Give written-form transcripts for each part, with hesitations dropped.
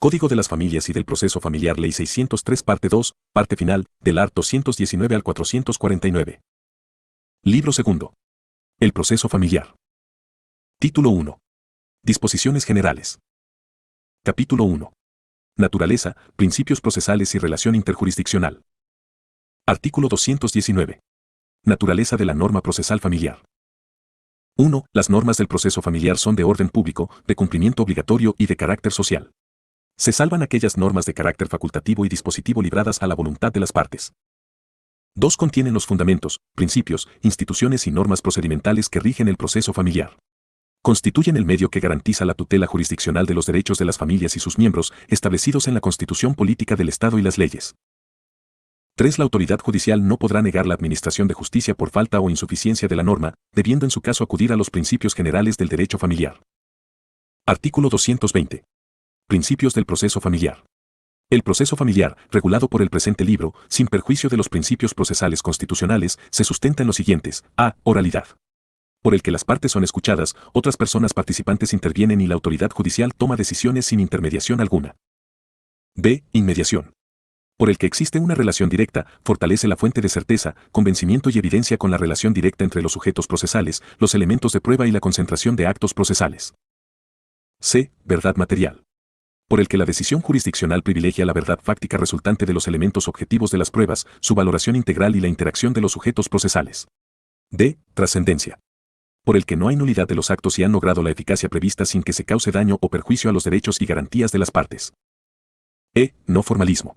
Código de las Familias y del Proceso Familiar Ley 603 Parte 2, Parte Final, del art. 219 al 449. Libro segundo. El Proceso Familiar. Título 1. Disposiciones Generales. Capítulo 1. Naturaleza, Principios Procesales y Relación Interjurisdiccional. Artículo 219. Naturaleza de la norma procesal familiar. 1. Las normas del proceso familiar son de orden público, de cumplimiento obligatorio y de carácter social. Se salvan aquellas normas de carácter facultativo y dispositivo libradas a la voluntad de las partes. 2. Contienen los fundamentos, principios, instituciones y normas procedimentales que rigen el proceso familiar. Constituyen el medio que garantiza la tutela jurisdiccional de los derechos de las familias y sus miembros, establecidos en la Constitución Política del Estado y las leyes. 3. La autoridad judicial no podrá negar la administración de justicia por falta o insuficiencia de la norma, debiendo en su caso acudir a los principios generales del derecho familiar. Artículo 220. Principios del proceso familiar. El proceso familiar, regulado por el presente libro, sin perjuicio de los principios procesales constitucionales, se sustenta en los siguientes: a. Oralidad. Por el que las partes son escuchadas, otras personas participantes intervienen y la autoridad judicial toma decisiones sin intermediación alguna. b. Inmediación. Por el que existe una relación directa, fortalece la fuente de certeza, convencimiento y evidencia con la relación directa entre los sujetos procesales, los elementos de prueba y la concentración de actos procesales. c. Verdad material. Por el que la decisión jurisdiccional privilegia la verdad fáctica resultante de los elementos objetivos de las pruebas, su valoración integral y la interacción de los sujetos procesales. d. Trascendencia. Por el que no hay nulidad de los actos y han logrado la eficacia prevista sin que se cause daño o perjuicio a los derechos y garantías de las partes. e. No formalismo.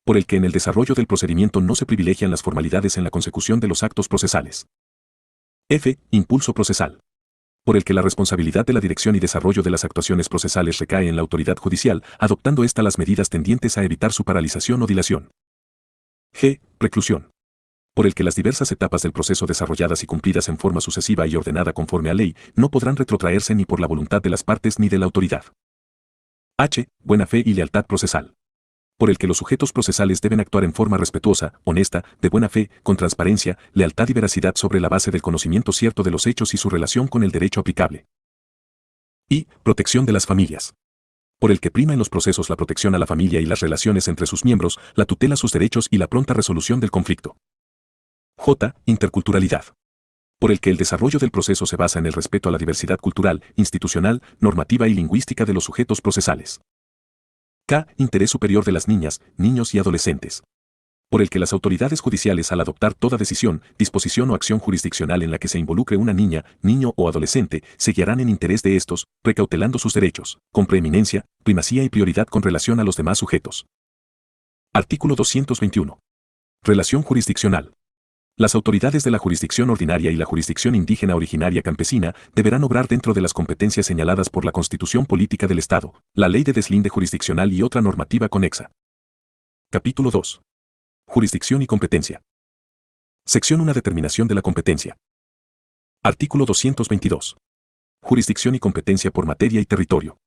Por el que en el desarrollo del procedimiento no se privilegian las formalidades en la consecución de los actos procesales. f. Impulso procesal. Por el que la responsabilidad de la dirección y desarrollo de las actuaciones procesales recae en la autoridad judicial, adoptando ésta las medidas tendientes a evitar su paralización o dilación. g. Preclusión. Por el que las diversas etapas del proceso desarrolladas y cumplidas en forma sucesiva y ordenada conforme a ley, no podrán retrotraerse ni por la voluntad de las partes ni de la autoridad. h. Buena fe y lealtad procesal. Por el que los sujetos procesales deben actuar en forma respetuosa, honesta, de buena fe, con transparencia, lealtad y veracidad sobre la base del conocimiento cierto de los hechos y su relación con el derecho aplicable. y protección de las familias. Por el que prima en los procesos la protección a la familia y las relaciones entre sus miembros, la tutela a sus derechos y la pronta resolución del conflicto. j. Interculturalidad. Por el que el desarrollo del proceso se basa en el respeto a la diversidad cultural, institucional, normativa y lingüística de los sujetos procesales. k. Interés superior de las niñas, niños y adolescentes. Por el que las autoridades judiciales al adoptar toda decisión, disposición o acción jurisdiccional en la que se involucre una niña, niño o adolescente, se guiarán en interés de estos, precautelando sus derechos, con preeminencia, primacía y prioridad con relación a los demás sujetos. Artículo 221. Relación jurisdiccional. Las autoridades de la jurisdicción ordinaria y la jurisdicción indígena originaria campesina deberán obrar dentro de las competencias señaladas por la Constitución Política del Estado, la Ley de Deslinde Jurisdiccional y otra normativa conexa. Capítulo 2. Jurisdicción y competencia. Sección 1. Determinación de la competencia. Artículo 222. Jurisdicción y competencia por materia y territorio.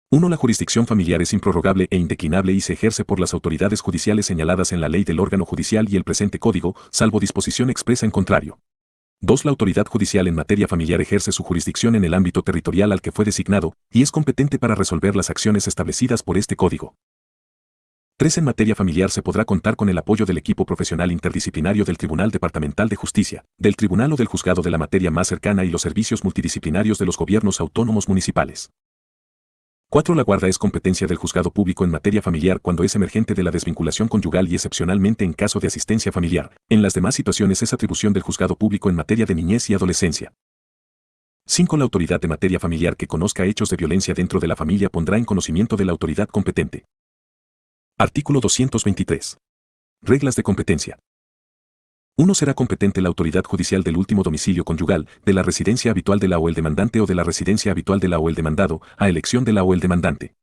1. La jurisdicción familiar es improrrogable e indeclinable y se ejerce por las autoridades judiciales señaladas en la ley del órgano judicial y el presente código, salvo disposición expresa en contrario. 2. La autoridad judicial en materia familiar ejerce su jurisdicción en el ámbito territorial al que fue designado, y es competente para resolver las acciones establecidas por este código. 3. En materia familiar se podrá contar con el apoyo del equipo profesional interdisciplinario del Tribunal Departamental de Justicia, del Tribunal o del Juzgado de la materia más cercana y los servicios multidisciplinarios de los gobiernos autónomos municipales. 4. La guarda es competencia del juzgado público en materia familiar cuando es emergente de la desvinculación conyugal y excepcionalmente en caso de asistencia familiar. En las demás situaciones es atribución del juzgado público en materia de niñez y adolescencia. 5. La autoridad de materia familiar que conozca hechos de violencia dentro de la familia pondrá en conocimiento de la autoridad competente. Artículo 223. Reglas de competencia. 1. Será competente la autoridad judicial del último domicilio conyugal, de la residencia habitual de la o el demandante o de la residencia habitual de la o el demandado, a elección de la o el demandante.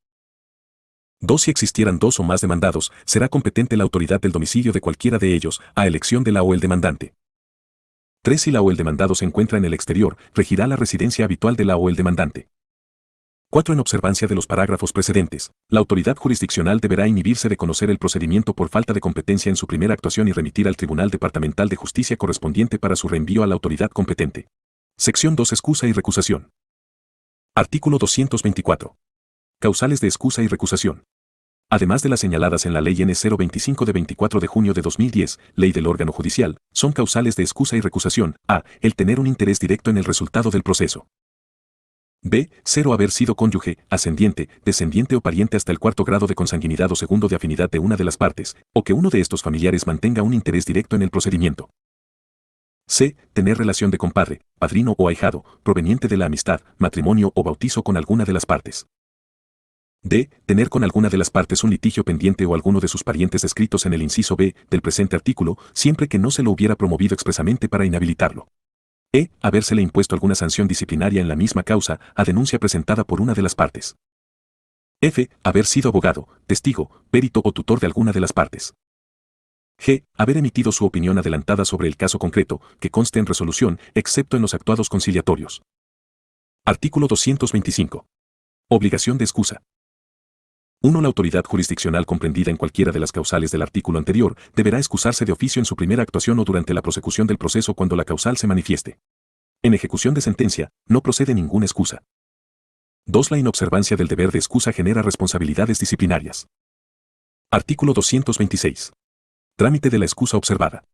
2. Si existieran dos o más demandados, será competente la autoridad del domicilio de cualquiera de ellos, a elección de la o el demandante. 3. Si la o el demandado se encuentra en el exterior, regirá la residencia habitual de la o el demandante. 4. En observancia de los parágrafos precedentes, la autoridad jurisdiccional deberá inhibirse de conocer el procedimiento por falta de competencia en su primera actuación y remitir al Tribunal Departamental de Justicia correspondiente para su reenvío a la autoridad competente. Sección 2. Excusa y recusación. Artículo 224. Causales de excusa y recusación. Además de las señaladas en la Ley N 025 de 24 de junio de 2010, Ley del órgano judicial, son causales de excusa y recusación: a. El tener un interés directo en el resultado del proceso. B. 0. Haber sido cónyuge, ascendiente, descendiente o pariente hasta el cuarto grado de consanguinidad o segundo de afinidad de una de las partes, o que uno de estos familiares mantenga un interés directo en el procedimiento. C. Tener relación de compadre, padrino o ahijado, proveniente de la amistad, matrimonio o bautizo con alguna de las partes. D. Tener con alguna de las partes un litigio pendiente o alguno de sus parientes descritos en el inciso B del presente artículo, siempre que no se lo hubiera promovido expresamente para inhabilitarlo. E. Habérsele impuesto alguna sanción disciplinaria en la misma causa, a denuncia presentada por una de las partes. F. Haber sido abogado, testigo, perito o tutor de alguna de las partes. G. Haber emitido su opinión adelantada sobre el caso concreto, que conste en resolución, excepto en los actuados conciliatorios. Artículo 225. Obligación de excusa. 1. La autoridad jurisdiccional comprendida en cualquiera de las causales del artículo anterior deberá excusarse de oficio en su primera actuación o durante la prosecución del proceso cuando la causal se manifieste. En ejecución de sentencia, no procede ninguna excusa. 2. La inobservancia del deber de excusa genera responsabilidades disciplinarias. Artículo 226. Trámite de la excusa observada.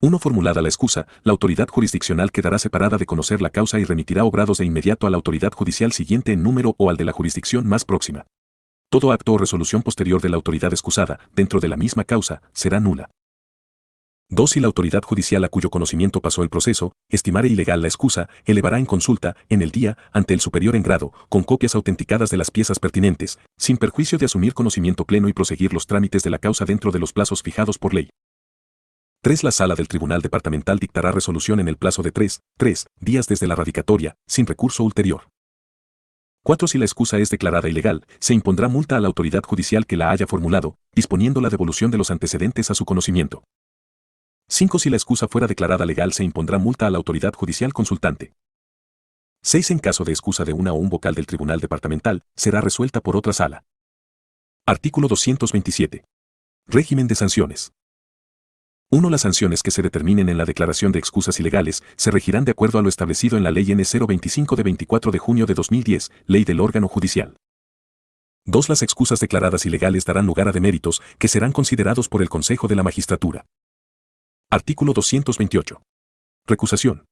1. Formulada la excusa, la autoridad jurisdiccional quedará separada de conocer la causa y remitirá obrados de inmediato a la autoridad judicial siguiente en número o al de la jurisdicción más próxima. Todo acto o resolución posterior de la autoridad excusada, dentro de la misma causa, será nula. 2. Si la autoridad judicial a cuyo conocimiento pasó el proceso, estimare ilegal la excusa, elevará en consulta, en el día, ante el superior en grado, con copias autenticadas de las piezas pertinentes, sin perjuicio de asumir conocimiento pleno y proseguir los trámites de la causa dentro de los plazos fijados por ley. 3. La sala del tribunal departamental dictará resolución en el plazo de 3 días desde la radicatoria, sin recurso ulterior. 4. Si la excusa es declarada ilegal, se impondrá multa a la autoridad judicial que la haya formulado, disponiendo la devolución de los antecedentes a su conocimiento. 5. Si la excusa fuera declarada legal, se impondrá multa a la autoridad judicial consultante. 6. En caso de excusa de una o un vocal del tribunal departamental, será resuelta por otra sala. Artículo 227. Régimen de sanciones. 1. Las sanciones que se determinen en la declaración de excusas ilegales se regirán de acuerdo a lo establecido en la Ley N 025 de 24 de junio de 2010, Ley del órgano judicial. 2. Las excusas declaradas ilegales darán lugar a deméritos que serán considerados por el Consejo de la Magistratura. Artículo 228. Recusación.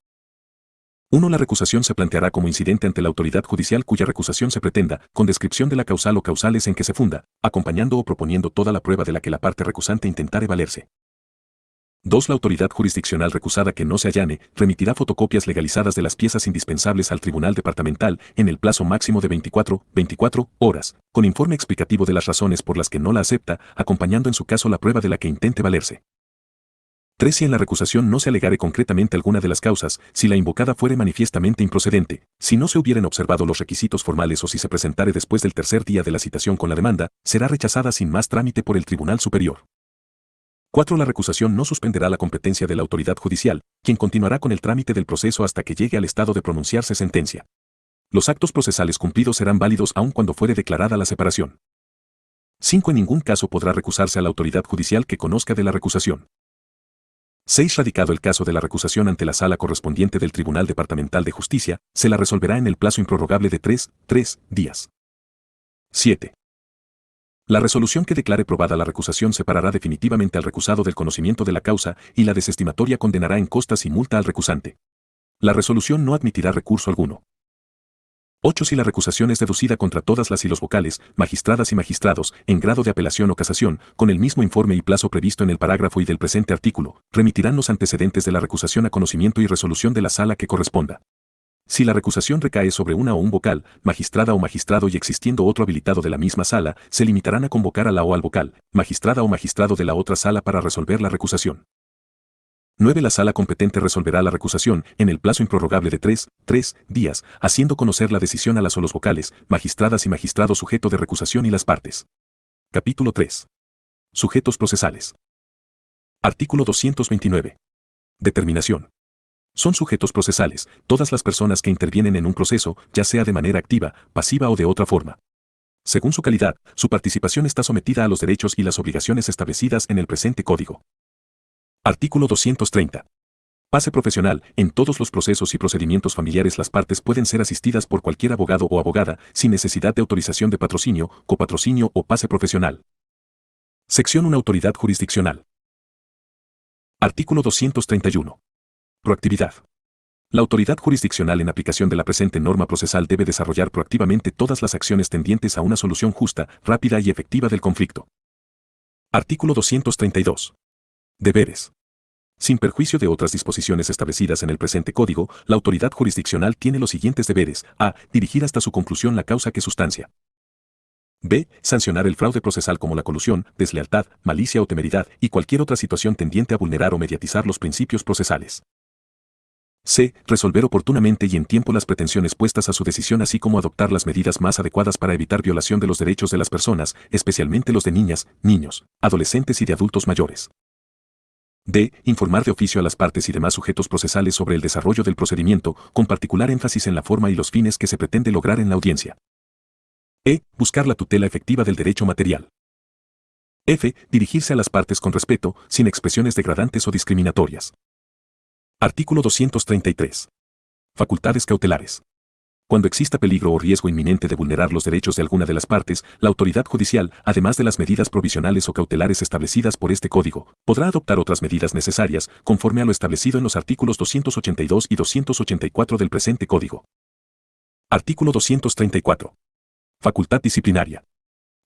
1. La recusación se planteará como incidente ante la autoridad judicial cuya recusación se pretenda, con descripción de la causal o causales en que se funda, acompañando o proponiendo toda la prueba de la que la parte recusante intentare valerse. 2. La autoridad jurisdiccional recusada que no se allane, remitirá fotocopias legalizadas de las piezas indispensables al tribunal departamental en el plazo máximo de 24 horas, con informe explicativo de las razones por las que no la acepta, acompañando en su caso la prueba de la que intente valerse. 3. Si en la recusación no se alegare concretamente alguna de las causas, si la invocada fuere manifiestamente improcedente, si no se hubieren observado los requisitos formales o si se presentare después del tercer día de la citación con la demanda, será rechazada sin más trámite por el Tribunal Superior. 4. La recusación no suspenderá la competencia de la autoridad judicial, quien continuará con el trámite del proceso hasta que llegue al estado de pronunciarse sentencia. Los actos procesales cumplidos serán válidos aun cuando fuere declarada la separación. 5. En ningún caso podrá recusarse a la autoridad judicial que conozca de la recusación. 6. Radicado el caso de la recusación ante la sala correspondiente del Tribunal Departamental de Justicia, se la resolverá en el plazo improrrogable de 3 días. 7. La resolución que declare probada la recusación separará definitivamente al recusado del conocimiento de la causa y la desestimatoria condenará en costas y multa al recusante. La resolución no admitirá recurso alguno. 8. Si la recusación es deducida contra todas las y los vocales, magistradas y magistrados, en grado de apelación o casación, con el mismo informe y plazo previsto en el parágrafo y del presente artículo, remitirán los antecedentes de la recusación a conocimiento y resolución de la sala que corresponda. Si la recusación recae sobre una o un vocal, magistrada o magistrado y existiendo otro habilitado de la misma sala, se limitarán a convocar a la o al vocal, magistrada o magistrado de la otra sala para resolver la recusación. 9. La sala competente resolverá la recusación en el plazo improrrogable de 3 días, haciendo conocer la decisión a las o los vocales, magistradas y magistrados sujeto de recusación y las partes. Capítulo 3. Sujetos procesales. Artículo 229. Determinación. Son sujetos procesales todas las personas que intervienen en un proceso, ya sea de manera activa, pasiva o de otra forma. Según su calidad, su participación está sometida a los derechos y las obligaciones establecidas en el presente Código. Artículo 230. Pase profesional. En todos los procesos y procedimientos familiares las partes pueden ser asistidas por cualquier abogado o abogada, sin necesidad de autorización de patrocinio, copatrocinio o pase profesional. Sección 1. Autoridad jurisdiccional. Artículo 231. Proactividad. La autoridad jurisdiccional en aplicación de la presente norma procesal debe desarrollar proactivamente todas las acciones tendientes a una solución justa, rápida y efectiva del conflicto. Artículo 232. Deberes. Sin perjuicio de otras disposiciones establecidas en el presente Código, la autoridad jurisdiccional tiene los siguientes deberes. A. Dirigir hasta su conclusión la causa que sustancia. B. Sancionar el fraude procesal como la colusión, deslealtad, malicia o temeridad y cualquier otra situación tendiente a vulnerar o mediatizar los principios procesales. C. Resolver oportunamente y en tiempo las pretensiones puestas a su decisión así como adoptar las medidas más adecuadas para evitar violación de los derechos de las personas, especialmente los de niñas, niños, adolescentes y de adultos mayores. D. Informar de oficio a las partes y demás sujetos procesales sobre el desarrollo del procedimiento, con particular énfasis en la forma y los fines que se pretende lograr en la audiencia. E. Buscar la tutela efectiva del derecho material. F. Dirigirse a las partes con respeto, sin expresiones degradantes o discriminatorias. Artículo 233. Facultades cautelares. Cuando exista peligro o riesgo inminente de vulnerar los derechos de alguna de las partes, la autoridad judicial, además de las medidas provisionales o cautelares establecidas por este Código, podrá adoptar otras medidas necesarias, conforme a lo establecido en los artículos 282 y 284 del presente Código. Artículo 234. Facultad disciplinaria.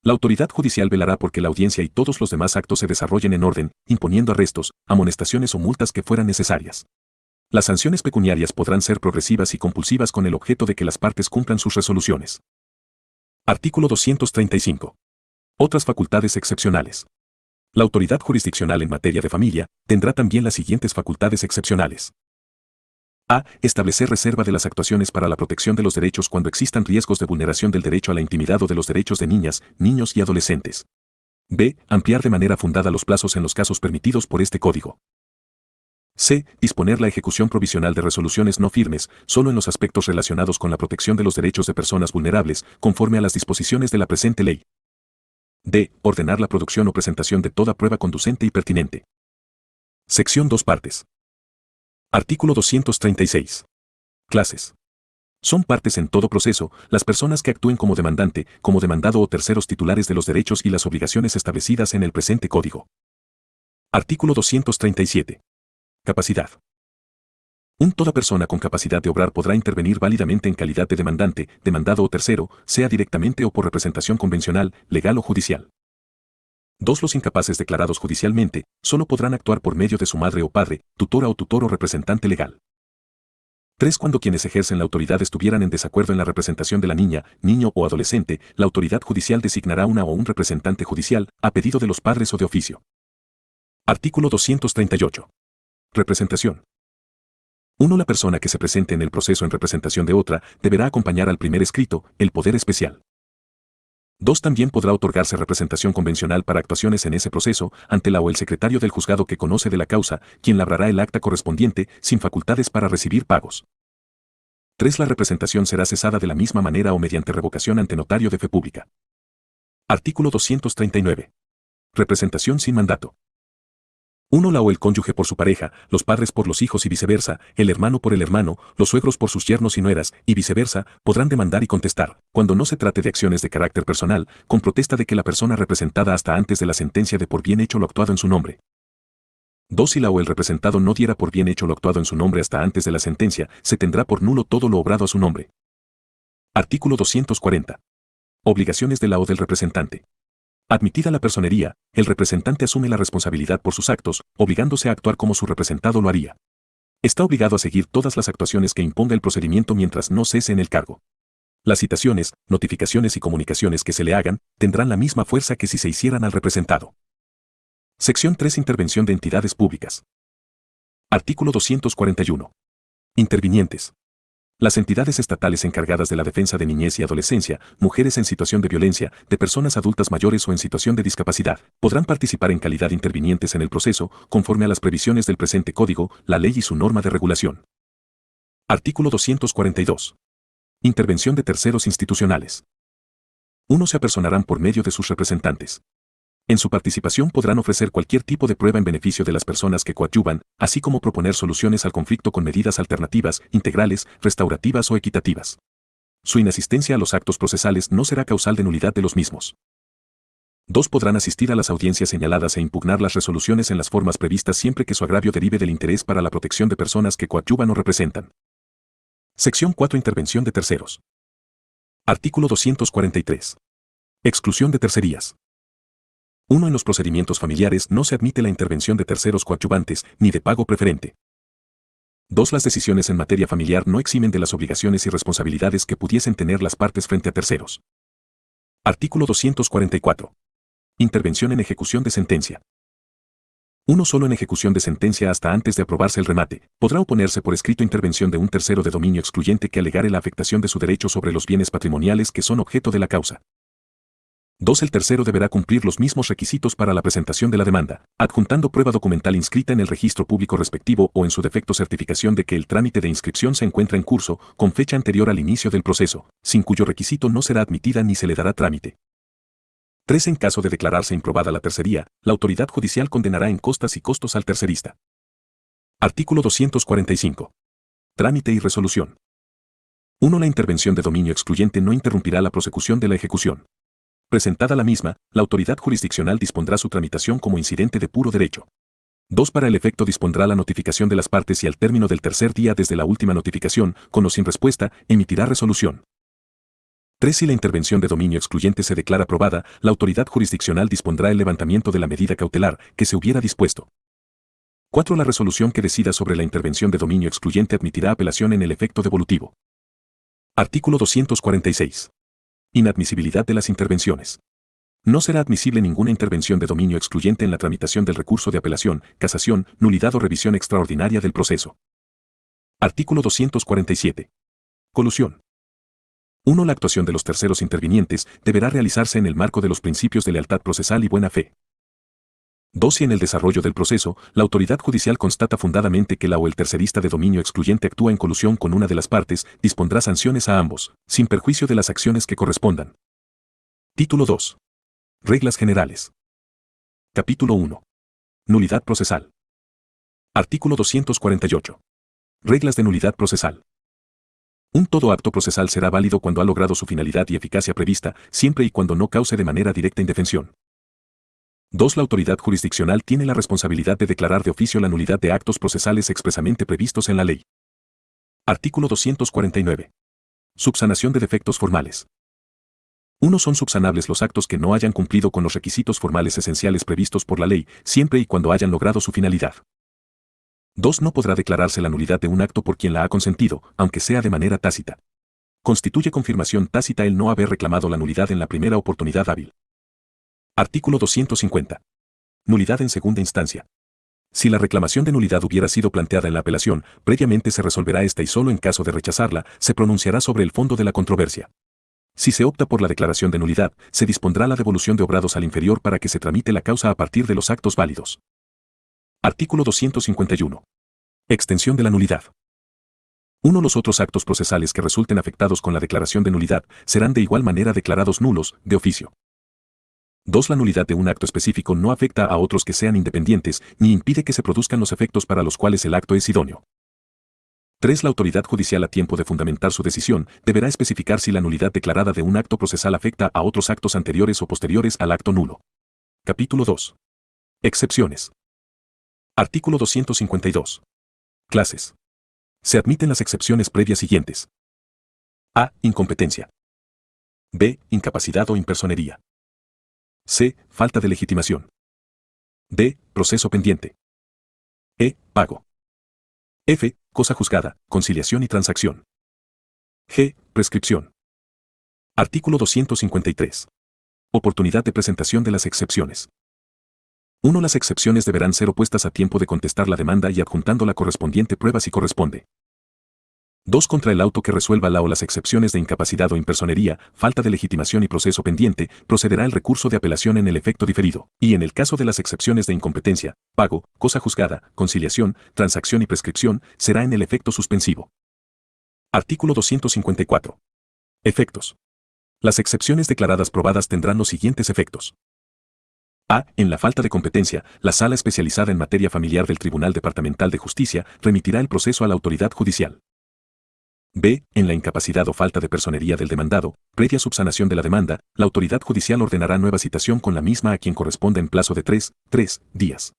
La autoridad judicial velará porque la audiencia y todos los demás actos se desarrollen en orden, imponiendo arrestos, amonestaciones o multas que fueran necesarias. Las sanciones pecuniarias podrán ser progresivas y compulsivas con el objeto de que las partes cumplan sus resoluciones. Artículo 235. Otras facultades excepcionales. La autoridad jurisdiccional en materia de familia tendrá también las siguientes facultades excepcionales. A. Establecer reserva de las actuaciones para la protección de los derechos cuando existan riesgos de vulneración del derecho a la intimidad o de los derechos de niñas, niños y adolescentes. B. Ampliar de manera fundada los plazos en los casos permitidos por este Código. C. Disponer la ejecución provisional de resoluciones no firmes, solo en los aspectos relacionados con la protección de los derechos de personas vulnerables, conforme a las disposiciones de la presente ley. D. Ordenar la producción o presentación de toda prueba conducente y pertinente. Sección 2 partes. Artículo 236. Clases. Son partes en todo proceso las personas que actúen como demandante, como demandado o terceros titulares de los derechos y las obligaciones establecidas en el presente Código. Artículo 237. Capacidad. Toda persona con capacidad de obrar podrá intervenir válidamente en calidad de demandante, demandado o tercero, sea directamente o por representación convencional, legal o judicial. 2. Los incapaces declarados judicialmente, solo podrán actuar por medio de su madre o padre, tutora o tutor o representante legal. 3. Cuando quienes ejercen la autoridad estuvieran en desacuerdo en la representación de la niña, niño o adolescente, la autoridad judicial designará una o un representante judicial, a pedido de los padres o de oficio. Artículo 238. Representación. 1. La persona que se presente en el proceso en representación de otra, deberá acompañar al primer escrito, el poder especial. 2. También podrá otorgarse representación convencional para actuaciones en ese proceso, ante la o el secretario del juzgado que conoce de la causa, quien labrará el acta correspondiente, sin facultades para recibir pagos. 3. La representación será cesada de la misma manera o mediante revocación ante notario de fe pública. Artículo 239. Representación sin mandato. 1. La o el cónyuge por su pareja, los padres por los hijos y viceversa, el hermano por el hermano, los suegros por sus yernos y nueras, y viceversa, podrán demandar y contestar, cuando no se trate de acciones de carácter personal, con protesta de que la persona representada hasta antes de la sentencia de por bien hecho lo actuado en su nombre. 2. Si la o el representado no diera por bien hecho lo actuado en su nombre hasta antes de la sentencia, se tendrá por nulo todo lo obrado a su nombre. Artículo 240. Obligaciones de la o del representante. Admitida la personería, el representante asume la responsabilidad por sus actos, obligándose a actuar como su representado lo haría. Está obligado a seguir todas las actuaciones que imponga el procedimiento mientras no cese en el cargo. Las citaciones, notificaciones y comunicaciones que se le hagan tendrán la misma fuerza que si se hicieran al representado. Sección 3. Intervención de entidades públicas. Artículo 241. Intervinientes. Las entidades estatales encargadas de la defensa de niñez y adolescencia, mujeres en situación de violencia, de personas adultas mayores o en situación de discapacidad, podrán participar en calidad de intervinientes en el proceso, conforme a las previsiones del presente Código, la ley y su norma de regulación. Artículo 242. Intervención de terceros institucionales. 1. Se apersonarán por medio de sus representantes. En su participación podrán ofrecer cualquier tipo de prueba en beneficio de las personas que coadyuvan, así como proponer soluciones al conflicto con medidas alternativas, integrales, restaurativas o equitativas. Su inasistencia a los actos procesales no será causal de nulidad de los mismos. 2. Podrán asistir a las audiencias señaladas e impugnar las resoluciones en las formas previstas siempre que su agravio derive del interés para la protección de personas que coadyuvan o representan. Sección 4. Intervención de terceros. Artículo 243. Exclusión de tercerías. 1. En los procedimientos familiares no se admite la intervención de terceros coadyuvantes ni de pago preferente. 2. Las decisiones en materia familiar no eximen de las obligaciones y responsabilidades que pudiesen tener las partes frente a terceros. Artículo 244. Intervención en ejecución de sentencia. 1. Solo en ejecución de sentencia hasta antes de aprobarse el remate, podrá oponerse por escrito intervención de un tercero de dominio excluyente que alegare la afectación de su derecho sobre los bienes patrimoniales que son objeto de la causa. 2. El tercero deberá cumplir los mismos requisitos para la presentación de la demanda, adjuntando prueba documental inscrita en el registro público respectivo o en su defecto certificación de que el trámite de inscripción se encuentra en curso, con fecha anterior al inicio del proceso, sin cuyo requisito no será admitida ni se le dará trámite. 3. En caso de declararse improbada la tercería, la autoridad judicial condenará en costas y costos al tercerista. Artículo 245. Trámite y resolución. 1. La intervención de dominio excluyente no interrumpirá la prosecución de la ejecución. Presentada la misma, la autoridad jurisdiccional dispondrá su tramitación como incidente de puro derecho. 2. Para el efecto dispondrá la notificación de las partes y al término del tercer día desde la última notificación, con o sin respuesta, emitirá resolución. 3. Si la intervención de dominio excluyente se declara aprobada, la autoridad jurisdiccional dispondrá el levantamiento de la medida cautelar que se hubiera dispuesto. 4. La resolución que decida sobre la intervención de dominio excluyente admitirá apelación en el efecto devolutivo. Artículo 246. Inadmisibilidad de las intervenciones. No será admisible ninguna intervención de dominio excluyente en la tramitación del recurso de apelación, casación, nulidad o revisión extraordinaria del proceso. Artículo 247. Colusión. 1. La actuación de los terceros intervinientes deberá realizarse en el marco de los principios de lealtad procesal y buena fe. 2. Si en el desarrollo del proceso, la autoridad judicial constata fundadamente que la o el tercerista de dominio excluyente actúa en colusión con una de las partes, dispondrá sanciones a ambos, sin perjuicio de las acciones que correspondan. Título 2. Reglas generales. Capítulo 1. Nulidad procesal. Artículo 248. Reglas de nulidad procesal. Un todo acto procesal será válido cuando ha logrado su finalidad y eficacia prevista, siempre y cuando no cause de manera directa indefensión. 2. La autoridad jurisdiccional tiene la responsabilidad de declarar de oficio la nulidad de actos procesales expresamente previstos en la ley. Artículo 249. Subsanación de defectos formales. 1. Son subsanables los actos que no hayan cumplido con los requisitos formales esenciales previstos por la ley, siempre y cuando hayan logrado su finalidad. 2. No podrá declararse la nulidad de un acto por quien la ha consentido, aunque sea de manera tácita. Constituye confirmación tácita el no haber reclamado la nulidad en la primera oportunidad hábil. Artículo 250. Nulidad en segunda instancia. Si la reclamación de nulidad hubiera sido planteada en la apelación, previamente se resolverá esta y solo en caso de rechazarla, se pronunciará sobre el fondo de la controversia. Si se opta por la declaración de nulidad, se dispondrá la devolución de obrados al inferior para que se tramite la causa a partir de los actos válidos. Artículo 251. Extensión de la nulidad. 1. Los otros actos procesales que resulten afectados con la declaración de nulidad serán de igual manera declarados nulos, de oficio. 2. La nulidad de un acto específico no afecta a otros que sean independientes, ni impide que se produzcan los efectos para los cuales el acto es idóneo. 3. La autoridad judicial a tiempo de fundamentar su decisión deberá especificar si la nulidad declarada de un acto procesal afecta a otros actos anteriores o posteriores al acto nulo. Capítulo 2. Excepciones. Artículo 252. Clases. Se admiten las excepciones previas siguientes. A. Incompetencia. B. Incapacidad o impersonería. C. Falta de legitimación. D. Proceso pendiente. E. Pago. F. Cosa juzgada, conciliación y transacción. G. Prescripción. Artículo 253. Oportunidad de presentación de las excepciones. 1. Las excepciones deberán ser opuestas a tiempo de contestar la demanda y adjuntando la correspondiente prueba si corresponde. 2. Contra el auto que resuelva la o las excepciones de incapacidad o impersonería, falta de legitimación y proceso pendiente, procederá el recurso de apelación en el efecto diferido, y en el caso de las excepciones de incompetencia, pago, cosa juzgada, conciliación, transacción y prescripción, será en el efecto suspensivo. Artículo 254. Efectos. Las excepciones declaradas probadas tendrán los siguientes efectos. A. En la falta de competencia, la Sala Especializada en Materia Familiar del Tribunal Departamental de Justicia remitirá el proceso a la autoridad judicial. B. En la incapacidad o falta de personería del demandado, previa subsanación de la demanda, la autoridad judicial ordenará nueva citación con la misma a quien corresponda en plazo de 3 días.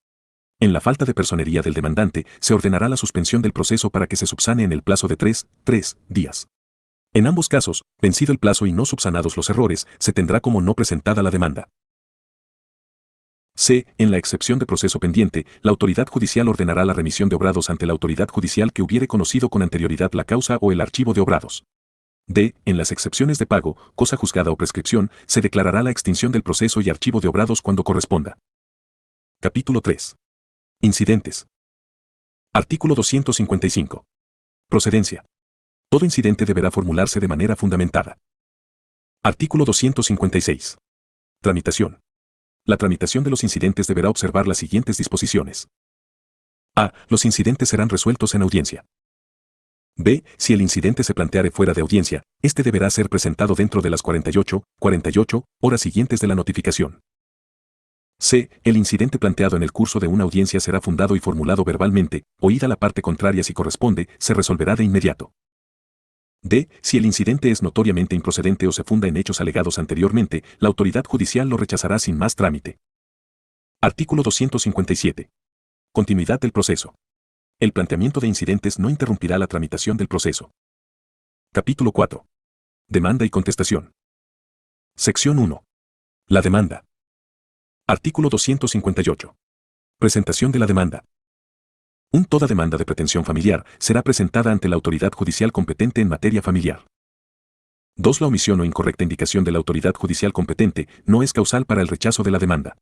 En la falta de personería del demandante, se ordenará la suspensión del proceso para que se subsane en el plazo de 3 días. En ambos casos, vencido el plazo y no subsanados los errores, se tendrá como no presentada la demanda. C. En la excepción de proceso pendiente, la autoridad judicial ordenará la remisión de obrados ante la autoridad judicial que hubiere conocido con anterioridad la causa o el archivo de obrados. D. En las excepciones de pago, cosa juzgada o prescripción, se declarará la extinción del proceso y archivo de obrados cuando corresponda. Capítulo 3. Incidentes. Artículo 255. Procedencia. Todo incidente deberá formularse de manera fundamentada. Artículo 256. Tramitación. La tramitación de los incidentes deberá observar las siguientes disposiciones. A. Los incidentes serán resueltos en audiencia. B. Si el incidente se planteare fuera de audiencia, este deberá ser presentado dentro de las 48 horas siguientes de la notificación. C. El incidente planteado en el curso de una audiencia será fundado y formulado verbalmente, oída la parte contraria si corresponde, se resolverá de inmediato. D. Si el incidente es notoriamente improcedente o se funda en hechos alegados anteriormente, la autoridad judicial lo rechazará sin más trámite. Artículo 257. Continuidad del proceso. El planteamiento de incidentes no interrumpirá la tramitación del proceso. Capítulo 4. Demanda y contestación. Sección 1. La demanda. Artículo 258. Presentación de la demanda. Toda demanda de pretensión familiar será presentada ante la autoridad judicial competente en materia familiar. 2. La omisión o incorrecta indicación de la autoridad judicial competente no es causal para el rechazo de la demanda.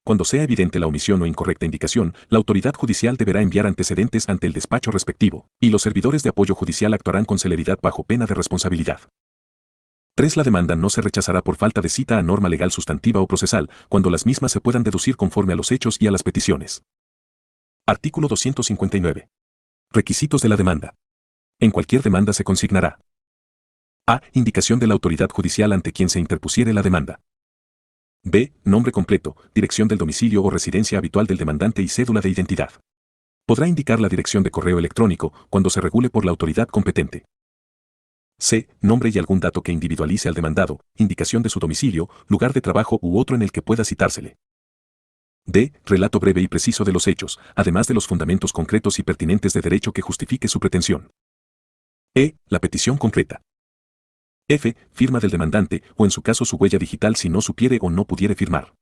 Cuando sea evidente la omisión o incorrecta indicación, la autoridad judicial deberá enviar antecedentes ante el despacho respectivo, y los servidores de apoyo judicial actuarán con celeridad bajo pena de responsabilidad. 3. La demanda no se rechazará por falta de cita a norma legal sustantiva o procesal, cuando las mismas se puedan deducir conforme a los hechos y a las peticiones. Artículo 259. Requisitos de la demanda. En cualquier demanda se consignará: A. Indicación de la autoridad judicial ante quien se interpusiere la demanda. B. Nombre completo, dirección del domicilio o residencia habitual del demandante y cédula de identidad. Podrá indicar la dirección de correo electrónico cuando se regule por la autoridad competente. C. Nombre y algún dato que individualice al demandado, indicación de su domicilio, lugar de trabajo u otro en el que pueda citársele. D. Relato breve y preciso de los hechos, además de los fundamentos concretos y pertinentes de derecho que justifique su pretensión. E. La petición concreta. F. Firma del demandante, o en su caso su huella digital si no supiere o no pudiere firmar.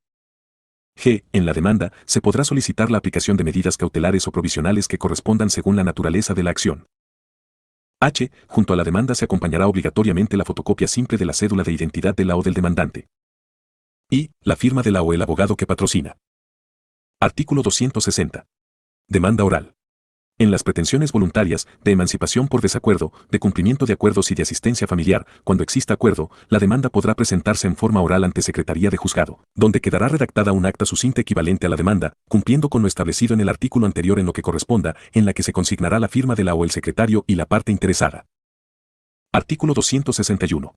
G. En la demanda, se podrá solicitar la aplicación de medidas cautelares o provisionales que correspondan según la naturaleza de la acción. H. Junto a la demanda se acompañará obligatoriamente la fotocopia simple de la cédula de identidad de la o del demandante. I. La firma de la o el abogado que patrocina. Artículo 260. Demanda oral. En las pretensiones voluntarias, de emancipación por desacuerdo, de cumplimiento de acuerdos y de asistencia familiar, cuando exista acuerdo, la demanda podrá presentarse en forma oral ante Secretaría de Juzgado, donde quedará redactada un acta sucinta equivalente a la demanda, cumpliendo con lo establecido en el artículo anterior en lo que corresponda, en la que se consignará la firma de la o el secretario y la parte interesada. Artículo 261.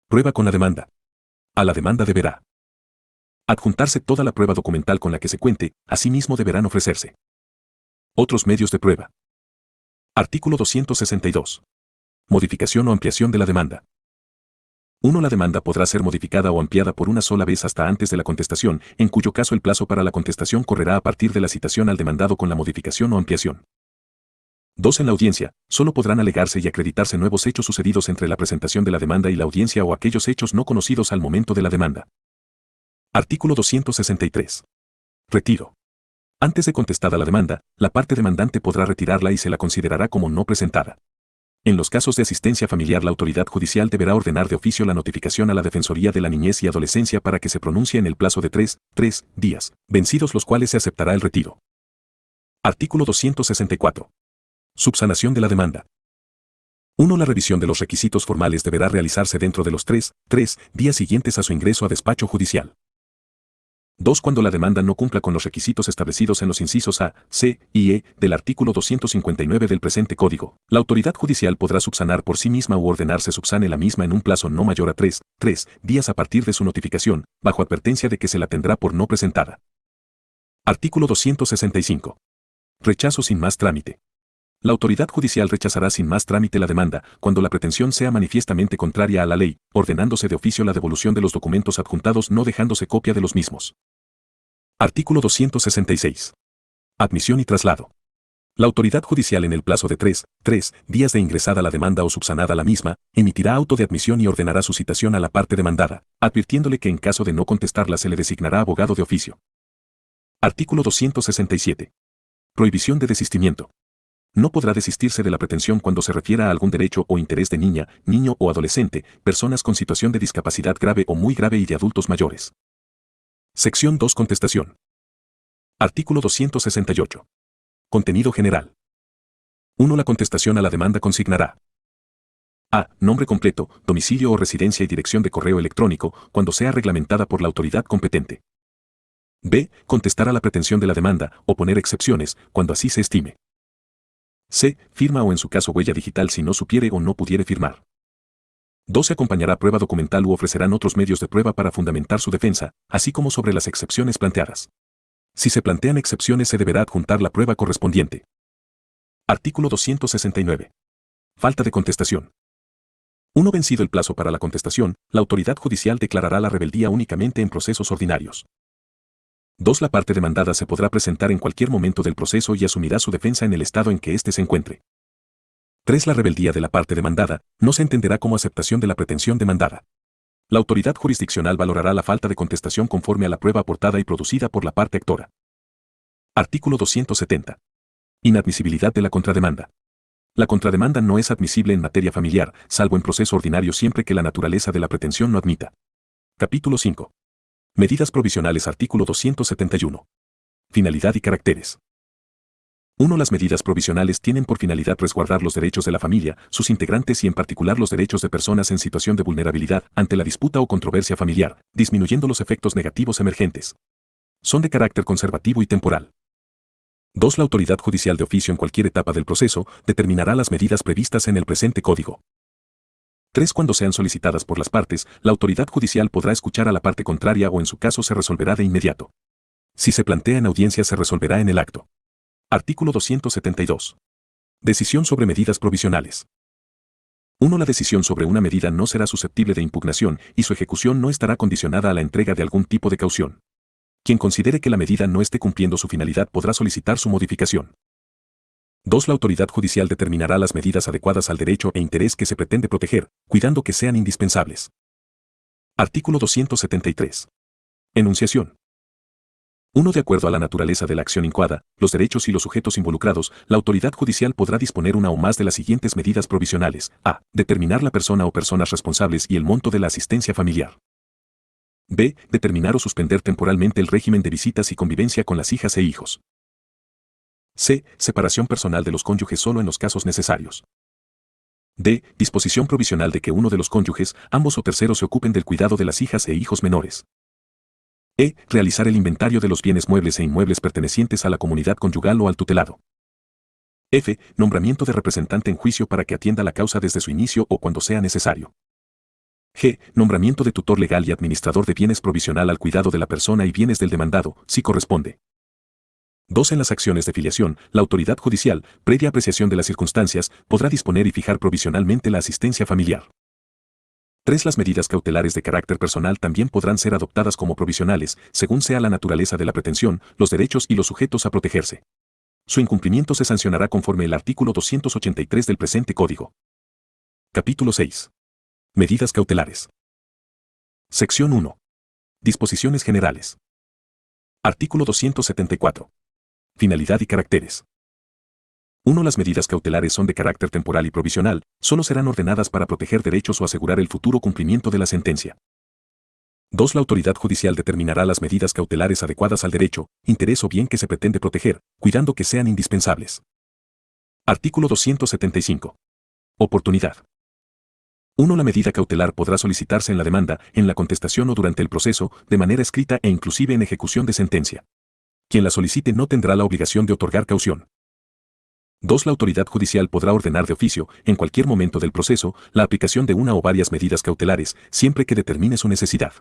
Prueba con la demanda. A la demanda deberá adjuntarse toda la prueba documental con la que se cuente, asimismo deberán ofrecerse otros medios de prueba. Artículo 262. Modificación o ampliación de la demanda. 1. La demanda podrá ser modificada o ampliada por una sola vez hasta antes de la contestación, en cuyo caso el plazo para la contestación correrá a partir de la citación al demandado con la modificación o ampliación. 2. En la audiencia, solo podrán alegarse y acreditarse nuevos hechos sucedidos entre la presentación de la demanda y la audiencia o aquellos hechos no conocidos al momento de la demanda. Artículo 263. Retiro. Antes de contestada la demanda, la parte demandante podrá retirarla y se la considerará como no presentada. En los casos de asistencia familiar, la autoridad judicial deberá ordenar de oficio la notificación a la Defensoría de la Niñez y Adolescencia para que se pronuncie en el plazo de 3 días, vencidos los cuales se aceptará el retiro. Artículo 264. Subsanación de la demanda. 1. La revisión de los requisitos formales deberá realizarse dentro de los 3 días siguientes a su ingreso a despacho judicial. 2. Cuando la demanda no cumpla con los requisitos establecidos en los incisos A, C y E del artículo 259 del presente Código, la autoridad judicial podrá subsanar por sí misma u ordenar se subsane la misma en un plazo no mayor a 3 días a partir de su notificación, bajo advertencia de que se la tendrá por no presentada. Artículo 265. Rechazo sin más trámite. La autoridad judicial rechazará sin más trámite la demanda cuando la pretensión sea manifiestamente contraria a la ley, ordenándose de oficio la devolución de los documentos adjuntados no dejándose copia de los mismos. Artículo 266. Admisión y traslado. La autoridad judicial en el plazo de 3 días de ingresada la demanda o subsanada la misma, emitirá auto de admisión y ordenará su citación a la parte demandada, advirtiéndole que en caso de no contestarla se le designará abogado de oficio. Artículo 267. Prohibición de desistimiento. No podrá desistirse de la pretensión cuando se refiera a algún derecho o interés de niña, niño o adolescente, personas con situación de discapacidad grave o muy grave y de adultos mayores. Sección 2. Contestación. Artículo 268. Contenido general. 1. La contestación a la demanda consignará: A. Nombre completo, domicilio o residencia y dirección de correo electrónico, cuando sea reglamentada por la autoridad competente. B. Contestará la pretensión de la demanda, o poner excepciones, cuando así se estime. C. Firma o en su caso huella digital si no supiere o no pudiere firmar. 2. Se acompañará prueba documental u ofrecerán otros medios de prueba para fundamentar su defensa, así como sobre las excepciones planteadas. Si se plantean excepciones se deberá adjuntar la prueba correspondiente. Artículo 269. Falta de contestación. 1. Vencido el plazo para la contestación, la autoridad judicial declarará la rebeldía únicamente en procesos ordinarios. 2. La parte demandada se podrá presentar en cualquier momento del proceso y asumirá su defensa en el estado en que éste se encuentre. 3. La rebeldía de la parte demandada no se entenderá como aceptación de la pretensión demandada. La autoridad jurisdiccional valorará la falta de contestación conforme a la prueba aportada y producida por la parte actora. Artículo 270. Inadmisibilidad de la contrademanda. La contrademanda no es admisible en materia familiar, salvo en proceso ordinario siempre que la naturaleza de la pretensión no admita. Capítulo 5. Medidas provisionales. Artículo 271. Finalidad y caracteres. 1. Las medidas provisionales tienen por finalidad resguardar los derechos de la familia, sus integrantes y en particular los derechos de personas en situación de vulnerabilidad ante la disputa o controversia familiar, disminuyendo los efectos negativos emergentes. Son de carácter conservativo y temporal. 2. La autoridad judicial de oficio en cualquier etapa del proceso determinará las medidas previstas en el presente Código. 3. Cuando sean solicitadas por las partes, la autoridad judicial podrá escuchar a la parte contraria o en su caso se resolverá de inmediato. Si se plantea en audiencia se resolverá en el acto. Artículo 272. Decisión sobre medidas provisionales. 1. La decisión sobre una medida no será susceptible de impugnación y su ejecución no estará condicionada a la entrega de algún tipo de caución. Quien considere que la medida no esté cumpliendo su finalidad podrá solicitar su modificación. 2. La autoridad judicial determinará las medidas adecuadas al derecho e interés que se pretende proteger, cuidando que sean indispensables. Artículo 273. Enunciación. 1. De acuerdo a la naturaleza de la acción incoada, los derechos y los sujetos involucrados, la autoridad judicial podrá disponer una o más de las siguientes medidas provisionales. A. Determinar la persona o personas responsables y el monto de la asistencia familiar. B. Determinar o suspender temporalmente el régimen de visitas y convivencia con las hijas e hijos. C. Separación personal de los cónyuges solo en los casos necesarios. D. Disposición provisional de que uno de los cónyuges, ambos o terceros se ocupen del cuidado de las hijas e hijos menores. E. Realizar el inventario de los bienes muebles e inmuebles pertenecientes a la comunidad conyugal o al tutelado. F. Nombramiento de representante en juicio para que atienda la causa desde su inicio o cuando sea necesario. G. Nombramiento de tutor legal y administrador de bienes provisional al cuidado de la persona y bienes del demandado, si corresponde. 2. En las acciones de filiación, la autoridad judicial, previa apreciación de las circunstancias, podrá disponer y fijar provisionalmente la asistencia familiar. 3. Las medidas cautelares de carácter personal también podrán ser adoptadas como provisionales, según sea la naturaleza de la pretensión, los derechos y los sujetos a protegerse. Su incumplimiento se sancionará conforme el artículo 283 del presente Código. Capítulo 6. Medidas cautelares. Sección 1. Disposiciones generales. Artículo 274. Finalidad y caracteres. 1. Las medidas cautelares son de carácter temporal y provisional, solo serán ordenadas para proteger derechos o asegurar el futuro cumplimiento de la sentencia. 2. La autoridad judicial determinará las medidas cautelares adecuadas al derecho, interés o bien que se pretende proteger, cuidando que sean indispensables. Artículo 275. Oportunidad. 1. La medida cautelar podrá solicitarse en la demanda, en la contestación o durante el proceso, de manera escrita e inclusive en ejecución de sentencia. Quien la solicite no tendrá la obligación de otorgar caución. 2. La autoridad judicial podrá ordenar de oficio, en cualquier momento del proceso, la aplicación de una o varias medidas cautelares, siempre que determine su necesidad.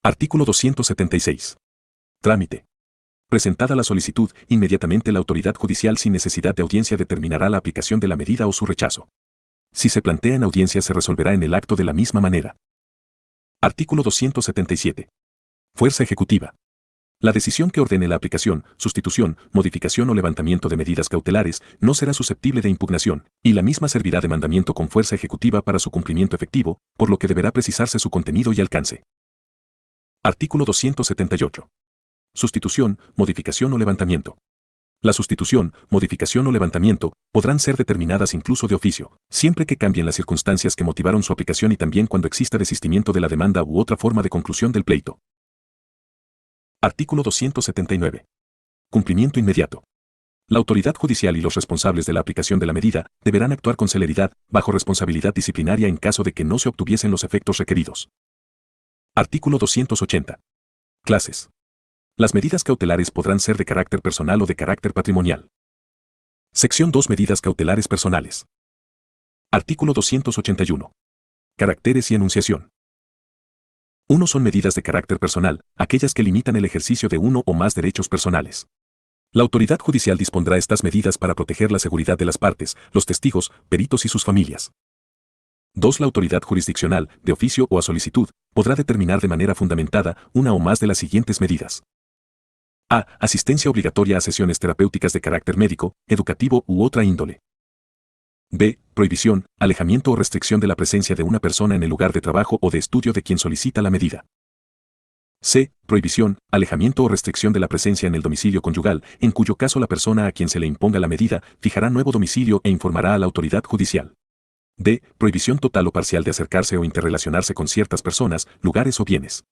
Artículo 276. Trámite. Presentada la solicitud, inmediatamente la autoridad judicial sin necesidad de audiencia determinará la aplicación de la medida o su rechazo. Si se plantea en audiencia se resolverá en el acto de la misma manera. Artículo 277. Fuerza ejecutiva. La decisión que ordene la aplicación, sustitución, modificación o levantamiento de medidas cautelares no será susceptible de impugnación, y la misma servirá de mandamiento con fuerza ejecutiva para su cumplimiento efectivo, por lo que deberá precisarse su contenido y alcance. Artículo 278. Sustitución, modificación o levantamiento. La sustitución, modificación o levantamiento podrán ser determinadas incluso de oficio, siempre que cambien las circunstancias que motivaron su aplicación y también cuando exista desistimiento de la demanda u otra forma de conclusión del pleito. Artículo 279. Cumplimiento inmediato. La autoridad judicial y los responsables de la aplicación de la medida deberán actuar con celeridad, bajo responsabilidad disciplinaria en caso de que no se obtuviesen los efectos requeridos. Artículo 280. Clases. Las medidas cautelares podrán ser de carácter personal o de carácter patrimonial. Sección 2. Medidas cautelares personales. Artículo 281. Caracteres y enunciación. 1. Son medidas de carácter personal, aquellas que limitan el ejercicio de uno o más derechos personales. La autoridad judicial dispondrá estas medidas para proteger la seguridad de las partes, los testigos, peritos y sus familias. 2. La autoridad jurisdiccional, de oficio o a solicitud, podrá determinar de manera fundamentada una o más de las siguientes medidas. A. Asistencia obligatoria a sesiones terapéuticas de carácter médico, educativo u otra índole. B. Prohibición, alejamiento o restricción de la presencia de una persona en el lugar de trabajo o de estudio de quien solicita la medida. C. Prohibición, alejamiento o restricción de la presencia en el domicilio conyugal, en cuyo caso la persona a quien se le imponga la medida fijará nuevo domicilio e informará a la autoridad judicial. D. Prohibición total o parcial de acercarse o interrelacionarse con ciertas personas, lugares o bienes.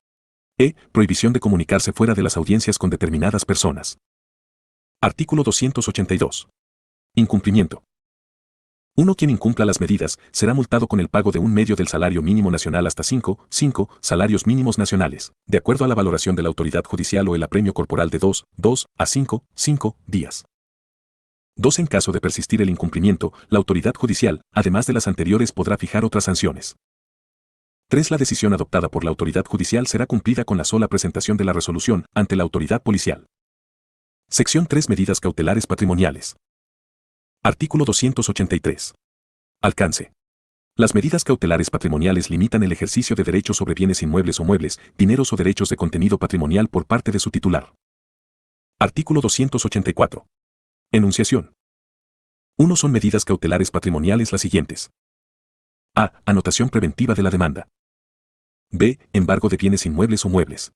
E. Prohibición de comunicarse fuera de las audiencias con determinadas personas. Artículo 282. Incumplimiento. 1. Quien incumpla las medidas será multado con el pago de un medio del salario mínimo nacional hasta 5 salarios mínimos nacionales, de acuerdo a la valoración de la autoridad judicial o el apremio corporal de 2 a 5 días. 2. En caso de persistir el incumplimiento, la autoridad judicial, además de las anteriores, podrá fijar otras sanciones. 3. La decisión adoptada por la autoridad judicial será cumplida con la sola presentación de la resolución ante la autoridad policial. Sección 3. Medidas cautelares patrimoniales. Artículo 283. Alcance. Las medidas cautelares patrimoniales limitan el ejercicio de derechos sobre bienes inmuebles o muebles, dineros o derechos de contenido patrimonial por parte de su titular. Artículo 284. Enunciación. 1. Son medidas cautelares patrimoniales las siguientes. A. Anotación preventiva de la demanda. B. Embargo de bienes inmuebles o muebles.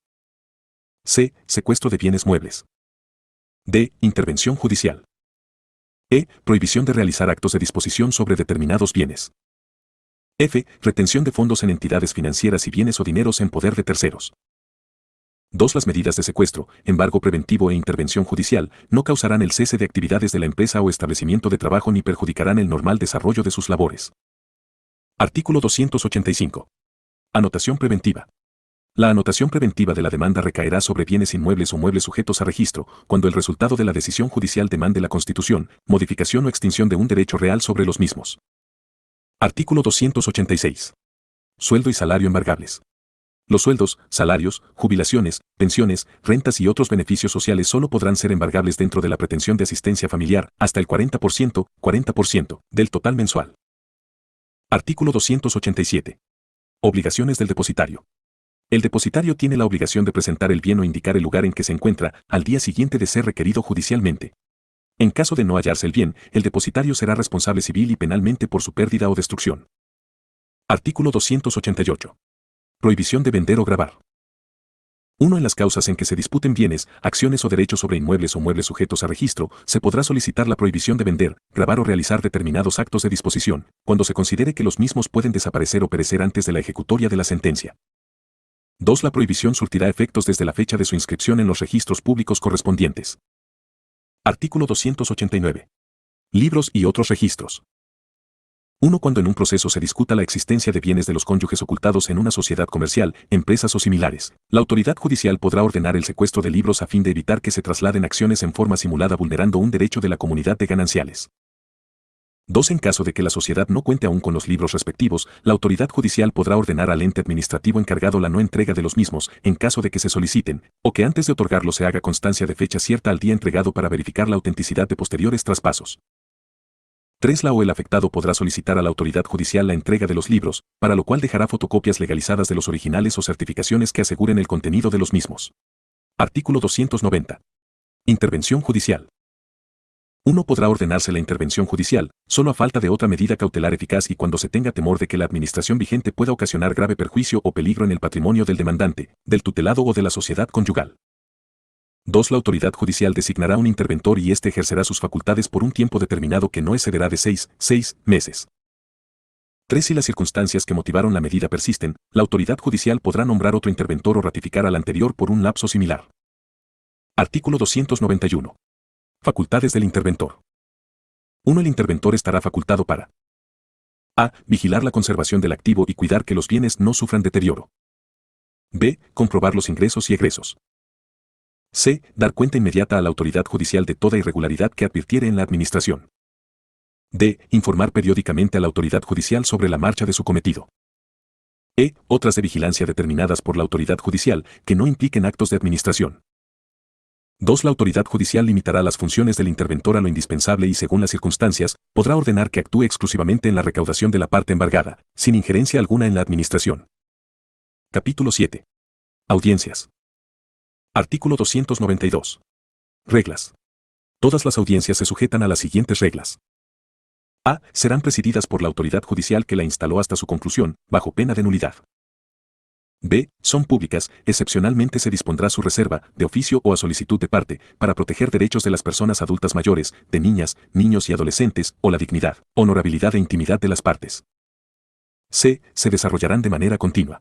C. Secuestro de bienes muebles. D. Intervención judicial. E. Prohibición de realizar actos de disposición sobre determinados bienes. F. Retención de fondos en entidades financieras y bienes o dineros en poder de terceros. 2. Las medidas de secuestro, embargo preventivo e intervención judicial no causarán el cese de actividades de la empresa o establecimiento de trabajo ni perjudicarán el normal desarrollo de sus labores. Artículo 285. Anotación preventiva. La anotación preventiva de la demanda recaerá sobre bienes inmuebles o muebles sujetos a registro, cuando el resultado de la decisión judicial demande la constitución, modificación o extinción de un derecho real sobre los mismos. Artículo 286. Sueldo y salario embargables. Los sueldos, salarios, jubilaciones, pensiones, rentas y otros beneficios sociales solo podrán ser embargables dentro de la pretensión de asistencia familiar hasta el 40% del total mensual. Artículo 287. Obligaciones del depositario. El depositario tiene la obligación de presentar el bien o indicar el lugar en que se encuentra al día siguiente de ser requerido judicialmente. En caso de no hallarse el bien, el depositario será responsable civil y penalmente por su pérdida o destrucción. Artículo 288. Prohibición de vender o gravar. 1. En las causas en que se disputen bienes, acciones o derechos sobre inmuebles o muebles sujetos a registro, se podrá solicitar la prohibición de vender, gravar o realizar determinados actos de disposición, cuando se considere que los mismos pueden desaparecer o perecer antes de la ejecutoria de la sentencia. 2. La prohibición surtirá efectos desde la fecha de su inscripción en los registros públicos correspondientes. Artículo 289. Libros y otros registros. 1. Cuando en un proceso se discuta la existencia de bienes de los cónyuges ocultados en una sociedad comercial, empresas o similares, la autoridad judicial podrá ordenar el secuestro de libros a fin de evitar que se trasladen acciones en forma simulada vulnerando un derecho de la comunidad de gananciales. 2. En caso de que la sociedad no cuente aún con los libros respectivos, la autoridad judicial podrá ordenar al ente administrativo encargado la no entrega de los mismos, en caso de que se soliciten, o que antes de otorgarlos se haga constancia de fecha cierta al día entregado para verificar la autenticidad de posteriores traspasos. 3. La o el afectado podrá solicitar a la autoridad judicial la entrega de los libros, para lo cual dejará fotocopias legalizadas de los originales o certificaciones que aseguren el contenido de los mismos. Artículo 290. Intervención judicial. 1. Podrá ordenarse la intervención judicial, solo a falta de otra medida cautelar eficaz y cuando se tenga temor de que la administración vigente pueda ocasionar grave perjuicio o peligro en el patrimonio del demandante, del tutelado o de la sociedad conyugal. 2. La autoridad judicial designará un interventor y éste ejercerá sus facultades por un tiempo determinado que no excederá de 6 meses. 3. Si las circunstancias que motivaron la medida persisten, la autoridad judicial podrá nombrar otro interventor o ratificar al anterior por un lapso similar. Artículo 291. Facultades del interventor. 1. El interventor estará facultado para a. Vigilar la conservación del activo y cuidar que los bienes no sufran deterioro. b. Comprobar los ingresos y egresos. c. Dar cuenta inmediata a la autoridad judicial de toda irregularidad que advirtiere en la administración. d. Informar periódicamente a la autoridad judicial sobre la marcha de su cometido. e. Otras de vigilancia determinadas por la autoridad judicial que no impliquen actos de administración. 2. La autoridad judicial limitará las funciones del interventor a lo indispensable y según las circunstancias, podrá ordenar que actúe exclusivamente en la recaudación de la parte embargada, sin injerencia alguna en la administración. Capítulo 7. Audiencias. Artículo 292. Reglas. Todas las audiencias se sujetan a las siguientes reglas. A. Serán presididas por la autoridad judicial que la instaló hasta su conclusión, bajo pena de nulidad. B. Son públicas, excepcionalmente se dispondrá su reserva, de oficio o a solicitud de parte, para proteger derechos de las personas adultas mayores, de niñas, niños y adolescentes, o la dignidad, honorabilidad e intimidad de las partes. C. Se desarrollarán de manera continua.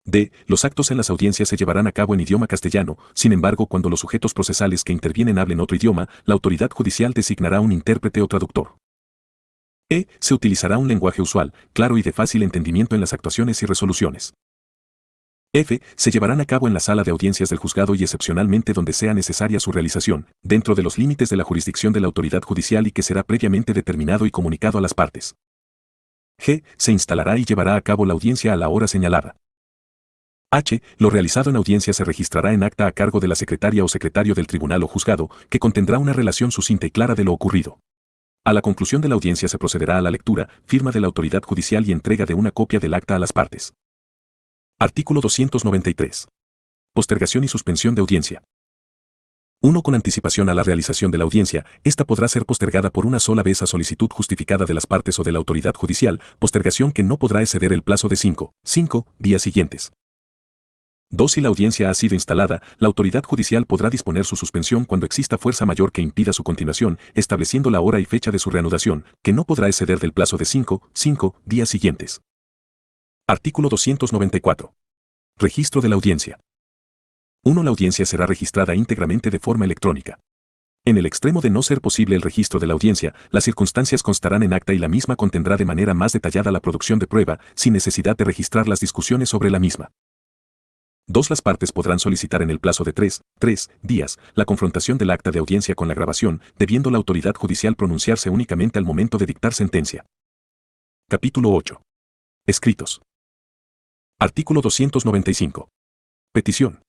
D. Los actos en las audiencias se llevarán a cabo en idioma castellano, sin embargo cuando los sujetos procesales que intervienen hablen otro idioma, la autoridad judicial designará un intérprete o traductor. E. Se utilizará un lenguaje usual, claro y de fácil entendimiento en las actuaciones y resoluciones. F. Se llevarán a cabo en la sala de audiencias del juzgado y excepcionalmente donde sea necesaria su realización, dentro de los límites de la jurisdicción de la autoridad judicial y que será previamente determinado y comunicado a las partes. G. Se instalará y llevará a cabo la audiencia a la hora señalada. H. Lo realizado en audiencia se registrará en acta a cargo de la secretaria o secretario del tribunal o juzgado, que contendrá una relación sucinta y clara de lo ocurrido. A la conclusión de la audiencia se procederá a la lectura, firma de la autoridad judicial y entrega de una copia del acta a las partes. Artículo 293. Postergación y suspensión de audiencia. 1. Con anticipación a la realización de la audiencia, esta podrá ser postergada por una sola vez a solicitud justificada de las partes o de la autoridad judicial, postergación que no podrá exceder el plazo de 5 días siguientes. 2. Si la audiencia ha sido instalada, la autoridad judicial podrá disponer su suspensión cuando exista fuerza mayor que impida su continuación, estableciendo la hora y fecha de su reanudación, que no podrá exceder del plazo de 5 días siguientes. Artículo 294. Registro de la audiencia. 1. La audiencia será registrada íntegramente de forma electrónica. En el extremo de no ser posible el registro de la audiencia, las circunstancias constarán en acta y la misma contendrá de manera más detallada la producción de prueba, sin necesidad de registrar las discusiones sobre la misma. 2. Las partes podrán solicitar en el plazo de 3 días la confrontación del acta de audiencia con la grabación, debiendo la autoridad judicial pronunciarse únicamente al momento de dictar sentencia. Capítulo 8. Escritos. Artículo 295. Petición.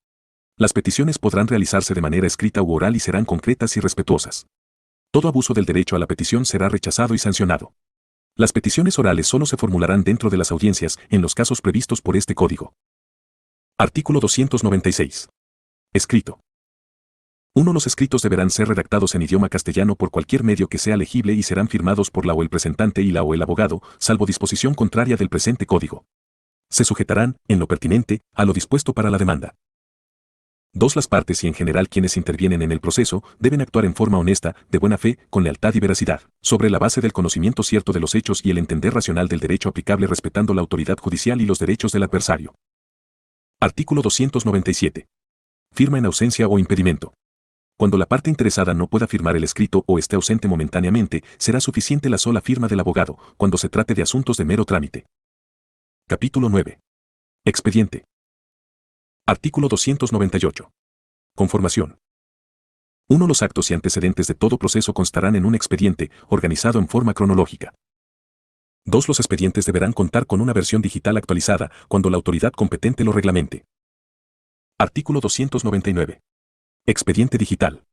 Las peticiones podrán realizarse de manera escrita u oral y serán concretas y respetuosas. Todo abuso del derecho a la petición será rechazado y sancionado. Las peticiones orales solo se formularán dentro de las audiencias en los casos previstos por este código. Artículo 296. Escrito. 1. Los escritos deberán ser redactados en idioma castellano por cualquier medio que sea legible y serán firmados por la o el presentante y la o el abogado, salvo disposición contraria del presente código. Se sujetarán, en lo pertinente, a lo dispuesto para la demanda. 2. Las partes y en general quienes intervienen en el proceso deben actuar en forma honesta, de buena fe, con lealtad y veracidad, sobre la base del conocimiento cierto de los hechos y el entender racional del derecho aplicable respetando la autoridad judicial y los derechos del adversario. Artículo 297. Firma en ausencia o impedimento. Cuando la parte interesada no pueda firmar el escrito o esté ausente momentáneamente, será suficiente la sola firma del abogado, cuando se trate de asuntos de mero trámite. Capítulo 9. Expediente. Artículo 298. Conformación. 1. Los actos y antecedentes de todo proceso constarán en un expediente, organizado en forma cronológica. 2. Los expedientes deberán contar con una versión digital actualizada, cuando la autoridad competente lo reglamente. Artículo 299. Expediente digital.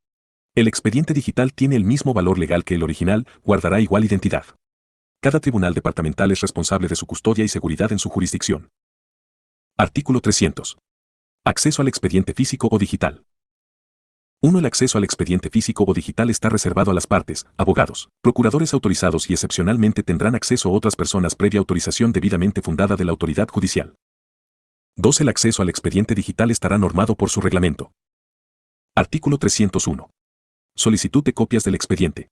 El expediente digital tiene el mismo valor legal que el original, guardará igual identidad. Cada tribunal departamental es responsable de su custodia y seguridad en su jurisdicción. Artículo 300. Acceso al expediente físico o digital. 1. El acceso al expediente físico o digital está reservado a las partes, abogados, procuradores autorizados y excepcionalmente tendrán acceso otras personas previa autorización debidamente fundada de la autoridad judicial. 2. El acceso al expediente digital estará normado por su reglamento. Artículo 301. Solicitud de copias del expediente.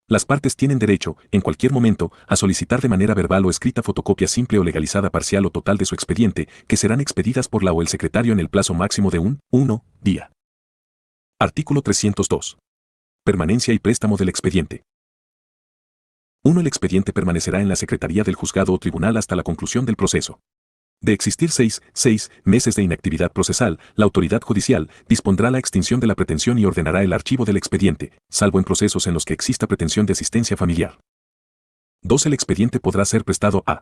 Las partes tienen derecho, en cualquier momento, a solicitar de manera verbal o escrita fotocopia simple o legalizada parcial o total de su expediente, que serán expedidas por la o el secretario en el plazo máximo de 1 día. Artículo 302. Permanencia y préstamo del expediente. 1. El expediente permanecerá en la Secretaría del Juzgado o Tribunal hasta la conclusión del proceso. De existir 6 meses de inactividad procesal, la autoridad judicial dispondrá la extinción de la pretensión y ordenará el archivo del expediente, salvo en procesos en los que exista pretensión de asistencia familiar. 2. El expediente podrá ser prestado a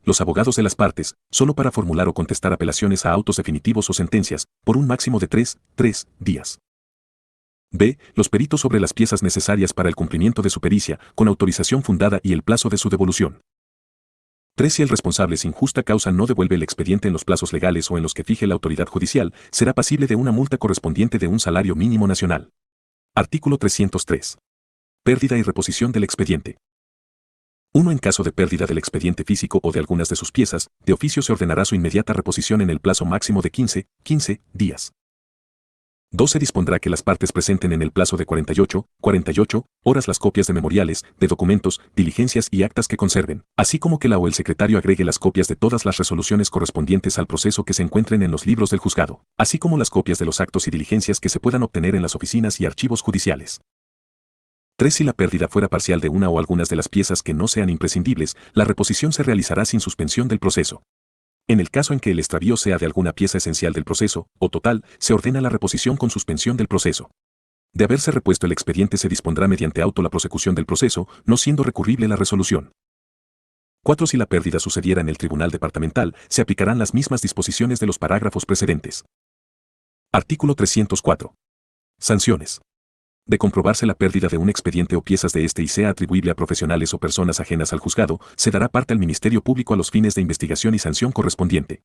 los abogados de las partes, solo para formular o contestar apelaciones a autos definitivos o sentencias, por un máximo de 3 días. B. Los peritos sobre las piezas necesarias para el cumplimiento de su pericia, con autorización fundada y el plazo de su devolución. 3. Si el responsable sin justa causa no devuelve el expediente en los plazos legales o en los que fije la autoridad judicial, será pasible de una multa correspondiente de un salario mínimo nacional. Artículo 303. Pérdida y reposición del expediente. 1. En caso de pérdida del expediente físico o de algunas de sus piezas, de oficio se ordenará su inmediata reposición en el plazo máximo de 15 días. 2. Se dispondrá que las partes presenten en el plazo de 48 horas las copias de memoriales, de documentos, diligencias y actas que conserven, así como que la o el secretario agregue las copias de todas las resoluciones correspondientes al proceso que se encuentren en los libros del juzgado, así como las copias de los actos y diligencias que se puedan obtener en las oficinas y archivos judiciales. 3. Si la pérdida fuera parcial de una o algunas de las piezas que no sean imprescindibles, la reposición se realizará sin suspensión del proceso. En el caso en que el extravío sea de alguna pieza esencial del proceso, o total, se ordena la reposición con suspensión del proceso. De haberse repuesto el expediente se dispondrá mediante auto la prosecución del proceso, no siendo recurrible la resolución. 4. Si la pérdida sucediera en el tribunal departamental, se aplicarán las mismas disposiciones de los parágrafos precedentes. Artículo 304. Sanciones. De comprobarse la pérdida de un expediente o piezas de este y sea atribuible a profesionales o personas ajenas al juzgado, se dará parte al Ministerio Público a los fines de investigación y sanción correspondiente.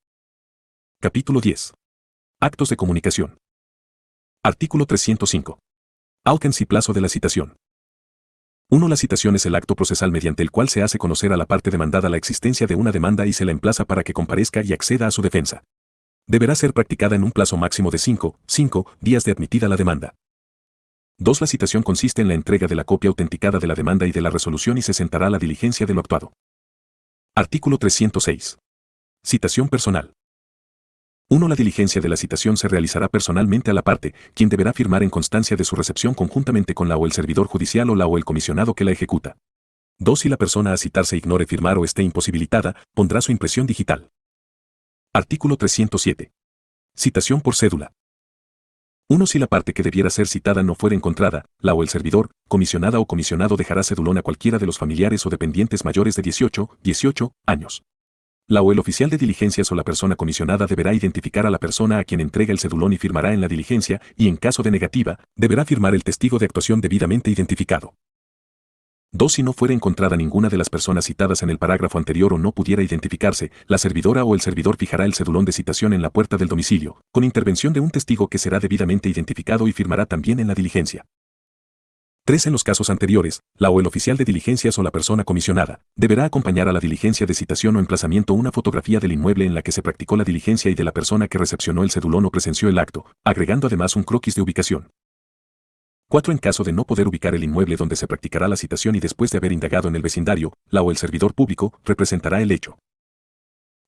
Capítulo 10. Actos de comunicación. Artículo 305. Alcance y plazo de la citación. 1. La citación es el acto procesal mediante el cual se hace conocer a la parte demandada la existencia de una demanda y se la emplaza para que comparezca y acceda a su defensa. Deberá ser practicada en un plazo máximo de 5 días de admitida la demanda. 2. La citación consiste en la entrega de la copia autenticada de la demanda y de la resolución y se sentará la diligencia de lo actuado. Artículo 306. Citación personal. 1. La diligencia de la citación se realizará personalmente a la parte, quien deberá firmar en constancia de su recepción conjuntamente con la o el servidor judicial o la o el comisionado que la ejecuta. 2. Si la persona a citarse ignore firmar o esté imposibilitada, pondrá su impresión digital. Artículo 307. Citación por cédula. 1. Si la parte que debiera ser citada no fuera encontrada, la o el servidor, comisionada o comisionado dejará cedulón a cualquiera de los familiares o dependientes mayores de 18 años. La o el oficial de diligencias o la persona comisionada deberá identificar a la persona a quien entrega el cedulón y firmará en la diligencia, y en caso de negativa, deberá firmar el testigo de actuación debidamente identificado. 2. Si no fuera encontrada ninguna de las personas citadas en el parágrafo anterior o no pudiera identificarse, la servidora o el servidor fijará el cedulón de citación en la puerta del domicilio, con intervención de un testigo que será debidamente identificado y firmará también en la diligencia. 3. En los casos anteriores, la o el oficial de diligencias o la persona comisionada deberá acompañar a la diligencia de citación o emplazamiento una fotografía del inmueble en la que se practicó la diligencia y de la persona que recepcionó el cedulón o presenció el acto, agregando además un croquis de ubicación. 4. En caso de no poder ubicar el inmueble donde se practicará la citación y después de haber indagado en el vecindario, la o el servidor público representará el hecho.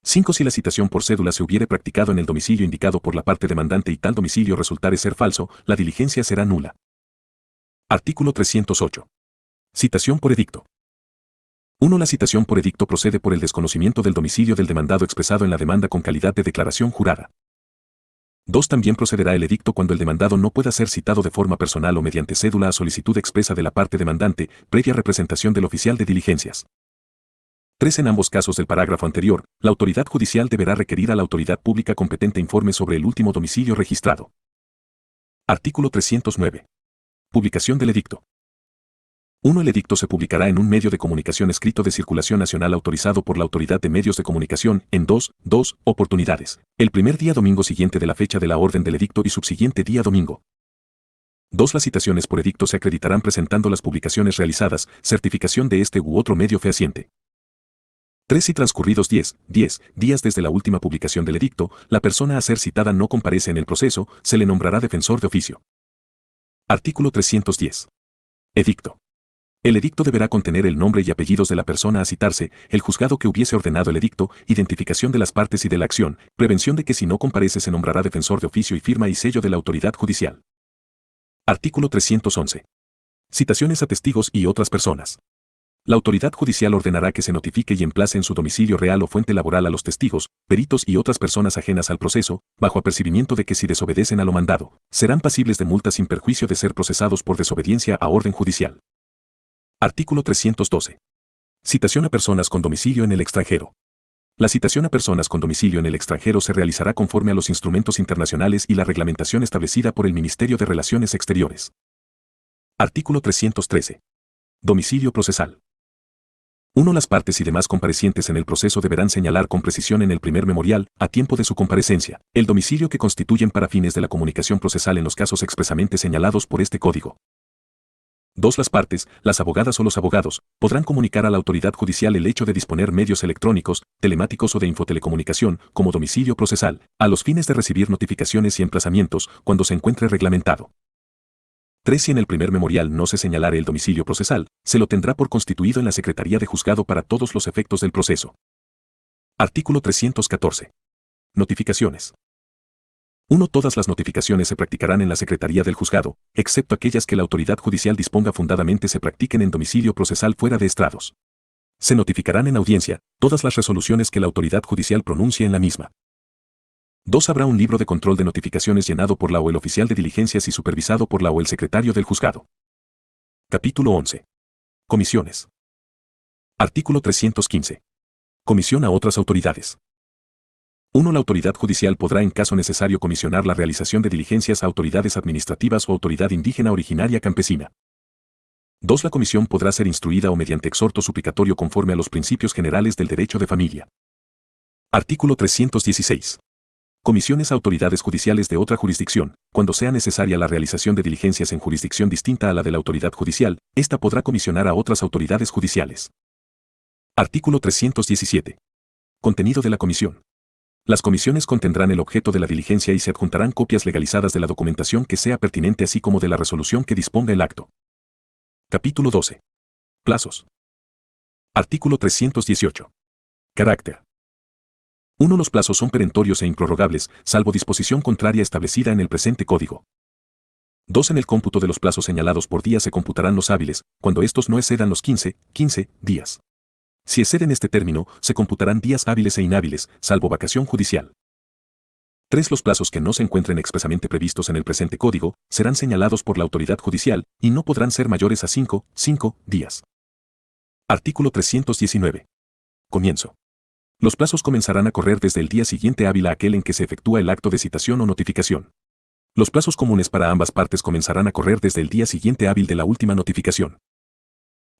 5. Si la citación por cédula se hubiere practicado en el domicilio indicado por la parte demandante y tal domicilio resultare ser falso, la diligencia será nula. Artículo 308. Citación por edicto. 1. La citación por edicto procede por el desconocimiento del domicilio del demandado expresado en la demanda con calidad de declaración jurada. 2. También procederá el edicto cuando el demandado no pueda ser citado de forma personal o mediante cédula a solicitud expresa de la parte demandante, previa representación del oficial de diligencias. 3. En ambos casos del parágrafo anterior, la autoridad judicial deberá requerir a la autoridad pública competente informe sobre el último domicilio registrado. Artículo 309. Publicación del edicto. 1. El edicto se publicará en un medio de comunicación escrito de circulación nacional autorizado por la Autoridad de Medios de Comunicación en dos oportunidades. El primer día domingo siguiente de la fecha de la orden del edicto y subsiguiente día domingo. 2. Las citaciones por edicto se acreditarán presentando las publicaciones realizadas, certificación de este u otro medio fehaciente. 3. Si transcurridos 10 días desde la última publicación del edicto, la persona a ser citada no comparece en el proceso, se le nombrará defensor de oficio. Artículo 310. Edicto. El edicto deberá contener el nombre y apellidos de la persona a citarse, el juzgado que hubiese ordenado el edicto, identificación de las partes y de la acción, prevención de que si no comparece se nombrará defensor de oficio y firma y sello de la autoridad judicial. Artículo 311. Citaciones a testigos y otras personas. La autoridad judicial ordenará que se notifique y emplace en su domicilio real o fuente laboral a los testigos, peritos y otras personas ajenas al proceso, bajo apercibimiento de que si desobedecen a lo mandado, serán pasibles de multa sin perjuicio de ser procesados por desobediencia a orden judicial. Artículo 312. Citación a personas con domicilio en el extranjero. La citación a personas con domicilio en el extranjero se realizará conforme a los instrumentos internacionales y la reglamentación establecida por el Ministerio de Relaciones Exteriores. Artículo 313. Domicilio procesal. 1. Las partes y demás comparecientes en el proceso deberán señalar con precisión en el primer memorial, a tiempo de su comparecencia, el domicilio que constituyen para fines de la comunicación procesal en los casos expresamente señalados por este código. 2. Las partes, las abogadas o los abogados, podrán comunicar a la autoridad judicial el hecho de disponer medios electrónicos, telemáticos o de infotelecomunicación, como domicilio procesal, a los fines de recibir notificaciones y emplazamientos, cuando se encuentre reglamentado. 3. Si en el primer memorial no se señalare el domicilio procesal, se lo tendrá por constituido en la Secretaría de Juzgado para todos los efectos del proceso. Artículo 314. Notificaciones. 1. Todas las notificaciones se practicarán en la Secretaría del Juzgado, excepto aquellas que la autoridad judicial disponga fundadamente se practiquen en domicilio procesal fuera de estrados. Se notificarán en audiencia todas las resoluciones que la autoridad judicial pronuncie en la misma. 2. Habrá un libro de control de notificaciones llenado por la o el oficial de diligencias y supervisado por la o el secretario del juzgado. Capítulo 11. Comisiones. Artículo 315. Comisión a otras autoridades. 1. La autoridad judicial podrá en caso necesario comisionar la realización de diligencias a autoridades administrativas o autoridad indígena originaria campesina. 2. La comisión podrá ser instruida o mediante exhorto suplicatorio conforme a los principios generales del derecho de familia. Artículo 316. Comisiones a autoridades judiciales de otra jurisdicción. Cuando sea necesaria la realización de diligencias en jurisdicción distinta a la de la autoridad judicial, ésta podrá comisionar a otras autoridades judiciales. Artículo 317. Contenido de la comisión. Las comisiones contendrán el objeto de la diligencia y se adjuntarán copias legalizadas de la documentación que sea pertinente así como de la resolución que disponga el acto. Capítulo 12. Plazos. Artículo 318. Carácter. 1. Los plazos son perentorios e improrrogables, salvo disposición contraria establecida en el presente código. 2. En el cómputo de los plazos señalados por día se computarán los hábiles, cuando estos no excedan los 15 días. Si exceden este término, se computarán días hábiles e inhábiles, salvo vacación judicial. 3. Los plazos que no se encuentren expresamente previstos en el presente código, serán señalados por la autoridad judicial, y no podrán ser mayores a 5 días. Artículo 319. Comienzo. Los plazos comenzarán a correr desde el día siguiente hábil a aquel en que se efectúa el acto de citación o notificación. Los plazos comunes para ambas partes comenzarán a correr desde el día siguiente hábil de la última notificación.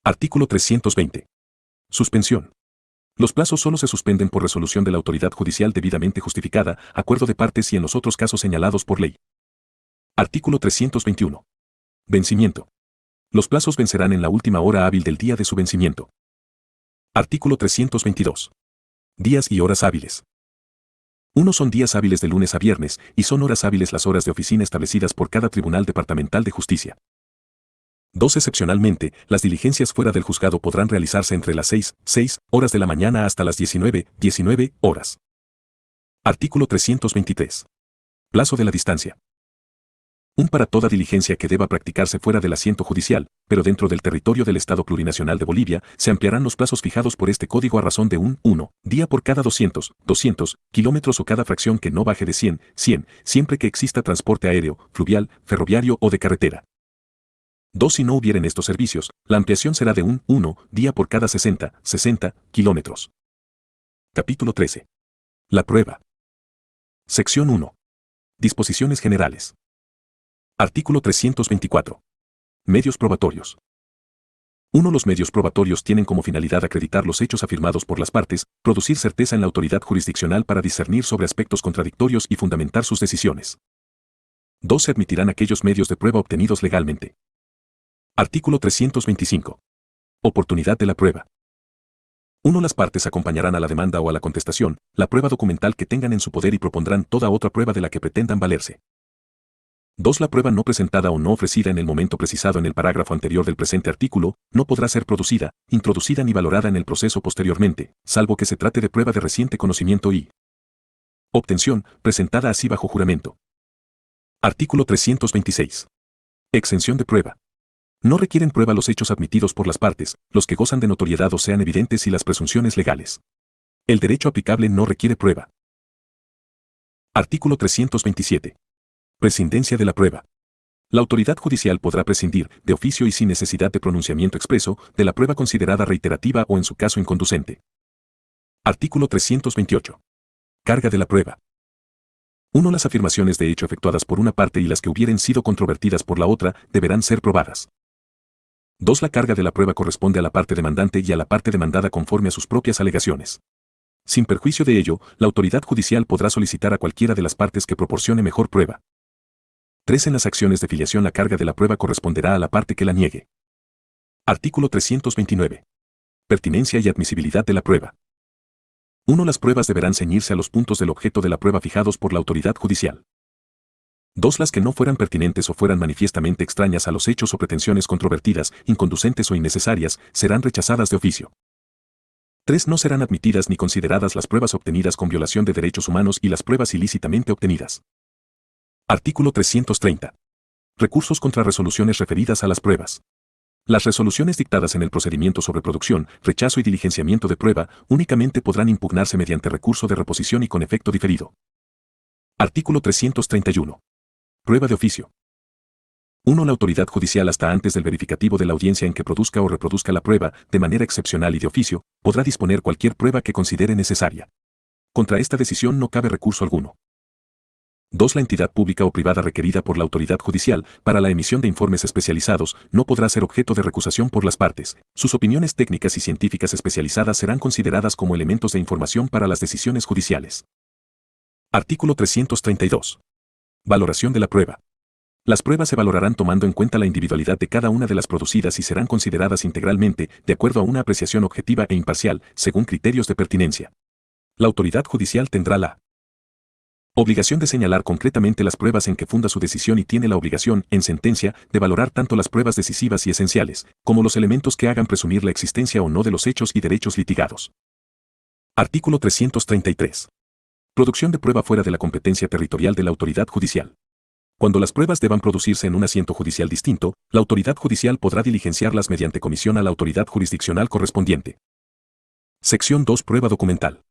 Artículo 320. Suspensión. Los plazos solo se suspenden por resolución de la autoridad judicial debidamente justificada, acuerdo de partes y en los otros casos señalados por ley. Artículo 321. Vencimiento. Los plazos vencerán en la última hora hábil del día de su vencimiento. Artículo 322. Días y horas hábiles. 1. Son días hábiles de lunes a viernes, y son horas hábiles las horas de oficina establecidas por cada Tribunal Departamental de Justicia. 2. Excepcionalmente, las diligencias fuera del juzgado podrán realizarse entre las 6 horas de la mañana hasta las 19 horas. Artículo 323. Plazo de la distancia. 1. Para toda diligencia que deba practicarse fuera del asiento judicial, pero dentro del territorio del Estado Plurinacional de Bolivia, se ampliarán los plazos fijados por este código a razón de un 1 día por cada 200 kilómetros o cada fracción que no baje de 100, siempre que exista transporte aéreo, fluvial, ferroviario o de carretera. 2. Si no hubieren estos servicios, la ampliación será de un 1 día por cada 60 kilómetros. Capítulo 13. La prueba. Sección 1. Disposiciones generales. Artículo 324. Medios probatorios. 1. Los medios probatorios tienen como finalidad acreditar los hechos afirmados por las partes, producir certeza en la autoridad jurisdiccional para discernir sobre aspectos contradictorios y fundamentar sus decisiones. 2. Se admitirán aquellos medios de prueba obtenidos legalmente. Artículo 325. Oportunidad de la prueba. 1. Las partes acompañarán a la demanda o a la contestación, la prueba documental que tengan en su poder y propondrán toda otra prueba de la que pretendan valerse. 2. La prueba no presentada o no ofrecida en el momento precisado en el parágrafo anterior del presente artículo, no podrá ser producida, introducida ni valorada en el proceso posteriormente, salvo que se trate de prueba de reciente conocimiento y obtención, presentada así bajo juramento. Artículo 326. Exención de prueba. No requieren prueba los hechos admitidos por las partes, los que gozan de notoriedad o sean evidentes y las presunciones legales. El derecho aplicable no requiere prueba. Artículo 327. Prescindencia de la prueba. La autoridad judicial podrá prescindir, de oficio y sin necesidad de pronunciamiento expreso, de la prueba considerada reiterativa o en su caso inconducente. Artículo 328. Carga de la prueba. 1. Las afirmaciones de hecho efectuadas por una parte y las que hubieren sido controvertidas por la otra, deberán ser probadas. 2. La carga de la prueba corresponde a la parte demandante y a la parte demandada conforme a sus propias alegaciones. Sin perjuicio de ello, la autoridad judicial podrá solicitar a cualquiera de las partes que proporcione mejor prueba. 3. En las acciones de filiación la carga de la prueba corresponderá a la parte que la niegue. Artículo 329. Pertinencia y admisibilidad de la prueba. 1. Las pruebas deberán ceñirse a los puntos del objeto de la prueba fijados por la autoridad judicial. 2. Las que no fueran pertinentes o fueran manifiestamente extrañas a los hechos o pretensiones controvertidas, inconducentes o innecesarias, serán rechazadas de oficio. 3. No serán admitidas ni consideradas las pruebas obtenidas con violación de derechos humanos y las pruebas ilícitamente obtenidas. Artículo 330. Recursos contra resoluciones referidas a las pruebas. Las resoluciones dictadas en el procedimiento sobre producción, rechazo y diligenciamiento de prueba únicamente podrán impugnarse mediante recurso de reposición y con efecto diferido. Artículo 331. Prueba de oficio. 1. La autoridad judicial hasta antes del verificativo de la audiencia en que produzca o reproduzca la prueba, de manera excepcional y de oficio, podrá disponer cualquier prueba que considere necesaria. Contra esta decisión no cabe recurso alguno. 2. La entidad pública o privada requerida por la autoridad judicial para la emisión de informes especializados no podrá ser objeto de recusación por las partes. Sus opiniones técnicas y científicas especializadas serán consideradas como elementos de información para las decisiones judiciales. Artículo 332. Valoración de la prueba. Las pruebas se valorarán tomando en cuenta la individualidad de cada una de las producidas y serán consideradas integralmente, de acuerdo a una apreciación objetiva e imparcial, según criterios de pertinencia. La autoridad judicial tendrá la obligación de señalar concretamente las pruebas en que funda su decisión y tiene la obligación, en sentencia, de valorar tanto las pruebas decisivas y esenciales, como los elementos que hagan presumir la existencia o no de los hechos y derechos litigados. Artículo 333. Producción de prueba fuera de la competencia territorial de la autoridad judicial. Cuando las pruebas deban producirse en un asiento judicial distinto, la autoridad judicial podrá diligenciarlas mediante comisión a la autoridad jurisdiccional correspondiente. Sección 2. Prueba documental.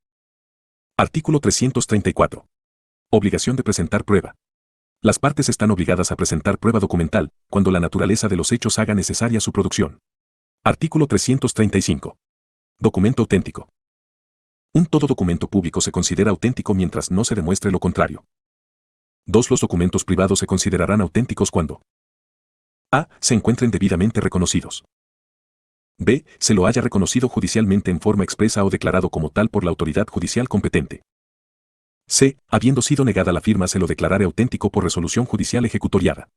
Artículo 334. Obligación de presentar prueba. Las partes están obligadas a presentar prueba documental, cuando la naturaleza de los hechos haga necesaria su producción. Artículo 335. Documento auténtico. Todo documento público se considera auténtico mientras no se demuestre lo contrario. 2. Los documentos privados se considerarán auténticos cuando a. Se encuentren debidamente reconocidos. b. Se lo haya reconocido judicialmente en forma expresa o declarado como tal por la autoridad judicial competente. c. Habiendo sido negada la firma se lo declarare auténtico por resolución judicial ejecutoriada.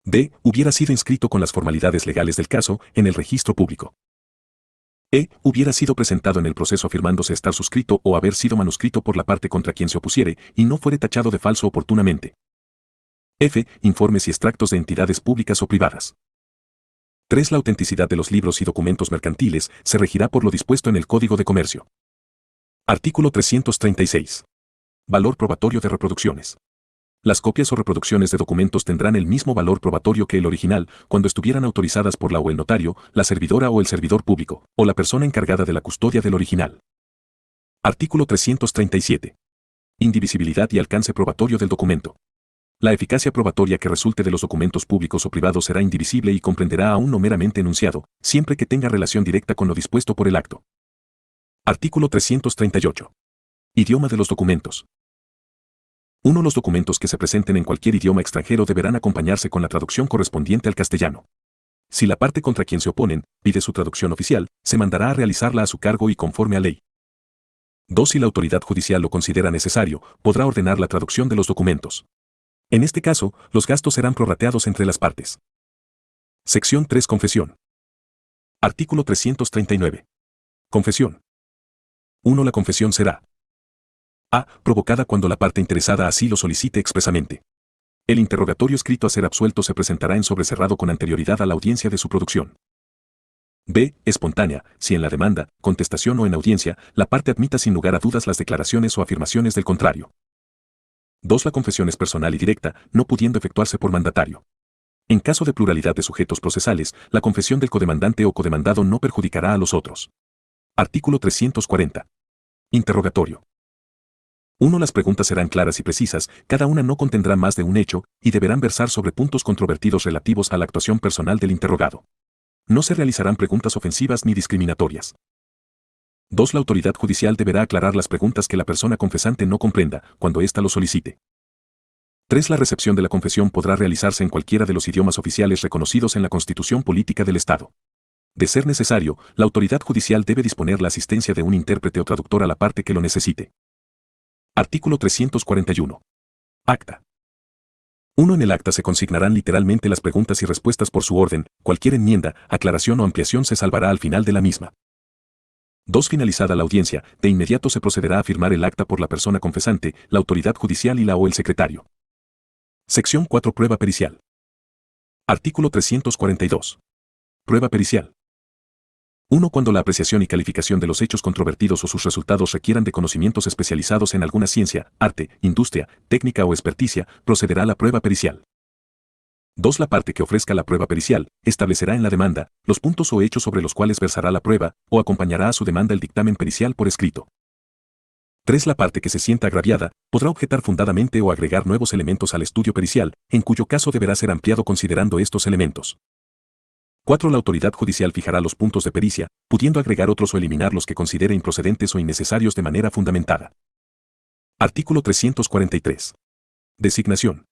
d. Hubiera sido inscrito con las formalidades legales del caso en el registro público. e. Hubiera sido presentado en el proceso afirmándose estar suscrito o haber sido manuscrito por la parte contra quien se opusiere y no fuere tachado de falso oportunamente. f. Informes y extractos de entidades públicas o privadas. 3. La autenticidad de los libros y documentos mercantiles se regirá por lo dispuesto en el Código de Comercio. Artículo 336. Valor probatorio de reproducciones. Las copias o reproducciones de documentos tendrán el mismo valor probatorio que el original cuando estuvieran autorizadas por la o el notario, la servidora o el servidor público, o la persona encargada de la custodia del original. Artículo 337. Indivisibilidad y alcance probatorio del documento. La eficacia probatoria que resulte de los documentos públicos o privados será indivisible y comprenderá aún no meramente enunciado, siempre que tenga relación directa con lo dispuesto por el acto. Artículo 338. Idioma de los documentos. 1. Los documentos que se presenten en cualquier idioma extranjero deberán acompañarse con la traducción correspondiente al castellano. Si la parte contra quien se oponen pide su traducción oficial, se mandará a realizarla a su cargo y conforme a ley. 2. Si la autoridad judicial lo considera necesario, podrá ordenar la traducción de los documentos. En este caso, los gastos serán prorrateados entre las partes. Sección 3. Confesión. Artículo 339. Confesión. 1. La confesión será a. Provocada cuando la parte interesada así lo solicite expresamente. El interrogatorio escrito a ser absuelto se presentará en sobrecerrado con anterioridad a la audiencia de su producción. B. Espontánea, si en la demanda, contestación o en audiencia, la parte admita sin lugar a dudas las declaraciones o afirmaciones del contrario. 2. La confesión es personal y directa, no pudiendo efectuarse por mandatario. En caso de pluralidad de sujetos procesales, la confesión del codemandante o codemandado no perjudicará a los otros. Artículo 340. Interrogatorio. 1. Las preguntas serán claras y precisas, cada una no contendrá más de un hecho, y deberán versar sobre puntos controvertidos relativos a la actuación personal del interrogado. No se realizarán preguntas ofensivas ni discriminatorias. 2. La autoridad judicial deberá aclarar las preguntas que la persona confesante no comprenda, cuando ésta lo solicite. 3. La recepción de la confesión podrá realizarse en cualquiera de los idiomas oficiales reconocidos en la Constitución Política del Estado. De ser necesario, la autoridad judicial debe disponer la asistencia de un intérprete o traductor a la parte que lo necesite. Artículo 341. Acta. 1. En el acta se consignarán literalmente las preguntas y respuestas por su orden, cualquier enmienda, aclaración o ampliación se salvará al final de la misma. 2. Finalizada la audiencia, de inmediato se procederá a firmar el acta por la persona confesante, la autoridad judicial y la o el secretario. Sección 4. Prueba pericial. Artículo 342. Prueba pericial. 1. Cuando la apreciación y calificación de los hechos controvertidos o sus resultados requieran de conocimientos especializados en alguna ciencia, arte, industria, técnica o experticia, procederá la prueba pericial. 2. La parte que ofrezca la prueba pericial establecerá en la demanda los puntos o hechos sobre los cuales versará la prueba o acompañará a su demanda el dictamen pericial por escrito. 3. La parte que se sienta agraviada podrá objetar fundadamente o agregar nuevos elementos al estudio pericial, en cuyo caso deberá ser ampliado considerando estos elementos. 4. La autoridad judicial fijará los puntos de pericia, pudiendo agregar otros o eliminar los que considere improcedentes o innecesarios de manera fundamentada. Artículo 343. Designación.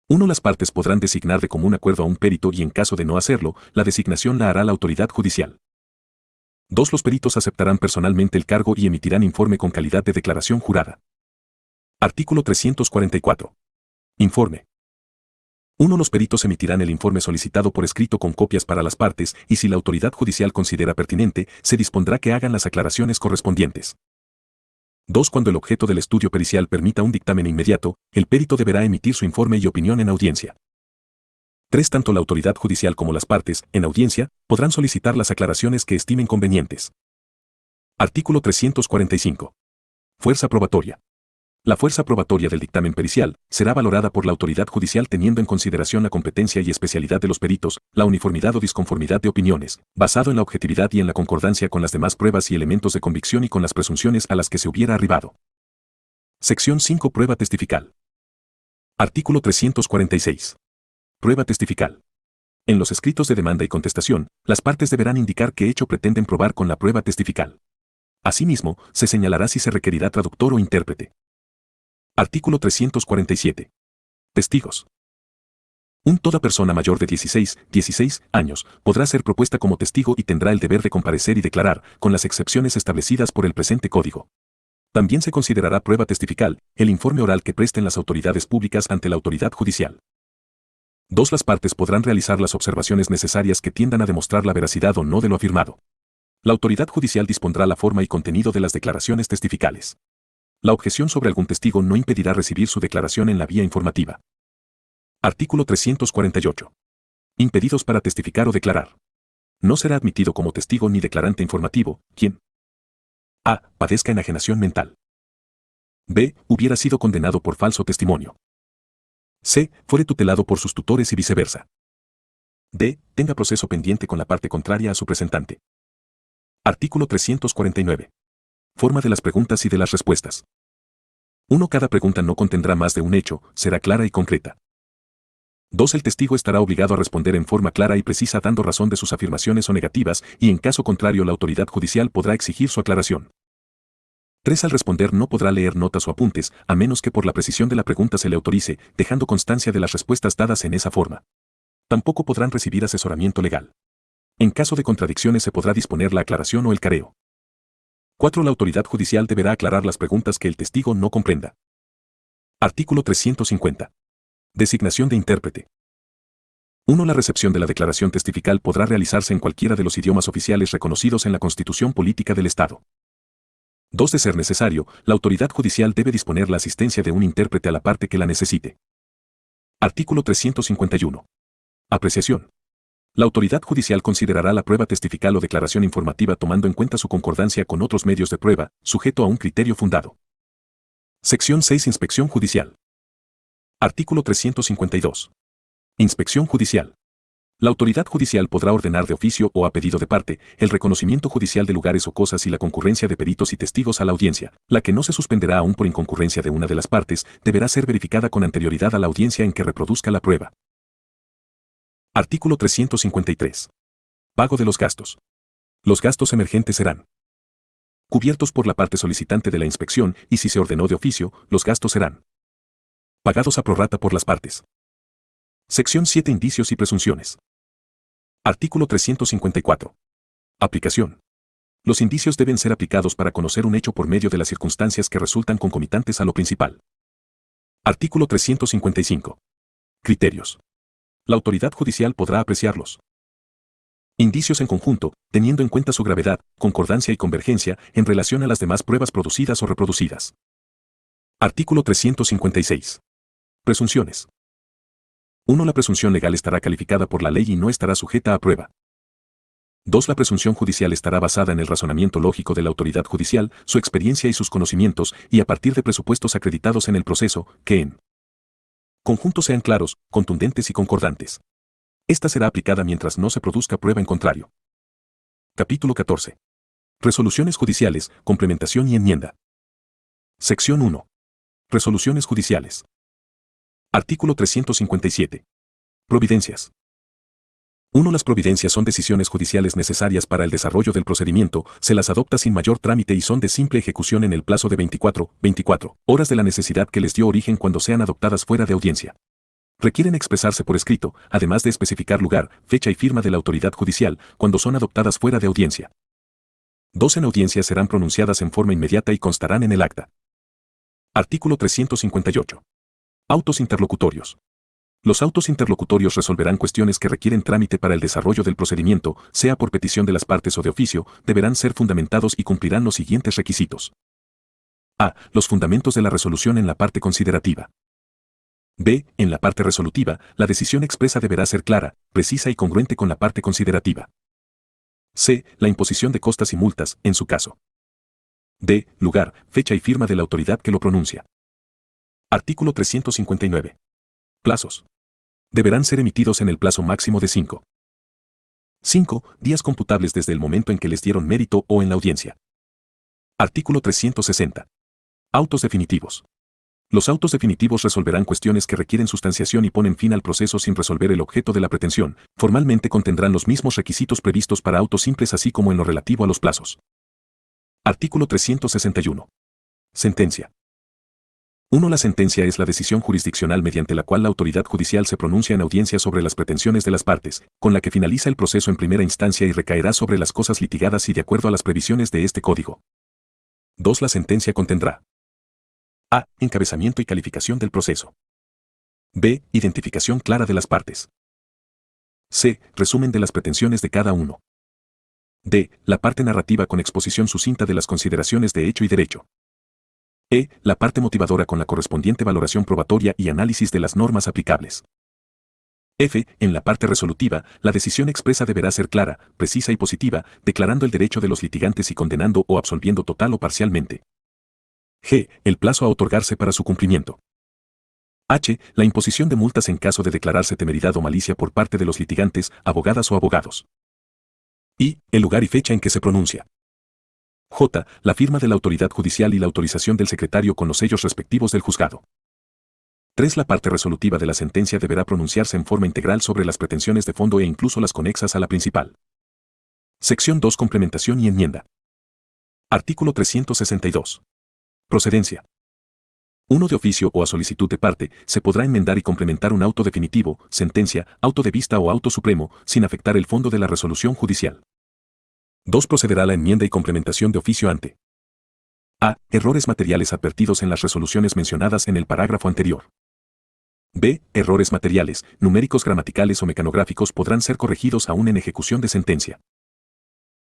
1. Las partes podrán designar de común acuerdo a un perito y en caso de no hacerlo, la designación la hará la autoridad judicial. 2. Los peritos aceptarán personalmente el cargo y emitirán informe con calidad de declaración jurada. Artículo 344. Informe. 1. Los peritos emitirán el informe solicitado por escrito con copias para las partes y si la autoridad judicial considera pertinente, se dispondrá que hagan las aclaraciones correspondientes. 2. Cuando el objeto del estudio pericial permita un dictamen inmediato, el perito deberá emitir su informe y opinión en audiencia. 3. Tanto la autoridad judicial como las partes, en audiencia, podrán solicitar las aclaraciones que estimen convenientes. Artículo 345. Fuerza probatoria. La fuerza probatoria del dictamen pericial será valorada por la autoridad judicial teniendo en consideración la competencia y especialidad de los peritos, la uniformidad o disconformidad de opiniones, basado en la objetividad y en la concordancia con las demás pruebas y elementos de convicción y con las presunciones a las que se hubiera arribado. Sección 5. Prueba testifical. Artículo 346. Prueba testifical. En los escritos de demanda y contestación, las partes deberán indicar qué hecho pretenden probar con la prueba testifical. Asimismo, se señalará si se requerirá traductor o intérprete. Artículo 347. Testigos. Toda persona mayor de 16 años podrá ser propuesta como testigo y tendrá el deber de comparecer y declarar, con las excepciones establecidas por el presente código. También se considerará prueba testifical el informe oral que presten las autoridades públicas ante la autoridad judicial. 2. Las partes podrán realizar las observaciones necesarias que tiendan a demostrar la veracidad o no de lo afirmado. La autoridad judicial dispondrá la forma y contenido de las declaraciones testificales. La objeción sobre algún testigo no impedirá recibir su declaración en la vía informativa. Artículo 348. Impedidos para testificar o declarar. No será admitido como testigo ni declarante informativo, quien a. Padezca enajenación mental. B. Hubiera sido condenado por falso testimonio. C. Fuere tutelado por sus tutores y viceversa. D. Tenga proceso pendiente con la parte contraria a su presentante. Artículo 349. Forma de las preguntas y de las respuestas. 1. Cada pregunta no contendrá más de un hecho, será clara y concreta. 2. El testigo estará obligado a responder en forma clara y precisa dando razón de sus afirmaciones o negativas, y en caso contrario la autoridad judicial podrá exigir su aclaración. 3. Al responder no podrá leer notas o apuntes, a menos que por la precisión de la pregunta se le autorice, dejando constancia de las respuestas dadas en esa forma. Tampoco podrán recibir asesoramiento legal. En caso de contradicciones se podrá disponer la aclaración o el careo. 4. La autoridad judicial deberá aclarar las preguntas que el testigo no comprenda. Artículo 350. Designación de intérprete. 1. La recepción de la declaración testifical podrá realizarse en cualquiera de los idiomas oficiales reconocidos en la Constitución Política del Estado. 2. De ser necesario, la autoridad judicial debe disponer la asistencia de un intérprete a la parte que la necesite. Artículo 351. Apreciación. La autoridad judicial considerará la prueba testifical o declaración informativa tomando en cuenta su concordancia con otros medios de prueba, sujeto a un criterio fundado. Sección 6. Inspección judicial. Artículo 352. Inspección judicial. La autoridad judicial podrá ordenar de oficio o a pedido de parte el reconocimiento judicial de lugares o cosas y la concurrencia de peritos y testigos a la audiencia, la que no se suspenderá aún por inconcurrencia de una de las partes, deberá ser verificada con anterioridad a la audiencia en que reproduzca la prueba. Artículo 353. Pago de los gastos. Los gastos emergentes serán cubiertos por la parte solicitante de la inspección y si se ordenó de oficio, los gastos serán pagados a prorrata por las partes. Sección 7. Indicios y presunciones. Artículo 354. Aplicación. Los indicios deben ser aplicados para conocer un hecho por medio de las circunstancias que resultan concomitantes a lo principal. Artículo 355. Criterios. La autoridad judicial podrá apreciarlos. Indicios en conjunto, teniendo en cuenta su gravedad, concordancia y convergencia en relación a las demás pruebas producidas o reproducidas. Artículo 356. Presunciones. 1. La presunción legal estará calificada por la ley y no estará sujeta a prueba. 2. La presunción judicial estará basada en el razonamiento lógico de la autoridad judicial, su experiencia y sus conocimientos, y a partir de presupuestos acreditados en el proceso, que en conjunto sean claros, contundentes y concordantes. Esta será aplicada mientras no se produzca prueba en contrario. Capítulo 14. Resoluciones judiciales, complementación y enmienda. Sección 1. Resoluciones judiciales. Artículo 357. Providencias. 1. Las providencias son decisiones judiciales necesarias para el desarrollo del procedimiento, se las adopta sin mayor trámite y son de simple ejecución en el plazo de 24 horas de la necesidad que les dio origen cuando sean adoptadas fuera de audiencia. Requieren expresarse por escrito, además de especificar lugar, fecha y firma de la autoridad judicial, cuando son adoptadas fuera de audiencia. 2. En audiencia serán pronunciadas en forma inmediata y constarán en el acta. Artículo 358. Autos interlocutorios. Los autos interlocutorios resolverán cuestiones que requieren trámite para el desarrollo del procedimiento, sea por petición de las partes o de oficio, deberán ser fundamentados y cumplirán los siguientes requisitos. A. Los fundamentos de la resolución en la parte considerativa. B. En la parte resolutiva, la decisión expresa deberá ser clara, precisa y congruente con la parte considerativa. C. La imposición de costas y multas, en su caso. D. Lugar, fecha y firma de la autoridad que lo pronuncia. Artículo 359. Plazos. Deberán ser emitidos en el plazo máximo de 5 días computables desde el momento en que les dieron mérito o en la audiencia. Artículo 360. Autos definitivos. Los autos definitivos resolverán cuestiones que requieren sustanciación y ponen fin al proceso sin resolver el objeto de la pretensión. Formalmente contendrán los mismos requisitos previstos para autos simples así como en lo relativo a los plazos. Artículo 361. Sentencia. 1. La sentencia es la decisión jurisdiccional mediante la cual la autoridad judicial se pronuncia en audiencia sobre las pretensiones de las partes, con la que finaliza el proceso en primera instancia y recaerá sobre las cosas litigadas y de acuerdo a las previsiones de este código. 2. La sentencia contendrá a. Encabezamiento y calificación del proceso. B. Identificación clara de las partes. C. Resumen de las pretensiones de cada uno. D. La parte narrativa con exposición sucinta de las consideraciones de hecho y derecho. E. La parte motivadora con la correspondiente valoración probatoria y análisis de las normas aplicables. F. En la parte resolutiva, la decisión expresa deberá ser clara, precisa y positiva, declarando el derecho de los litigantes y condenando o absolviendo total o parcialmente. G. El plazo a otorgarse para su cumplimiento. H. La imposición de multas en caso de declararse temeridad o malicia por parte de los litigantes, abogadas o abogados. I. El lugar y fecha en que se pronuncia. J. La firma de la autoridad judicial y la autorización del secretario con los sellos respectivos del juzgado. 3. La parte resolutiva de la sentencia deberá pronunciarse en forma integral sobre las pretensiones de fondo e incluso las conexas a la principal. Sección 2. Complementación y enmienda. Artículo 362. Procedencia. 1. De oficio o a solicitud de parte, se podrá enmendar y complementar un auto definitivo, sentencia, auto de vista o auto supremo, sin afectar el fondo de la resolución judicial. 2. Procederá la enmienda y complementación de oficio ante a. Errores materiales advertidos en las resoluciones mencionadas en el parágrafo anterior. B. Errores materiales, numéricos, gramaticales o mecanográficos podrán ser corregidos aún en ejecución de sentencia.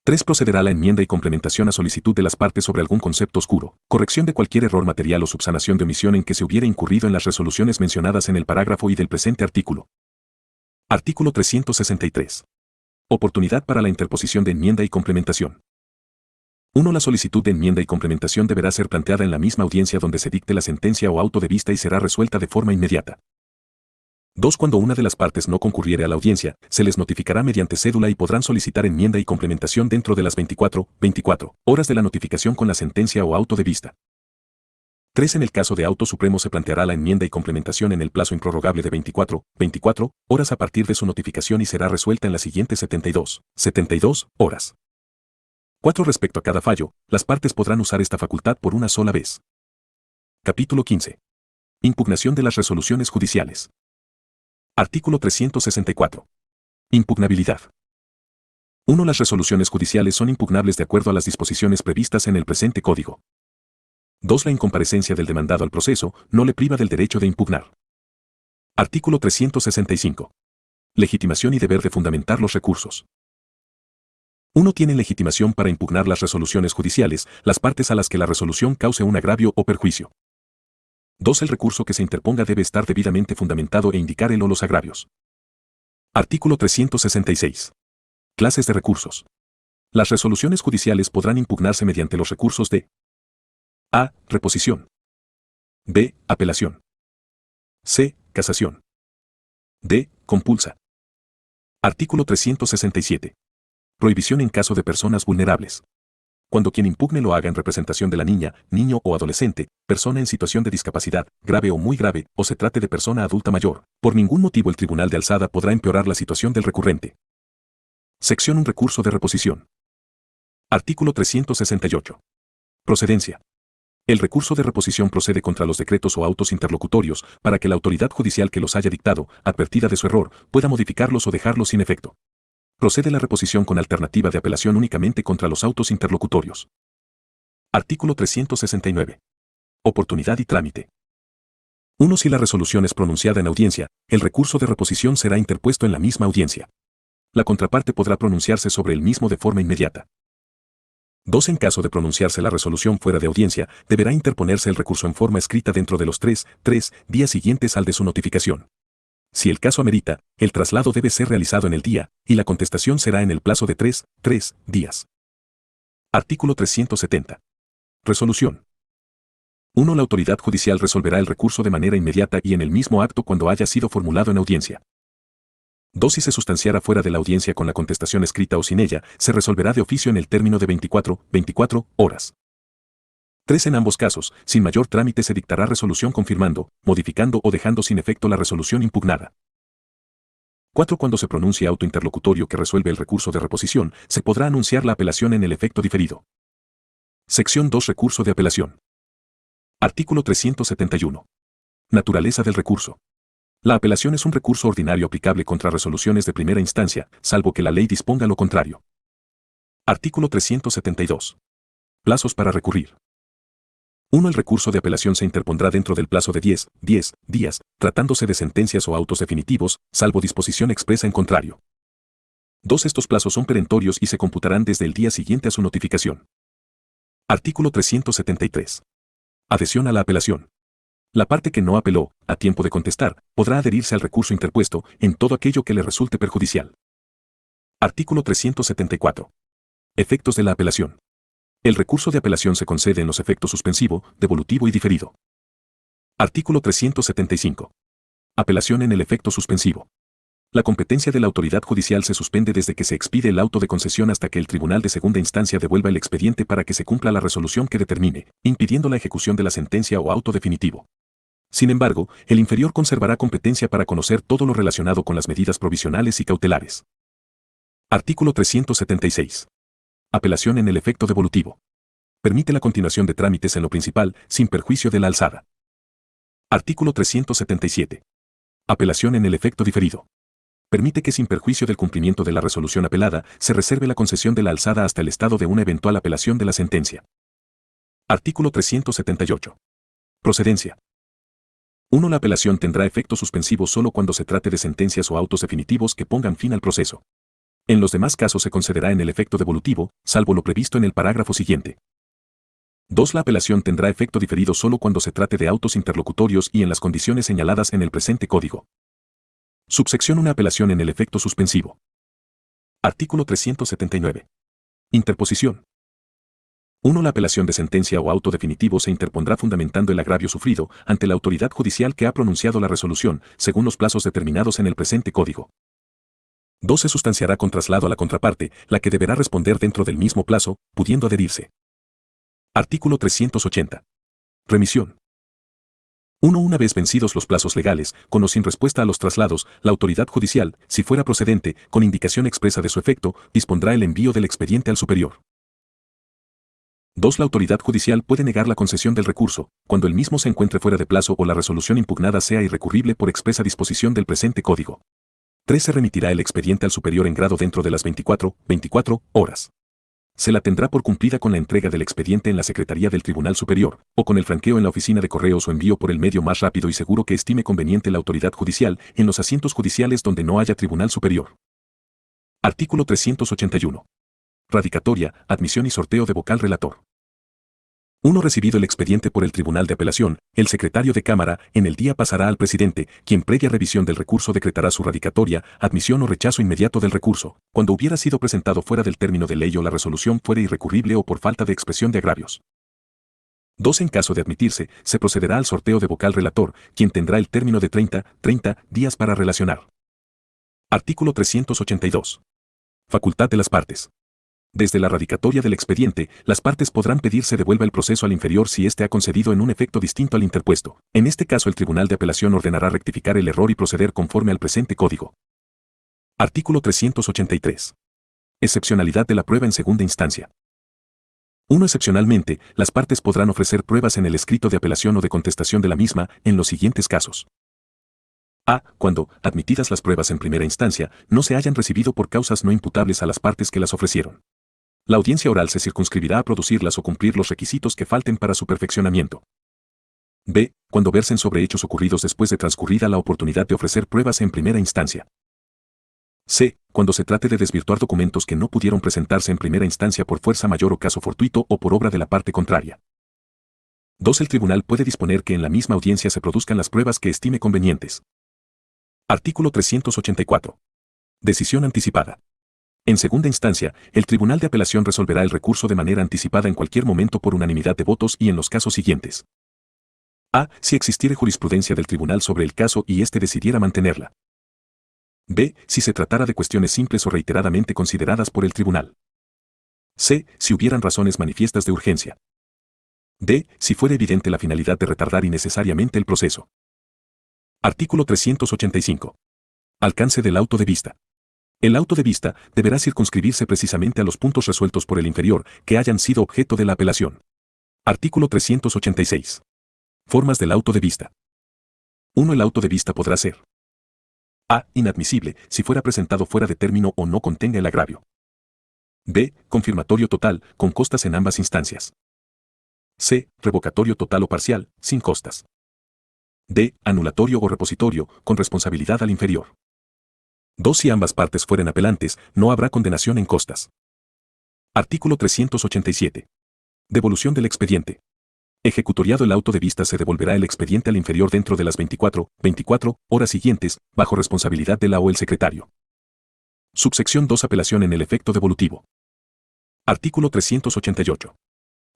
3. Procederá la enmienda y complementación a solicitud de las partes sobre algún concepto oscuro, corrección de cualquier error material o subsanación de omisión en que se hubiera incurrido en las resoluciones mencionadas en el parágrafo y del presente artículo. Artículo 363. Oportunidad para la interposición de enmienda y complementación. 1. La solicitud de enmienda y complementación deberá ser planteada en la misma audiencia donde se dicte la sentencia o auto de vista y será resuelta de forma inmediata. 2. Cuando una de las partes no concurriere a la audiencia, se les notificará mediante cédula y podrán solicitar enmienda y complementación dentro de las 24 horas de la notificación con la sentencia o auto de vista. 3. En el caso de auto supremo se planteará la enmienda y complementación en el plazo improrrogable de 24 horas a partir de su notificación y será resuelta en las siguientes 72 horas. 4. Respecto a cada fallo, las partes podrán usar esta facultad por una sola vez. Capítulo 15. Impugnación de las resoluciones judiciales. Artículo 364. Impugnabilidad. 1. Las resoluciones judiciales son impugnables de acuerdo a las disposiciones previstas en el presente Código. 2. La incomparecencia del demandado al proceso no le priva del derecho de impugnar. Artículo 365. Legitimación y deber de fundamentar los recursos. 1. Tienen legitimación para impugnar las resoluciones judiciales, las partes a las que la resolución cause un agravio o perjuicio. 2. El recurso que se interponga debe estar debidamente fundamentado e indicar el o los agravios. Artículo 366. Clases de recursos. Las resoluciones judiciales podrán impugnarse mediante los recursos de a. Reposición. b. Apelación. c. Casación. d. Compulsa. Artículo 367. Prohibición en caso de personas vulnerables. Cuando quien impugne lo haga en representación de la niña, niño o adolescente, persona en situación de discapacidad, grave o muy grave, o se trate de persona adulta mayor, por ningún motivo el Tribunal de Alzada podrá empeorar la situación del recurrente. Sección 1. Recurso de reposición. Artículo 368. Procedencia. El recurso de reposición procede contra los decretos o autos interlocutorios, para que la autoridad judicial que los haya dictado, advertida de su error, pueda modificarlos o dejarlos sin efecto. Procede la reposición con alternativa de apelación únicamente contra los autos interlocutorios. Artículo 369. Oportunidad y trámite. 1. Si la resolución es pronunciada en audiencia, el recurso de reposición será interpuesto en la misma audiencia. La contraparte podrá pronunciarse sobre el mismo de forma inmediata. 2. En caso de pronunciarse la resolución fuera de audiencia, deberá interponerse el recurso en forma escrita dentro de los 3 días siguientes al de su notificación. Si el caso amerita, el traslado debe ser realizado en el día, y la contestación será en el plazo de 3 días. Artículo 370. Resolución. 1. La autoridad judicial resolverá el recurso de manera inmediata y en el mismo acto cuando haya sido formulado en audiencia. 2. Si se sustanciara fuera de la audiencia con la contestación escrita o sin ella, se resolverá de oficio en el término de 24 horas. 3. En ambos casos, sin mayor trámite se dictará resolución confirmando, modificando o dejando sin efecto la resolución impugnada. 4. Cuando se pronuncie auto interlocutorio que resuelve el recurso de reposición, se podrá anunciar la apelación en el efecto diferido. Sección 2. Recurso de apelación. Artículo 371. Naturaleza del recurso. La apelación es un recurso ordinario aplicable contra resoluciones de primera instancia, salvo que la ley disponga lo contrario. Artículo 372. Plazos para recurrir. 1. El recurso de apelación se interpondrá dentro del plazo de 10 días, tratándose de sentencias o autos definitivos, salvo disposición expresa en contrario. 2. Estos plazos son perentorios y se computarán desde el día siguiente a su notificación. Artículo 373. Adhesión a la apelación. La parte que no apeló, a tiempo de contestar, podrá adherirse al recurso interpuesto en todo aquello que le resulte perjudicial. Artículo 374. Efectos de la apelación. El recurso de apelación se concede en los efectos suspensivo, devolutivo y diferido. Artículo 375. Apelación en el efecto suspensivo. La competencia de la autoridad judicial se suspende desde que se expide el auto de concesión hasta que el tribunal de segunda instancia devuelva el expediente para que se cumpla la resolución que determine, impidiendo la ejecución de la sentencia o auto definitivo. Sin embargo, el inferior conservará competencia para conocer todo lo relacionado con las medidas provisionales y cautelares. Artículo 376. Apelación en el efecto devolutivo. Permite la continuación de trámites en lo principal, sin perjuicio de la alzada. Artículo 377. Apelación en el efecto diferido. Permite que sin perjuicio del cumplimiento de la resolución apelada, se reserve la concesión de la alzada hasta el estado de una eventual apelación de la sentencia. Artículo 378. Procedencia. 1. La apelación tendrá efecto suspensivo solo cuando se trate de sentencias o autos definitivos que pongan fin al proceso. En los demás casos se concederá en el efecto devolutivo, salvo lo previsto en el parágrafo siguiente. 2. La apelación tendrá efecto diferido solo cuando se trate de autos interlocutorios y en las condiciones señaladas en el presente código. Subsección 1. Apelación en el efecto suspensivo. Artículo 379. Interposición. 1. La apelación de sentencia o auto definitivo se interpondrá fundamentando el agravio sufrido ante la autoridad judicial que ha pronunciado la resolución, según los plazos determinados en el presente código. 2. Se sustanciará con traslado a la contraparte, la que deberá responder dentro del mismo plazo, pudiendo adherirse. Artículo 380. Remisión. 1. Una vez vencidos los plazos legales, con o sin respuesta a los traslados, la autoridad judicial, si fuera procedente, con indicación expresa de su efecto, dispondrá el envío del expediente al superior. 2. La autoridad judicial puede negar la concesión del recurso, cuando el mismo se encuentre fuera de plazo o la resolución impugnada sea irrecurrible por expresa disposición del presente código. 3. Se remitirá el expediente al superior en grado dentro de las 24 horas. Se la tendrá por cumplida con la entrega del expediente en la Secretaría del Tribunal Superior, o con el franqueo en la oficina de correos o envío por el medio más rápido y seguro que estime conveniente la autoridad judicial, en los asientos judiciales donde no haya Tribunal Superior. Artículo 381. Radicatoria, admisión y sorteo de vocal relator. 1. Recibido el expediente por el Tribunal de Apelación, el secretario de Cámara, en el día pasará al presidente, quien previa revisión del recurso decretará su radicatoria, admisión o rechazo inmediato del recurso, cuando hubiera sido presentado fuera del término de ley o la resolución fuera irrecurrible o por falta de expresión de agravios. 2. En caso de admitirse, se procederá al sorteo de vocal relator, quien tendrá el término de 30 días para relacionar. Artículo 382. Facultad de las partes. Desde la radicatoria del expediente, las partes podrán pedir se devuelva el proceso al inferior si éste ha concedido en un efecto distinto al interpuesto. En este caso el Tribunal de Apelación ordenará rectificar el error y proceder conforme al presente código. Artículo 383. Excepcionalidad de la prueba en segunda instancia. 1. Excepcionalmente, las partes podrán ofrecer pruebas en el escrito de apelación o de contestación de la misma, en los siguientes casos. A. Cuando, admitidas las pruebas en primera instancia, no se hayan recibido por causas no imputables a las partes que las ofrecieron. La audiencia oral se circunscribirá a producirlas o cumplir los requisitos que falten para su perfeccionamiento. B. Cuando versen sobre hechos ocurridos después de transcurrida la oportunidad de ofrecer pruebas en primera instancia. C. Cuando se trate de desvirtuar documentos que no pudieron presentarse en primera instancia por fuerza mayor o caso fortuito o por obra de la parte contraria. 2. El tribunal puede disponer que en la misma audiencia se produzcan las pruebas que estime convenientes. Artículo 384. Decisión anticipada. En segunda instancia, el Tribunal de Apelación resolverá el recurso de manera anticipada en cualquier momento por unanimidad de votos y en los casos siguientes. A. Si existiere jurisprudencia del tribunal sobre el caso y éste decidiera mantenerla. B. Si se tratara de cuestiones simples o reiteradamente consideradas por el tribunal. C. Si hubieran razones manifiestas de urgencia. D. Si fuera evidente la finalidad de retardar innecesariamente el proceso. Artículo 385. Alcance del auto de vista. El auto de vista deberá circunscribirse precisamente a los puntos resueltos por el inferior que hayan sido objeto de la apelación. Artículo 386. Formas del auto de vista. 1. El auto de vista podrá ser A. Inadmisible, si fuera presentado fuera de término o no contenga el agravio. B. Confirmatorio total, con costas en ambas instancias. C. Revocatorio total o parcial, sin costas. D. Anulatorio o repositorio, con responsabilidad al inferior. 2. Si ambas partes fueren apelantes, no habrá condenación en costas. Artículo 387. Devolución del expediente. Ejecutoriado el auto de vista, se devolverá el expediente al inferior dentro de las 24 horas siguientes, bajo responsabilidad de la o el secretario. Subsección 2. Apelación en el efecto devolutivo. Artículo 388.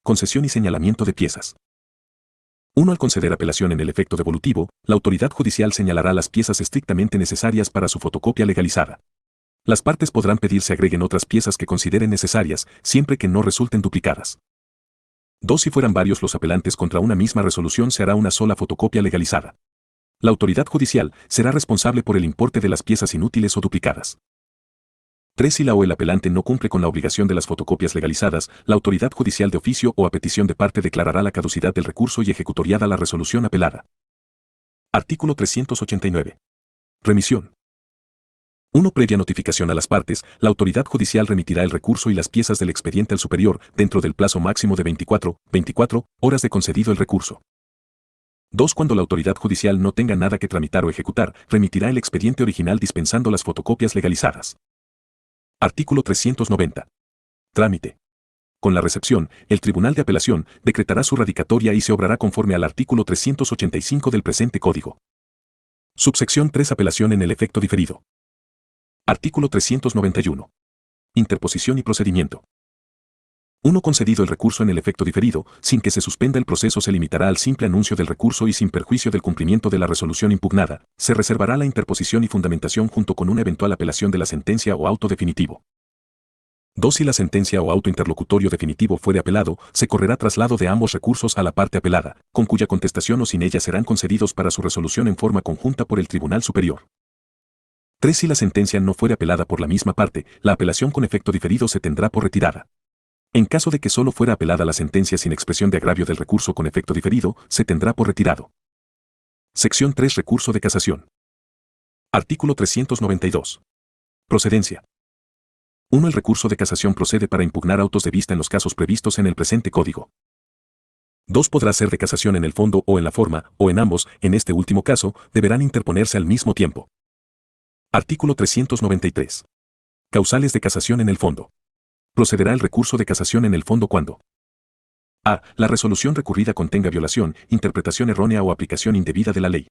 Concesión y señalamiento de piezas. 1. Al conceder apelación en el efecto devolutivo, la autoridad judicial señalará las piezas estrictamente necesarias para su fotocopia legalizada. Las partes podrán pedir se agreguen otras piezas que consideren necesarias, siempre que no resulten duplicadas. 2. Si fueran varios los apelantes contra una misma resolución, se hará una sola fotocopia legalizada. La autoridad judicial será responsable por el importe de las piezas inútiles o duplicadas. 3. Si la o el apelante no cumple con la obligación de las fotocopias legalizadas, la autoridad judicial de oficio o a petición de parte declarará la caducidad del recurso y ejecutoriada la resolución apelada. Artículo 389. Remisión. 1. Previa notificación a las partes, la autoridad judicial remitirá el recurso y las piezas del expediente al superior, dentro del plazo máximo de 24 horas de concedido el recurso. 2. Cuando la autoridad judicial no tenga nada que tramitar o ejecutar, remitirá el expediente original dispensando las fotocopias legalizadas. Artículo 390. Trámite. Con la recepción, el Tribunal de Apelación decretará su radicatoria y se obrará conforme al artículo 385 del presente Código. Subsección 3. Apelación en el efecto diferido. Artículo 391. Interposición y procedimiento. 1. Concedido el recurso en el efecto diferido, sin que se suspenda el proceso, se limitará al simple anuncio del recurso y sin perjuicio del cumplimiento de la resolución impugnada, se reservará la interposición y fundamentación junto con una eventual apelación de la sentencia o auto definitivo. 2. Si la sentencia o auto interlocutorio definitivo fuere apelado, se correrá traslado de ambos recursos a la parte apelada, con cuya contestación o sin ella serán concedidos para su resolución en forma conjunta por el Tribunal Superior. 3. Si la sentencia no fuere apelada por la misma parte, la apelación con efecto diferido se tendrá por retirada. En caso de que solo fuera apelada la sentencia sin expresión de agravio del recurso con efecto diferido, se tendrá por retirado. Sección 3. Recurso de casación. Artículo 392. Procedencia. 1. El recurso de casación procede para impugnar autos de vista en los casos previstos en el presente Código. 2. Podrá ser de casación en el fondo o en la forma, o en ambos. En este último caso, deberán interponerse al mismo tiempo. Artículo 393. Causales de casación en el fondo. Procederá el recurso de casación en el fondo cuando: a. La resolución recurrida contenga violación, interpretación errónea o aplicación indebida de la ley.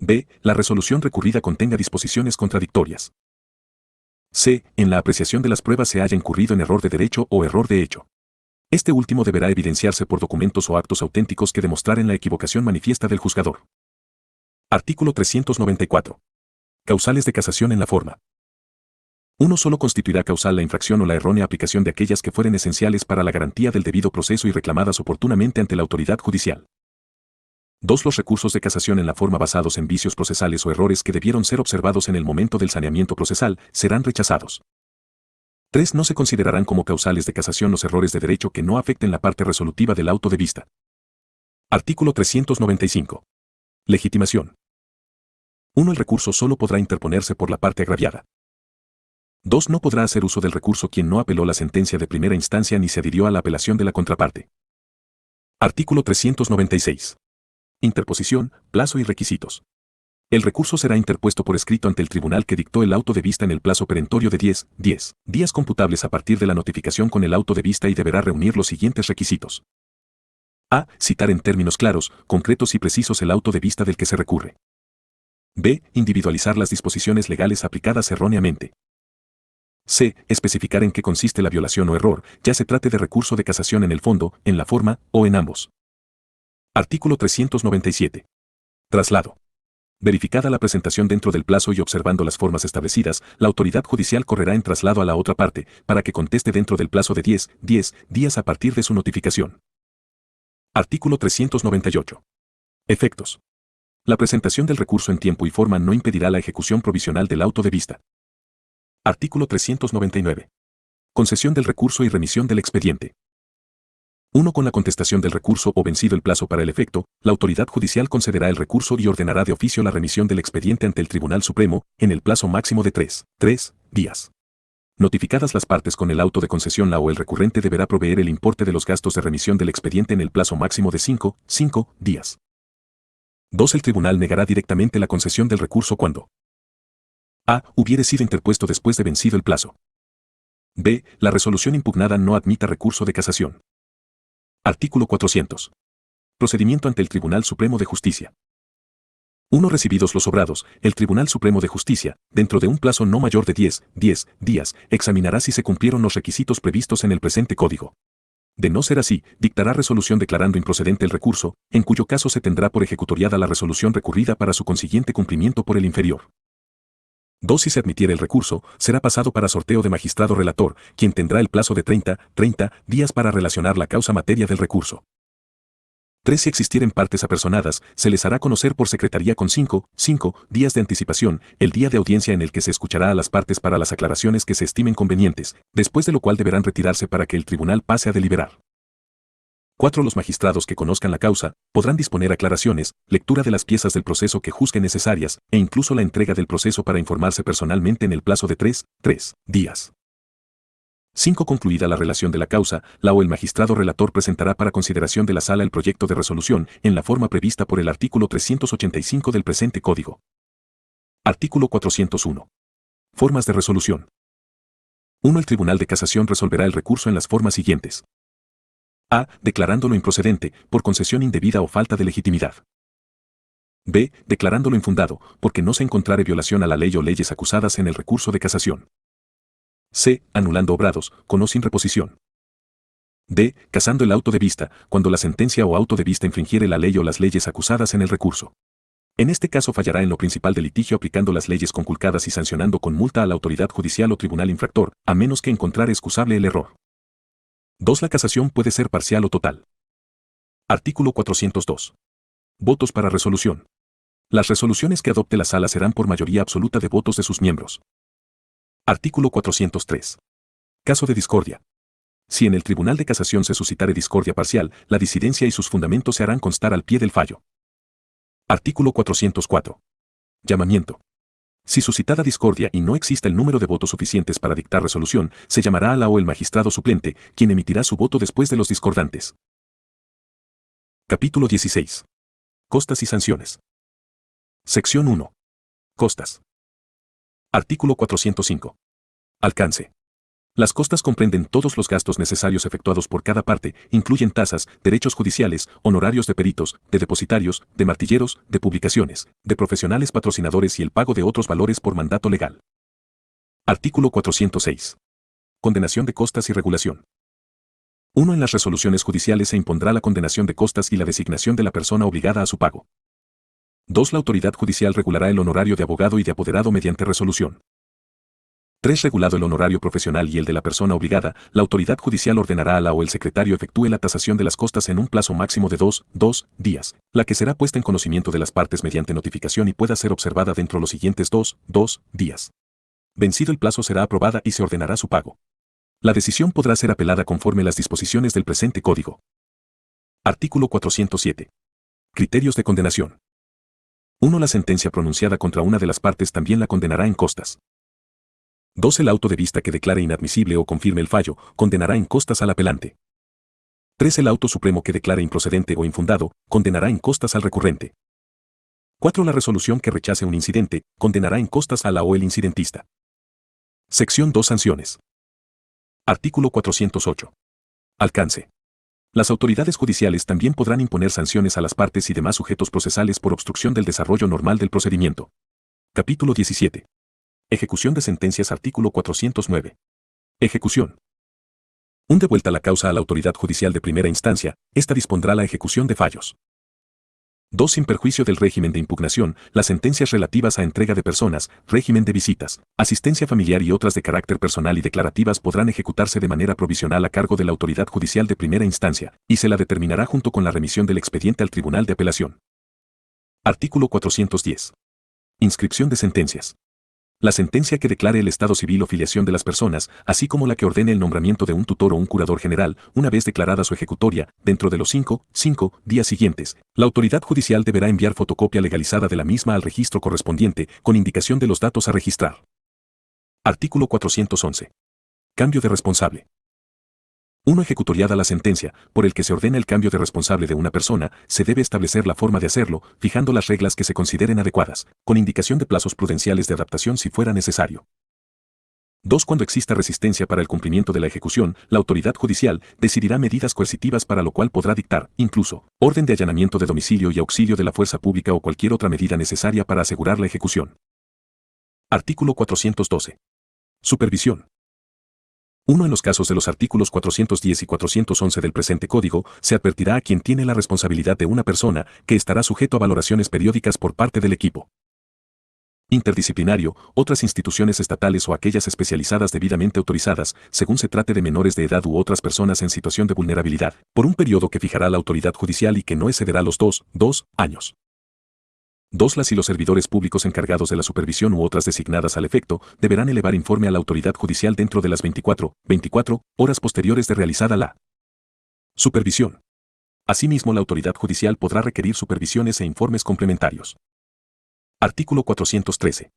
b. La resolución recurrida contenga disposiciones contradictorias. c. En la apreciación de las pruebas se haya incurrido en error de derecho o error de hecho. Este último deberá evidenciarse por documentos o actos auténticos que demostraren la equivocación manifiesta del juzgador. Artículo 394. Causales de casación en la forma. 1. Solo constituirá causal la infracción o la errónea aplicación de aquellas que fueren esenciales para la garantía del debido proceso y reclamadas oportunamente ante la autoridad judicial. 2. Los recursos de casación en la forma basados en vicios procesales o errores que debieron ser observados en el momento del saneamiento procesal serán rechazados. 3. No se considerarán como causales de casación los errores de derecho que no afecten la parte resolutiva del auto de vista. Artículo 395. Legitimación. 1. El recurso solo podrá interponerse por la parte agraviada. 2. No podrá hacer uso del recurso quien no apeló la sentencia de primera instancia ni se adhirió a la apelación de la contraparte. Artículo 396. Interposición, plazo y requisitos. El recurso será interpuesto por escrito ante el tribunal que dictó el auto de vista en el plazo perentorio de 10 días computables a partir de la notificación con el auto de vista y deberá reunir los siguientes requisitos. A. Citar en términos claros, concretos y precisos el auto de vista del que se recurre. B. Individualizar las disposiciones legales aplicadas erróneamente. C. Especificar en qué consiste la violación o error, ya se trate de recurso de casación en el fondo, en la forma, o en ambos. Artículo 397. Traslado. Verificada la presentación dentro del plazo y observando las formas establecidas, la autoridad judicial correrá en traslado a la otra parte, para que conteste dentro del plazo de 10 días a partir de su notificación. Artículo 398. Efectos. La presentación del recurso en tiempo y forma no impedirá la ejecución provisional del auto de vista. Artículo 399. Concesión del recurso y remisión del expediente. 1. Con la contestación del recurso o vencido el plazo para el efecto, la autoridad judicial concederá el recurso y ordenará de oficio la remisión del expediente ante el Tribunal Supremo, en el plazo máximo de 3 días. Notificadas las partes con el auto de concesión, la o el recurrente deberá proveer el importe de los gastos de remisión del expediente en el plazo máximo de 5 días. 2. El tribunal negará directamente la concesión del recurso cuando: a. Hubiere sido interpuesto después de vencido el plazo. b. La resolución impugnada no admita recurso de casación. Artículo 400. Procedimiento ante el Tribunal Supremo de Justicia. 1. Recibidos los sobrados, el Tribunal Supremo de Justicia, dentro de un plazo no mayor de 10 días, examinará si se cumplieron los requisitos previstos en el presente Código. De no ser así, dictará resolución declarando improcedente el recurso, en cuyo caso se tendrá por ejecutoriada la resolución recurrida para su consiguiente cumplimiento por el inferior. 2. Si se admitiera el recurso, será pasado para sorteo de magistrado relator, quien tendrá el plazo de 30 días para relacionar la causa materia del recurso. 3. Si existieren partes apersonadas, se les hará conocer por secretaría con 5 días de anticipación el día de audiencia en el que se escuchará a las partes para las aclaraciones que se estimen convenientes, después de lo cual deberán retirarse para que el tribunal pase a deliberar. 4. Los magistrados que conozcan la causa podrán disponer aclaraciones, lectura de las piezas del proceso que juzguen necesarias e incluso la entrega del proceso para informarse personalmente en el plazo de 3 días. 5. Concluida la relación de la causa, la o el magistrado relator presentará para consideración de la Sala el proyecto de resolución en la forma prevista por el artículo 385 del presente Código. Artículo 401. Formas de resolución. 1. El Tribunal de Casación resolverá el recurso en las formas siguientes. A. Declarándolo improcedente, por concesión indebida o falta de legitimidad. B. Declarándolo infundado, porque no se encontrare violación a la ley o leyes acusadas en el recurso de casación. C. Anulando obrados, con o sin reposición. D. Casando el auto de vista, cuando la sentencia o auto de vista infringiere la ley o las leyes acusadas en el recurso. En este caso fallará en lo principal del litigio aplicando las leyes conculcadas y sancionando con multa a la autoridad judicial o tribunal infractor, a menos que encontrare excusable el error. 2. La casación puede ser parcial o total. Artículo 402. Votos para resolución. Las resoluciones que adopte la Sala serán por mayoría absoluta de votos de sus miembros. Artículo 403. Caso de discordia. Si en el Tribunal de Casación se suscitare discordia parcial, la disidencia y sus fundamentos se harán constar al pie del fallo. Artículo 404. Llamamiento. Si suscitada discordia y no exista el número de votos suficientes para dictar resolución, se llamará a la o el magistrado suplente, quien emitirá su voto después de los discordantes. Capítulo 16. Costas y sanciones. Sección 1. Costas. Artículo 405. Alcance. Las costas comprenden todos los gastos necesarios efectuados por cada parte, incluyen tasas, derechos judiciales, honorarios de peritos, de depositarios, de martilleros, de publicaciones, de profesionales patrocinadores y el pago de otros valores por mandato legal. Artículo 406. Condenación de costas y regulación. 1. En las resoluciones judiciales se impondrá la condenación de costas y la designación de la persona obligada a su pago. 2. La autoridad judicial regulará el honorario de abogado y de apoderado mediante resolución. 3. Regulado el honorario profesional y el de la persona obligada, la autoridad judicial ordenará a la o el secretario efectúe la tasación de las costas en un plazo máximo de 2 días, la que será puesta en conocimiento de las partes mediante notificación y pueda ser observada dentro de los siguientes 2 días. Vencido el plazo será aprobada y se ordenará su pago. La decisión podrá ser apelada conforme las disposiciones del presente Código. Artículo 407. Criterios de condenación. 1. La sentencia pronunciada contra una de las partes también la condenará en costas. 2. El auto de vista que declare inadmisible o confirme el fallo, condenará en costas al apelante. 3. El auto supremo que declare improcedente o infundado, condenará en costas al recurrente. 4. La resolución que rechace un incidente, condenará en costas a la o el incidentista. Sección 2. Sanciones. Artículo 408. Alcance. Las autoridades judiciales también podrán imponer sanciones a las partes y demás sujetos procesales por obstrucción del desarrollo normal del procedimiento. Capítulo 17. Ejecución de sentencias. Artículo 409. Ejecución. De vuelta la causa a la autoridad judicial de primera instancia, ésta dispondrá la ejecución de fallos. 2. Sin perjuicio del régimen de impugnación, las sentencias relativas a entrega de personas, régimen de visitas, asistencia familiar y otras de carácter personal y declarativas podrán ejecutarse de manera provisional a cargo de la autoridad judicial de primera instancia, y se la determinará junto con la remisión del expediente al Tribunal de Apelación. Artículo 410. Inscripción de sentencias. La sentencia que declare el estado civil o filiación de las personas, así como la que ordene el nombramiento de un tutor o un curador general, una vez declarada su ejecutoria, dentro de los 5 días siguientes, la autoridad judicial deberá enviar fotocopia legalizada de la misma al registro correspondiente, con indicación de los datos a registrar. Artículo 411. Cambio de responsable. 1. Ejecutoriada la sentencia, por el que se ordena el cambio de responsable de una persona, se debe establecer la forma de hacerlo, fijando las reglas que se consideren adecuadas, con indicación de plazos prudenciales de adaptación si fuera necesario. 2. Cuando exista resistencia para el cumplimiento de la ejecución, la autoridad judicial decidirá medidas coercitivas para lo cual podrá dictar, incluso, orden de allanamiento de domicilio y auxilio de la fuerza pública o cualquier otra medida necesaria para asegurar la ejecución. Artículo 412. Supervisión. 1. En los casos de los artículos 410 y 411 del presente Código, se advertirá a quien tiene la responsabilidad de una persona que estará sujeto a valoraciones periódicas por parte del equipo interdisciplinario, otras instituciones estatales o aquellas especializadas debidamente autorizadas, según se trate de menores de edad u otras personas en situación de vulnerabilidad, por un periodo que fijará la autoridad judicial y que no excederá los 2 años. 2. Las y los servidores públicos encargados de la supervisión u otras designadas al efecto, deberán elevar informe a la autoridad judicial dentro de las 24 horas posteriores de realizada la supervisión. Asimismo, la autoridad judicial podrá requerir supervisiones e informes complementarios. Artículo 413.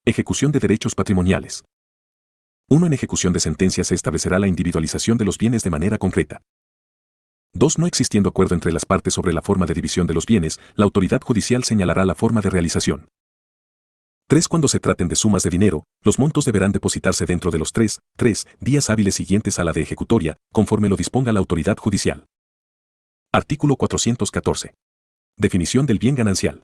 Ejecución de derechos patrimoniales. 1. En ejecución de sentencia se establecerá la individualización de los bienes de manera concreta. 2. No existiendo acuerdo entre las partes sobre la forma de división de los bienes, la autoridad judicial señalará la forma de realización. 3. Cuando se traten de sumas de dinero, los montos deberán depositarse dentro de los 3 días hábiles siguientes a la de ejecutoria, conforme lo disponga la autoridad judicial. Artículo 414. Definición del bien ganancial.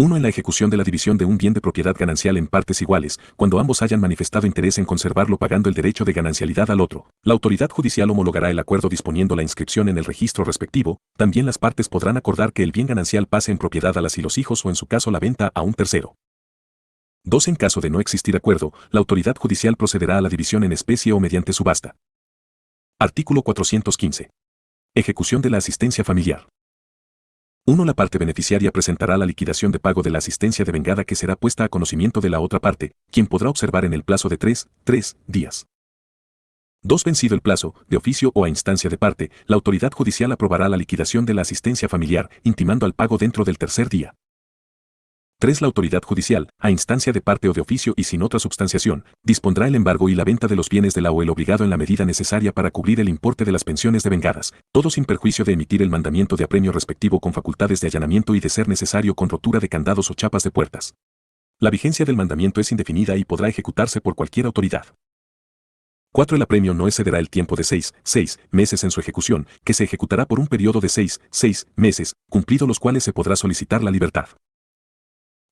1. En la ejecución de la división de un bien de propiedad ganancial en partes iguales, cuando ambos hayan manifestado interés en conservarlo pagando el derecho de ganancialidad al otro, la autoridad judicial homologará el acuerdo disponiendo la inscripción en el registro respectivo. También las partes podrán acordar que el bien ganancial pase en propiedad a las y los hijos o en su caso la venta a un tercero. 2. En caso de no existir acuerdo, la autoridad judicial procederá a la división en especie o mediante subasta. Artículo 415. Ejecución de la asistencia familiar. 1. La parte beneficiaria presentará la liquidación de pago de la asistencia devengada que será puesta a conocimiento de la otra parte, quien podrá observar en el plazo de 3 días. 2. Vencido el plazo, de oficio o a instancia de parte, la autoridad judicial aprobará la liquidación de la asistencia familiar, intimando al pago dentro del tercer día. 3. La autoridad judicial, a instancia de parte o de oficio y sin otra substanciación, dispondrá el embargo y la venta de los bienes de la o el obligado en la medida necesaria para cubrir el importe de las pensiones devengadas, todo sin perjuicio de emitir el mandamiento de apremio respectivo con facultades de allanamiento y de ser necesario con rotura de candados o chapas de puertas. La vigencia del mandamiento es indefinida y podrá ejecutarse por cualquier autoridad. 4. El apremio no excederá el tiempo de 6 meses en su ejecución, que se ejecutará por un periodo de 6 meses, cumplido los cuales se podrá solicitar la libertad.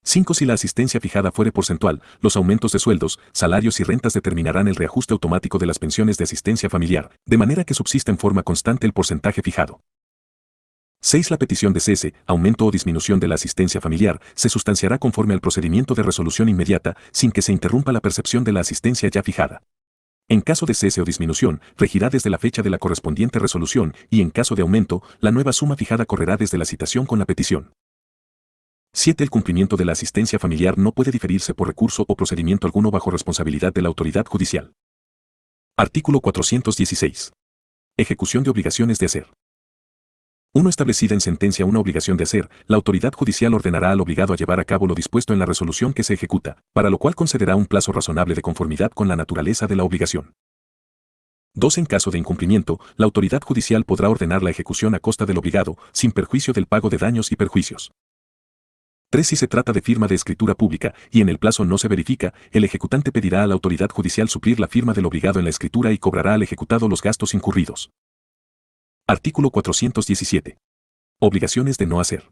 5. Si la asistencia fijada fuere porcentual, los aumentos de sueldos, salarios y rentas determinarán el reajuste automático de las pensiones de asistencia familiar, de manera que subsista en forma constante el porcentaje fijado. 6. La petición de cese, aumento o disminución de la asistencia familiar se sustanciará conforme al procedimiento de resolución inmediata, sin que se interrumpa la percepción de la asistencia ya fijada. En caso de cese o disminución, regirá desde la fecha de la correspondiente resolución y en caso de aumento, la nueva suma fijada correrá desde la citación con la petición. 7. El cumplimiento de la asistencia familiar no puede diferirse por recurso o procedimiento alguno bajo responsabilidad de la autoridad judicial. Artículo 416. Ejecución de obligaciones de hacer. 1. Establecida en sentencia una obligación de hacer, la autoridad judicial ordenará al obligado a llevar a cabo lo dispuesto en la resolución que se ejecuta, para lo cual concederá un plazo razonable de conformidad con la naturaleza de la obligación. 2. En caso de incumplimiento, la autoridad judicial podrá ordenar la ejecución a costa del obligado, sin perjuicio del pago de daños y perjuicios. 3. Si se trata de firma de escritura pública y en el plazo no se verifica, el ejecutante pedirá a la autoridad judicial suplir la firma del obligado en la escritura y cobrará al ejecutado los gastos incurridos. Artículo 417. Obligaciones de no hacer.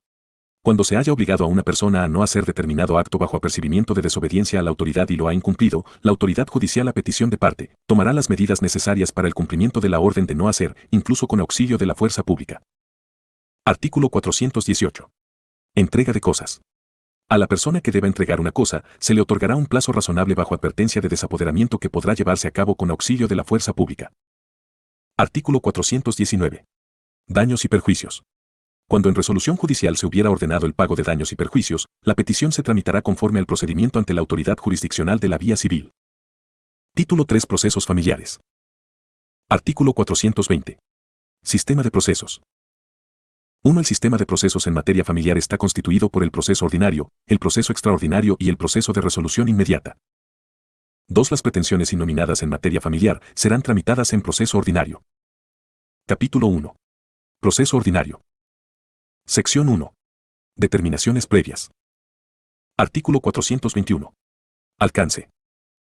Cuando se haya obligado a una persona a no hacer determinado acto bajo apercibimiento de desobediencia a la autoridad y lo ha incumplido, la autoridad judicial a petición de parte, tomará las medidas necesarias para el cumplimiento de la orden de no hacer, incluso con auxilio de la fuerza pública. Artículo 418. Entrega de cosas. A la persona que deba entregar una cosa, se le otorgará un plazo razonable bajo advertencia de desapoderamiento que podrá llevarse a cabo con auxilio de la fuerza pública. Artículo 419. Daños y perjuicios. Cuando en resolución judicial se hubiera ordenado el pago de daños y perjuicios, la petición se tramitará conforme al procedimiento ante la autoridad jurisdiccional de la vía civil. Título 3. Procesos familiares. Artículo 420. Sistema de procesos. 1. El sistema de procesos en materia familiar está constituido por el proceso ordinario, el proceso extraordinario y el proceso de resolución inmediata. 2. Las pretensiones innominadas en materia familiar serán tramitadas en proceso ordinario. Capítulo 1. Proceso ordinario. Sección 1. Determinaciones previas. Artículo 421. Alcance.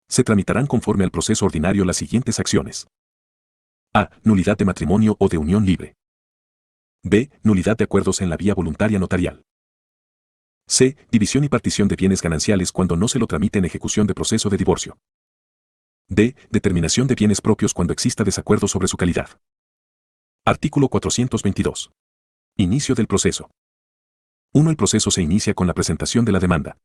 Se tramitarán conforme al proceso ordinario las siguientes acciones. A. Nulidad de matrimonio o de unión libre. B. Nulidad de acuerdos en la vía voluntaria notarial. C. División y partición de bienes gananciales cuando no se lo tramite en ejecución de proceso de divorcio. D. Determinación de bienes propios cuando exista desacuerdo sobre su calidad. Artículo 422. Inicio del proceso. 1. El proceso se inicia con la presentación de la demanda.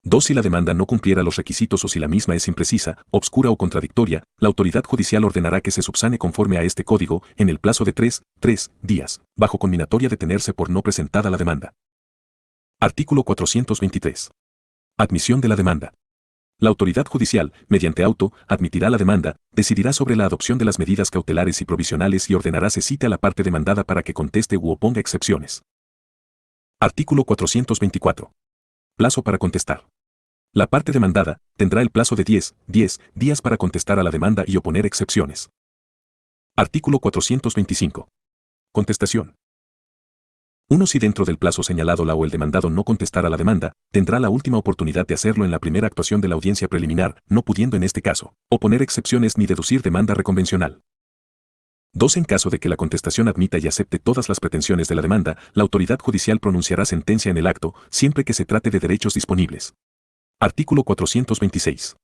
2. Si la demanda no cumpliera los requisitos o si la misma es imprecisa, obscura o contradictoria, la autoridad judicial ordenará que se subsane conforme a este código en el plazo de 3 días, bajo conminatoria de tenerse por no presentada la demanda. Artículo 423. Admisión de la demanda. La autoridad judicial, mediante auto, admitirá la demanda, decidirá sobre la adopción de las medidas cautelares y provisionales y ordenará se cite a la parte demandada para que conteste u oponga excepciones. Artículo 424. Plazo para contestar. La parte demandada tendrá el plazo de 10 días para contestar a la demanda y oponer excepciones. Artículo 425. Contestación. 1. Si dentro del plazo señalado la o el demandado no contestara la demanda, tendrá la última oportunidad de hacerlo en la primera actuación de la audiencia preliminar, no pudiendo en este caso oponer excepciones ni deducir demanda reconvencional. 2. En caso de que la contestación admita y acepte todas las pretensiones de la demanda, la autoridad judicial pronunciará sentencia en el acto, siempre que se trate de derechos disponibles. Artículo 426.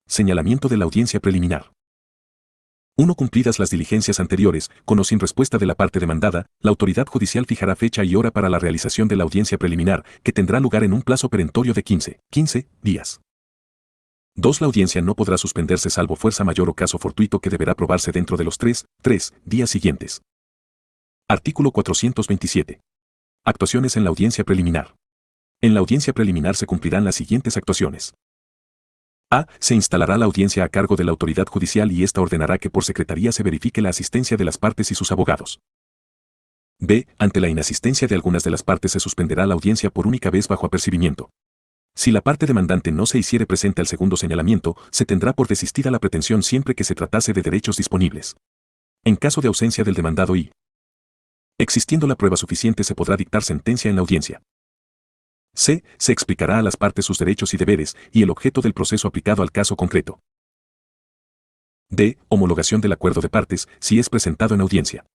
Señalamiento de la audiencia preliminar. 1. Cumplidas las diligencias anteriores, con o sin respuesta de la parte demandada, la autoridad judicial fijará fecha y hora para la realización de la audiencia preliminar, que tendrá lugar en un plazo perentorio de 15 días. 2. La audiencia no podrá suspenderse salvo fuerza mayor o caso fortuito que deberá probarse dentro de los 3 días siguientes. Artículo 427. Actuaciones en la audiencia preliminar. En la audiencia preliminar se cumplirán las siguientes actuaciones. A. Se instalará la audiencia a cargo de la autoridad judicial y ésta ordenará que por secretaría se verifique la asistencia de las partes y sus abogados. B. Ante la inasistencia de algunas de las partes se suspenderá la audiencia por única vez bajo apercibimiento. Si la parte demandante no se hiciere presente al segundo señalamiento, se tendrá por desistida la pretensión siempre que se tratase de derechos disponibles. En caso de ausencia del demandado y existiendo la prueba suficiente se podrá dictar sentencia en la audiencia. C. Se explicará a las partes sus derechos y deberes y el objeto del proceso aplicado al caso concreto. D. Homologación del acuerdo de partes, si es presentado en audiencia.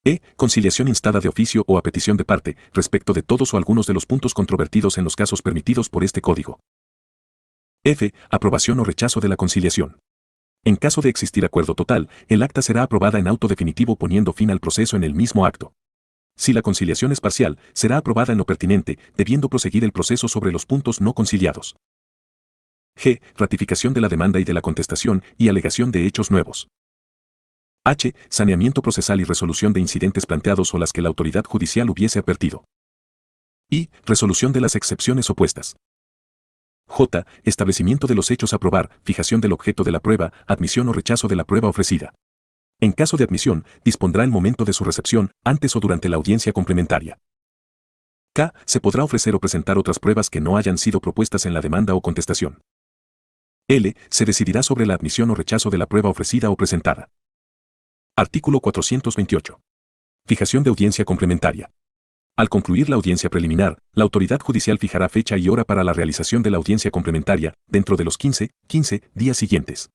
E. Conciliación instada de oficio o a petición de parte, respecto de todos o algunos de los puntos controvertidos en los casos permitidos por este código. F. Aprobación o rechazo de la conciliación. En caso de existir acuerdo total, el acta será aprobada en auto definitivo poniendo fin al proceso en el mismo acto. Si la conciliación es parcial, será aprobada en lo pertinente, debiendo proseguir el proceso sobre los puntos no conciliados. G. Ratificación de la demanda y de la contestación y alegación de hechos nuevos. H. Saneamiento procesal y resolución de incidentes planteados o las que la autoridad judicial hubiese advertido. I. Resolución de las excepciones opuestas. J. Establecimiento de los hechos a probar, fijación del objeto de la prueba, admisión o rechazo de la prueba ofrecida. En caso de admisión, dispondrá el momento de su recepción, antes o durante la audiencia complementaria. K. Se podrá ofrecer o presentar otras pruebas que no hayan sido propuestas en la demanda o contestación. L. Se decidirá sobre la admisión o rechazo de la prueba ofrecida o presentada. Artículo 428. Fijación de audiencia complementaria. Al concluir la audiencia preliminar, la autoridad judicial fijará fecha y hora para la realización de la audiencia complementaria, dentro de los 15 días siguientes.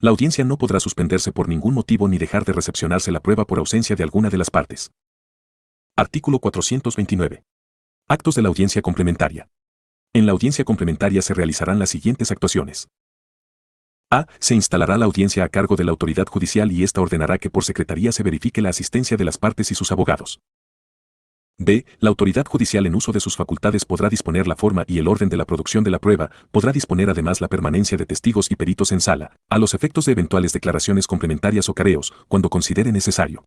La audiencia no podrá suspenderse por ningún motivo ni dejar de recepcionarse la prueba por ausencia de alguna de las partes. Artículo 429. Actos de la audiencia complementaria. En la audiencia complementaria se realizarán las siguientes actuaciones. A. Se instalará la audiencia a cargo de la autoridad judicial y ésta ordenará que por secretaría se verifique la asistencia de las partes y sus abogados. B. La autoridad judicial en uso de sus facultades podrá disponer la forma y el orden de la producción de la prueba, podrá disponer además la permanencia de testigos y peritos en sala, a los efectos de eventuales declaraciones complementarias o careos, cuando considere necesario.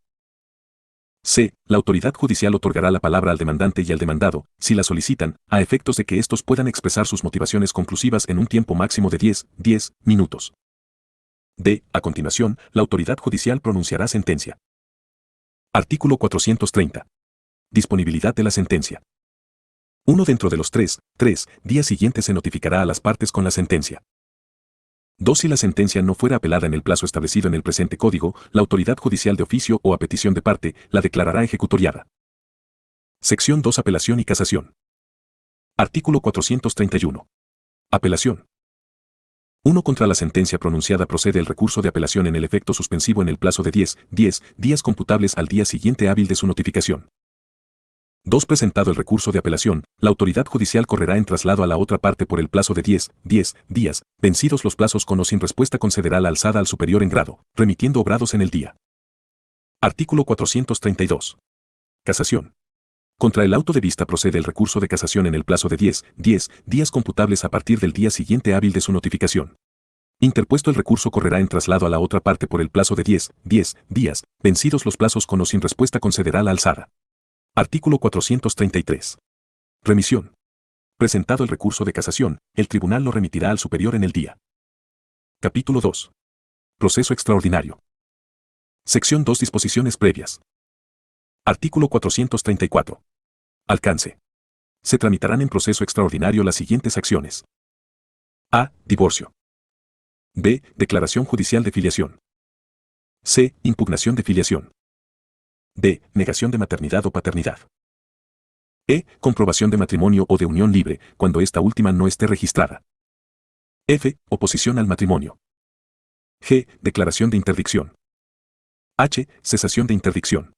C. La autoridad judicial otorgará la palabra al demandante y al demandado, si la solicitan, a efectos de que éstos puedan expresar sus motivaciones conclusivas en un tiempo máximo de 10 minutos. D. A continuación, la autoridad judicial pronunciará sentencia. Artículo 430. Disponibilidad de la sentencia. 1. Dentro de los 3 días siguientes se notificará a las partes con la sentencia. 2. Si la sentencia no fuera apelada en el plazo establecido en el presente código, la autoridad judicial de oficio o a petición de parte la declarará ejecutoriada. Sección 2. Apelación y casación. Artículo 431. Apelación. 1. Contra la sentencia pronunciada procede el recurso de apelación en el efecto suspensivo en el plazo de 10 días computables al día siguiente hábil de su notificación. 2. Presentado el recurso de apelación, la autoridad judicial correrá en traslado a la otra parte por el plazo de 10 días, vencidos los plazos con o sin respuesta concederá la alzada al superior en grado, remitiendo obrados en el día. Artículo 432. Casación. Contra el auto de vista procede el recurso de casación en el plazo de 10 días computables a partir del día siguiente hábil de su notificación. Interpuesto el recurso correrá en traslado a la otra parte por el plazo de 10 días, vencidos los plazos con o sin respuesta concederá la alzada. Artículo 433. Remisión. Presentado el recurso de casación, el tribunal lo remitirá al superior en el día. Capítulo 2. Proceso extraordinario. Sección 2. Disposiciones previas. Artículo 434. Alcance. Se tramitarán en proceso extraordinario las siguientes acciones. A. Divorcio. B. Declaración judicial de filiación. C. Impugnación de filiación. D. Negación de maternidad o paternidad. E. Comprobación de matrimonio o de unión libre, cuando esta última no esté registrada. F. Oposición al matrimonio. G. Declaración de interdicción. H. Cesación de interdicción.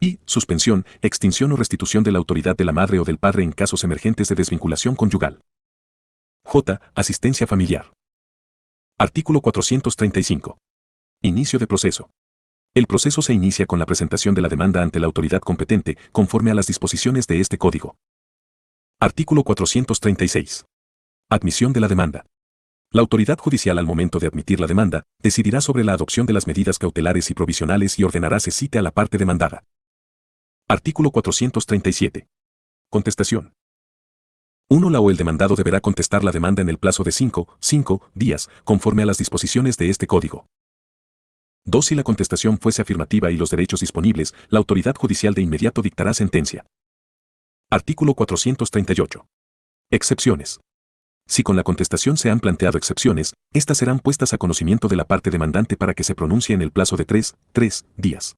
I. Suspensión, extinción o restitución de la autoridad de la madre o del padre en casos emergentes de desvinculación conyugal. J. Asistencia familiar. Artículo 435. Inicio de proceso. El proceso se inicia con la presentación de la demanda ante la autoridad competente, conforme a las disposiciones de este Código. Artículo 436. Admisión de la demanda. La autoridad judicial al momento de admitir la demanda, decidirá sobre la adopción de las medidas cautelares y provisionales y ordenará se cite a la parte demandada. Artículo 437. Contestación. 1. La o el demandado deberá contestar la demanda en el plazo de 5 días, conforme a las disposiciones de este Código. 2. Si la contestación fuese afirmativa y los derechos disponibles, la autoridad judicial de inmediato dictará sentencia. Artículo 438. Excepciones. Si con la contestación se han planteado excepciones, éstas serán puestas a conocimiento de la parte demandante para que se pronuncie en el plazo de 3 días.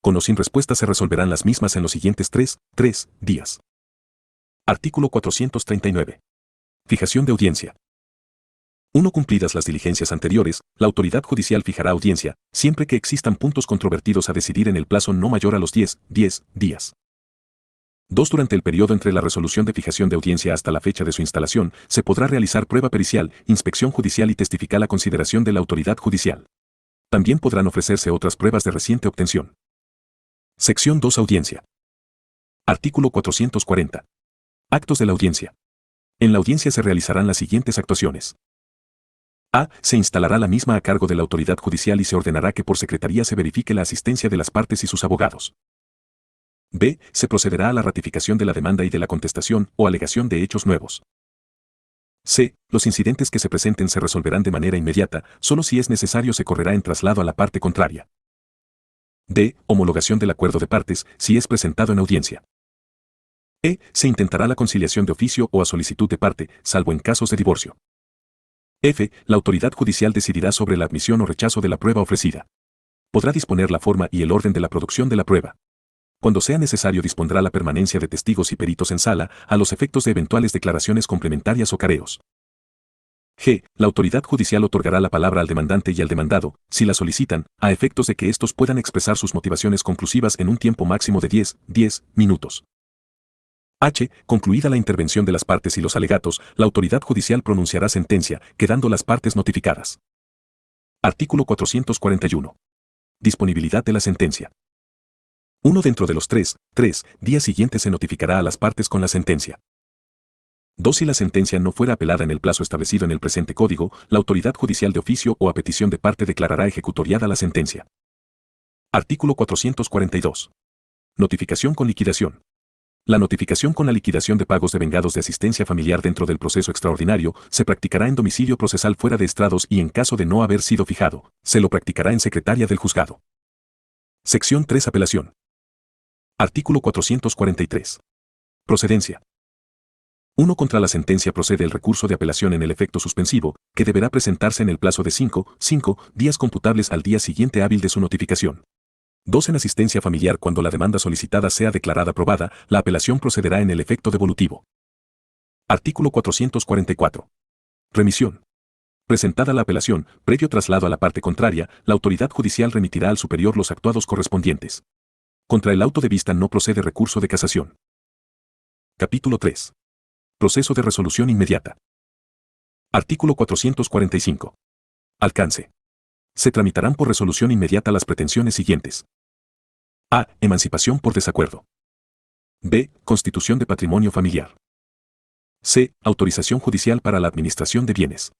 Con o sin respuesta se resolverán las mismas en los siguientes 3 días. Artículo 439. Fijación de audiencia. 1. Cumplidas las diligencias anteriores, la autoridad judicial fijará audiencia, siempre que existan puntos controvertidos a decidir en el plazo no mayor a los 10 días. 2. Durante el periodo entre la resolución de fijación de audiencia hasta la fecha de su instalación, se podrá realizar prueba pericial, inspección judicial y testificar a consideración de la autoridad judicial. También podrán ofrecerse otras pruebas de reciente obtención. Sección 2. Audiencia. Artículo 440. Actos de la audiencia. En la audiencia se realizarán las siguientes actuaciones. A. Se instalará la misma a cargo de la autoridad judicial y se ordenará que por secretaría se verifique la asistencia de las partes y sus abogados. B. Se procederá a la ratificación de la demanda y de la contestación o alegación de hechos nuevos. C. Los incidentes que se presenten se resolverán de manera inmediata, solo si es necesario se correrá en traslado a la parte contraria. D. Homologación del acuerdo de partes, si es presentado en audiencia. E. Se intentará la conciliación de oficio o a solicitud de parte, salvo en casos de divorcio. F. La autoridad judicial decidirá sobre la admisión o rechazo de la prueba ofrecida. Podrá disponer la forma y el orden de la producción de la prueba. Cuando sea necesario dispondrá la permanencia de testigos y peritos en sala, a los efectos de eventuales declaraciones complementarias o careos. G. La autoridad judicial otorgará la palabra al demandante y al demandado, si la solicitan, a efectos de que éstos puedan expresar sus motivaciones conclusivas en un tiempo máximo de 10 minutos. H. Concluida la intervención de las partes y los alegatos, la autoridad judicial pronunciará sentencia, quedando las partes notificadas. Artículo 441. Disponibilidad de la sentencia. 1. Dentro de los 3 días siguientes se notificará a las partes con la sentencia. 2. Si la sentencia no fuera apelada en el plazo establecido en el presente Código, la autoridad judicial de oficio o a petición de parte declarará ejecutoriada la sentencia. Artículo 442. Notificación con liquidación. La notificación con la liquidación de pagos devengados de asistencia familiar dentro del proceso extraordinario se practicará en domicilio procesal fuera de estrados y en caso de no haber sido fijado, se lo practicará en secretaria del juzgado. Sección 3. Apelación. Artículo 443. Procedencia. 1. Contra la sentencia procede el recurso de apelación en el efecto suspensivo, que deberá presentarse en el plazo de 5 días computables al día siguiente hábil de su notificación. 2. En asistencia familiar cuando la demanda solicitada sea declarada aprobada, la apelación procederá en el efecto devolutivo. Artículo 444. Remisión. Presentada la apelación, previo traslado a la parte contraria, la autoridad judicial remitirá al superior los actuados correspondientes. Contra el auto de vista no procede recurso de casación. Capítulo 3. Proceso de resolución inmediata. Artículo 445. Alcance. Se tramitarán por resolución inmediata las pretensiones siguientes. A. Emancipación por desacuerdo. B. Constitución de patrimonio familiar. C. Autorización judicial para la administración de bienes.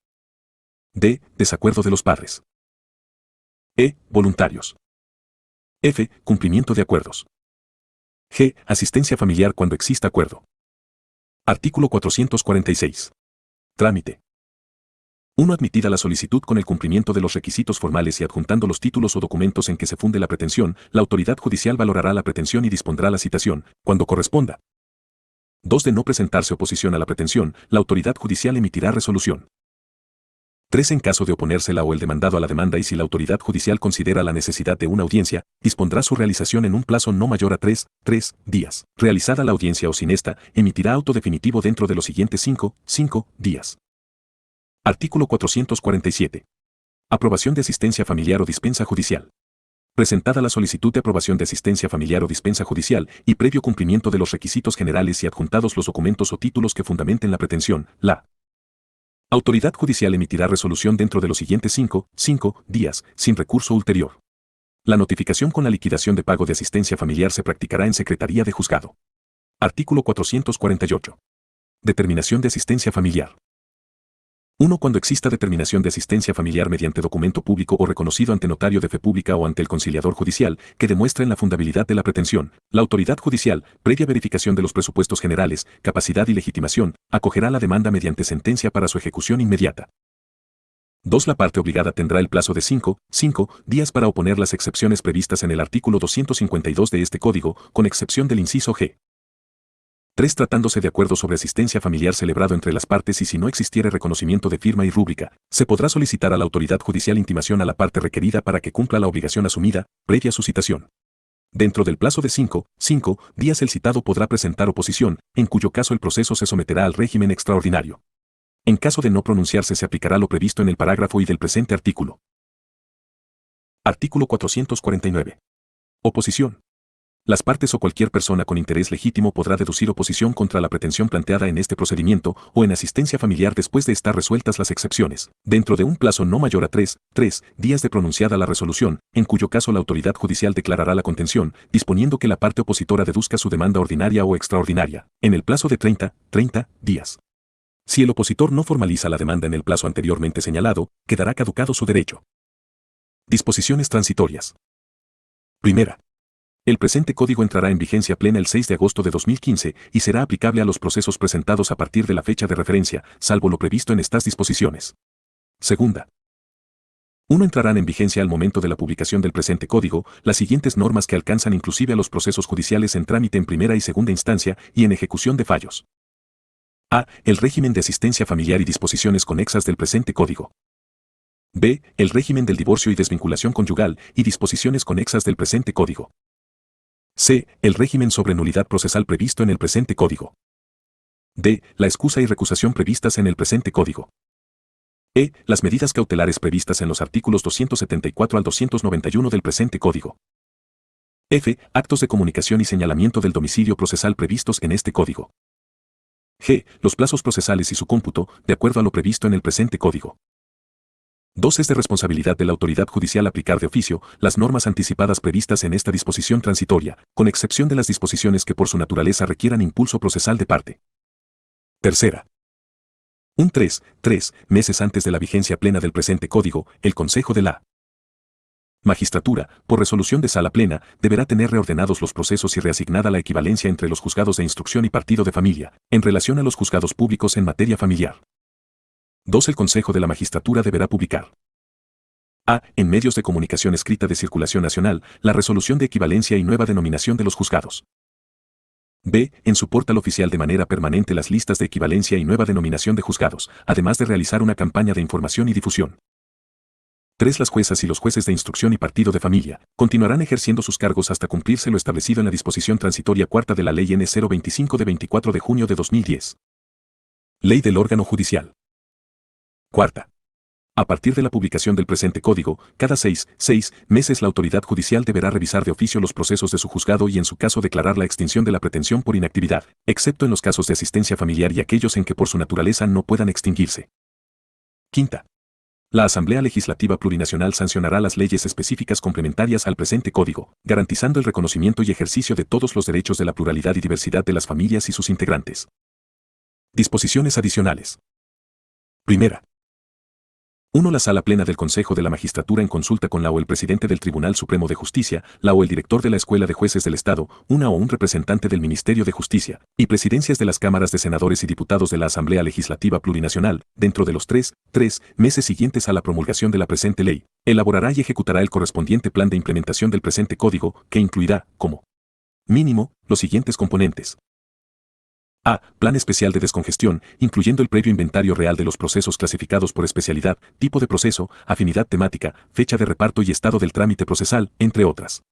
D. Desacuerdo de los padres. E. Voluntarios. F. Cumplimiento de acuerdos. G. Asistencia familiar cuando exista acuerdo. Artículo 446. Trámite. 1. Admitida la solicitud con el cumplimiento de los requisitos formales y adjuntando los títulos o documentos en que se funde la pretensión, la autoridad judicial valorará la pretensión y dispondrá la citación, cuando corresponda. 2. De no presentarse oposición a la pretensión, la autoridad judicial emitirá resolución. 3. En caso de oponérsela o el demandado a la demanda y si la autoridad judicial considera la necesidad de una audiencia, dispondrá su realización en un plazo no mayor a 3 días. Realizada la audiencia o sin esta, emitirá auto definitivo dentro de los siguientes 5 días. Artículo 447. Aprobación de asistencia familiar o dispensa judicial. Presentada la solicitud de aprobación de asistencia familiar o dispensa judicial y previo cumplimiento de los requisitos generales y adjuntados los documentos o títulos que fundamenten la pretensión, la autoridad judicial emitirá resolución dentro de los siguientes 5 días, sin recurso ulterior. La notificación con la liquidación de pago de asistencia familiar se practicará en Secretaría de Juzgado. Artículo 448. Determinación de asistencia familiar. 1. Cuando exista determinación de asistencia familiar mediante documento público o reconocido ante notario de fe pública o ante el conciliador judicial, que demuestre la fundabilidad de la pretensión, la autoridad judicial, previa verificación de los presupuestos generales, capacidad y legitimación, acogerá la demanda mediante sentencia para su ejecución inmediata. 2. La parte obligada tendrá el plazo de 5 días para oponer las excepciones previstas en el artículo 252 de este Código, con excepción del inciso G. 3. Tratándose de acuerdo sobre asistencia familiar celebrado entre las partes y si no existiere reconocimiento de firma y rúbrica, se podrá solicitar a la autoridad judicial intimación a la parte requerida para que cumpla la obligación asumida, previa su citación. Dentro del plazo de 5 días el citado podrá presentar oposición, en cuyo caso el proceso se someterá al régimen extraordinario. En caso de no pronunciarse se aplicará lo previsto en el parágrafo I del presente artículo. Artículo 449. Oposición. Las partes o cualquier persona con interés legítimo podrá deducir oposición contra la pretensión planteada en este procedimiento o en asistencia familiar después de estar resueltas las excepciones, dentro de un plazo no mayor a 3 días de pronunciada la resolución, en cuyo caso la autoridad judicial declarará la contención, disponiendo que la parte opositora deduzca su demanda ordinaria o extraordinaria, en el plazo de 30 días. Si el opositor no formaliza la demanda en el plazo anteriormente señalado, quedará caducado su derecho. Disposiciones transitorias. Primera. El presente código entrará en vigencia plena el 6 de agosto de 2015 y será aplicable a los procesos presentados a partir de la fecha de referencia, salvo lo previsto en estas disposiciones. Segunda. 1. Entrarán en vigencia al momento de la publicación del presente código las siguientes normas que alcanzan inclusive a los procesos judiciales en trámite en primera y segunda instancia y en ejecución de fallos. A. El régimen de asistencia familiar y disposiciones conexas del presente código. B. El régimen del divorcio y desvinculación conyugal y disposiciones conexas del presente código. C. El régimen sobre nulidad procesal previsto en el presente código. D. La excusa y recusación previstas en el presente código. E. Las medidas cautelares previstas en los artículos 274 al 291 del presente código. F. Actos de comunicación y señalamiento del domicilio procesal previstos en este código. G. Los plazos procesales y su cómputo, de acuerdo a lo previsto en el presente código. 2. Es de responsabilidad de la autoridad judicial aplicar de oficio las normas anticipadas previstas en esta disposición transitoria, con excepción de las disposiciones que por su naturaleza requieran impulso procesal de parte. Tercera. 3 meses antes de la vigencia plena del presente código, el Consejo de la Magistratura, por resolución de sala plena, deberá tener reordenados los procesos y reasignada la equivalencia entre los juzgados de instrucción y partido de familia, en relación a los juzgados públicos en materia familiar. 2. El Consejo de la Magistratura deberá publicar a. En medios de comunicación escrita de circulación nacional, la resolución de equivalencia y nueva denominación de los juzgados. B. En su portal oficial de manera permanente las listas de equivalencia y nueva denominación de juzgados, además de realizar una campaña de información y difusión. 3. Las juezas y los jueces de instrucción y partido de familia continuarán ejerciendo sus cargos hasta cumplirse lo establecido en la disposición transitoria cuarta de la Ley N. 025 de 24 de junio de 2010. Ley del órgano judicial. Cuarta. A partir de la publicación del presente código, cada 6 meses la autoridad judicial deberá revisar de oficio los procesos de su juzgado y en su caso declarar la extinción de la pretensión por inactividad, excepto en los casos de asistencia familiar y aquellos en que por su naturaleza no puedan extinguirse. Quinta. La Asamblea Legislativa Plurinacional sancionará las leyes específicas complementarias al presente código, garantizando el reconocimiento y ejercicio de todos los derechos de la pluralidad y diversidad de las familias y sus integrantes. Disposiciones adicionales. Primera. 1. La Sala Plena del Consejo de la Magistratura en consulta con la o el presidente del Tribunal Supremo de Justicia, la o el director de la Escuela de Jueces del Estado, una o un representante del Ministerio de Justicia, y presidencias de las cámaras de senadores y diputados de la Asamblea Legislativa Plurinacional, dentro de los 3 meses siguientes a la promulgación de la presente ley, elaborará y ejecutará el correspondiente plan de implementación del presente código, que incluirá, como mínimo, los siguientes componentes. A. Plan especial de descongestión, incluyendo el previo inventario real de los procesos clasificados por especialidad, tipo de proceso, afinidad temática, fecha de reparto y estado del trámite procesal, entre otras.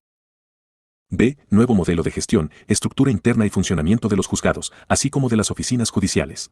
B. Nuevo modelo de gestión, estructura interna y funcionamiento de los juzgados, así como de las oficinas judiciales.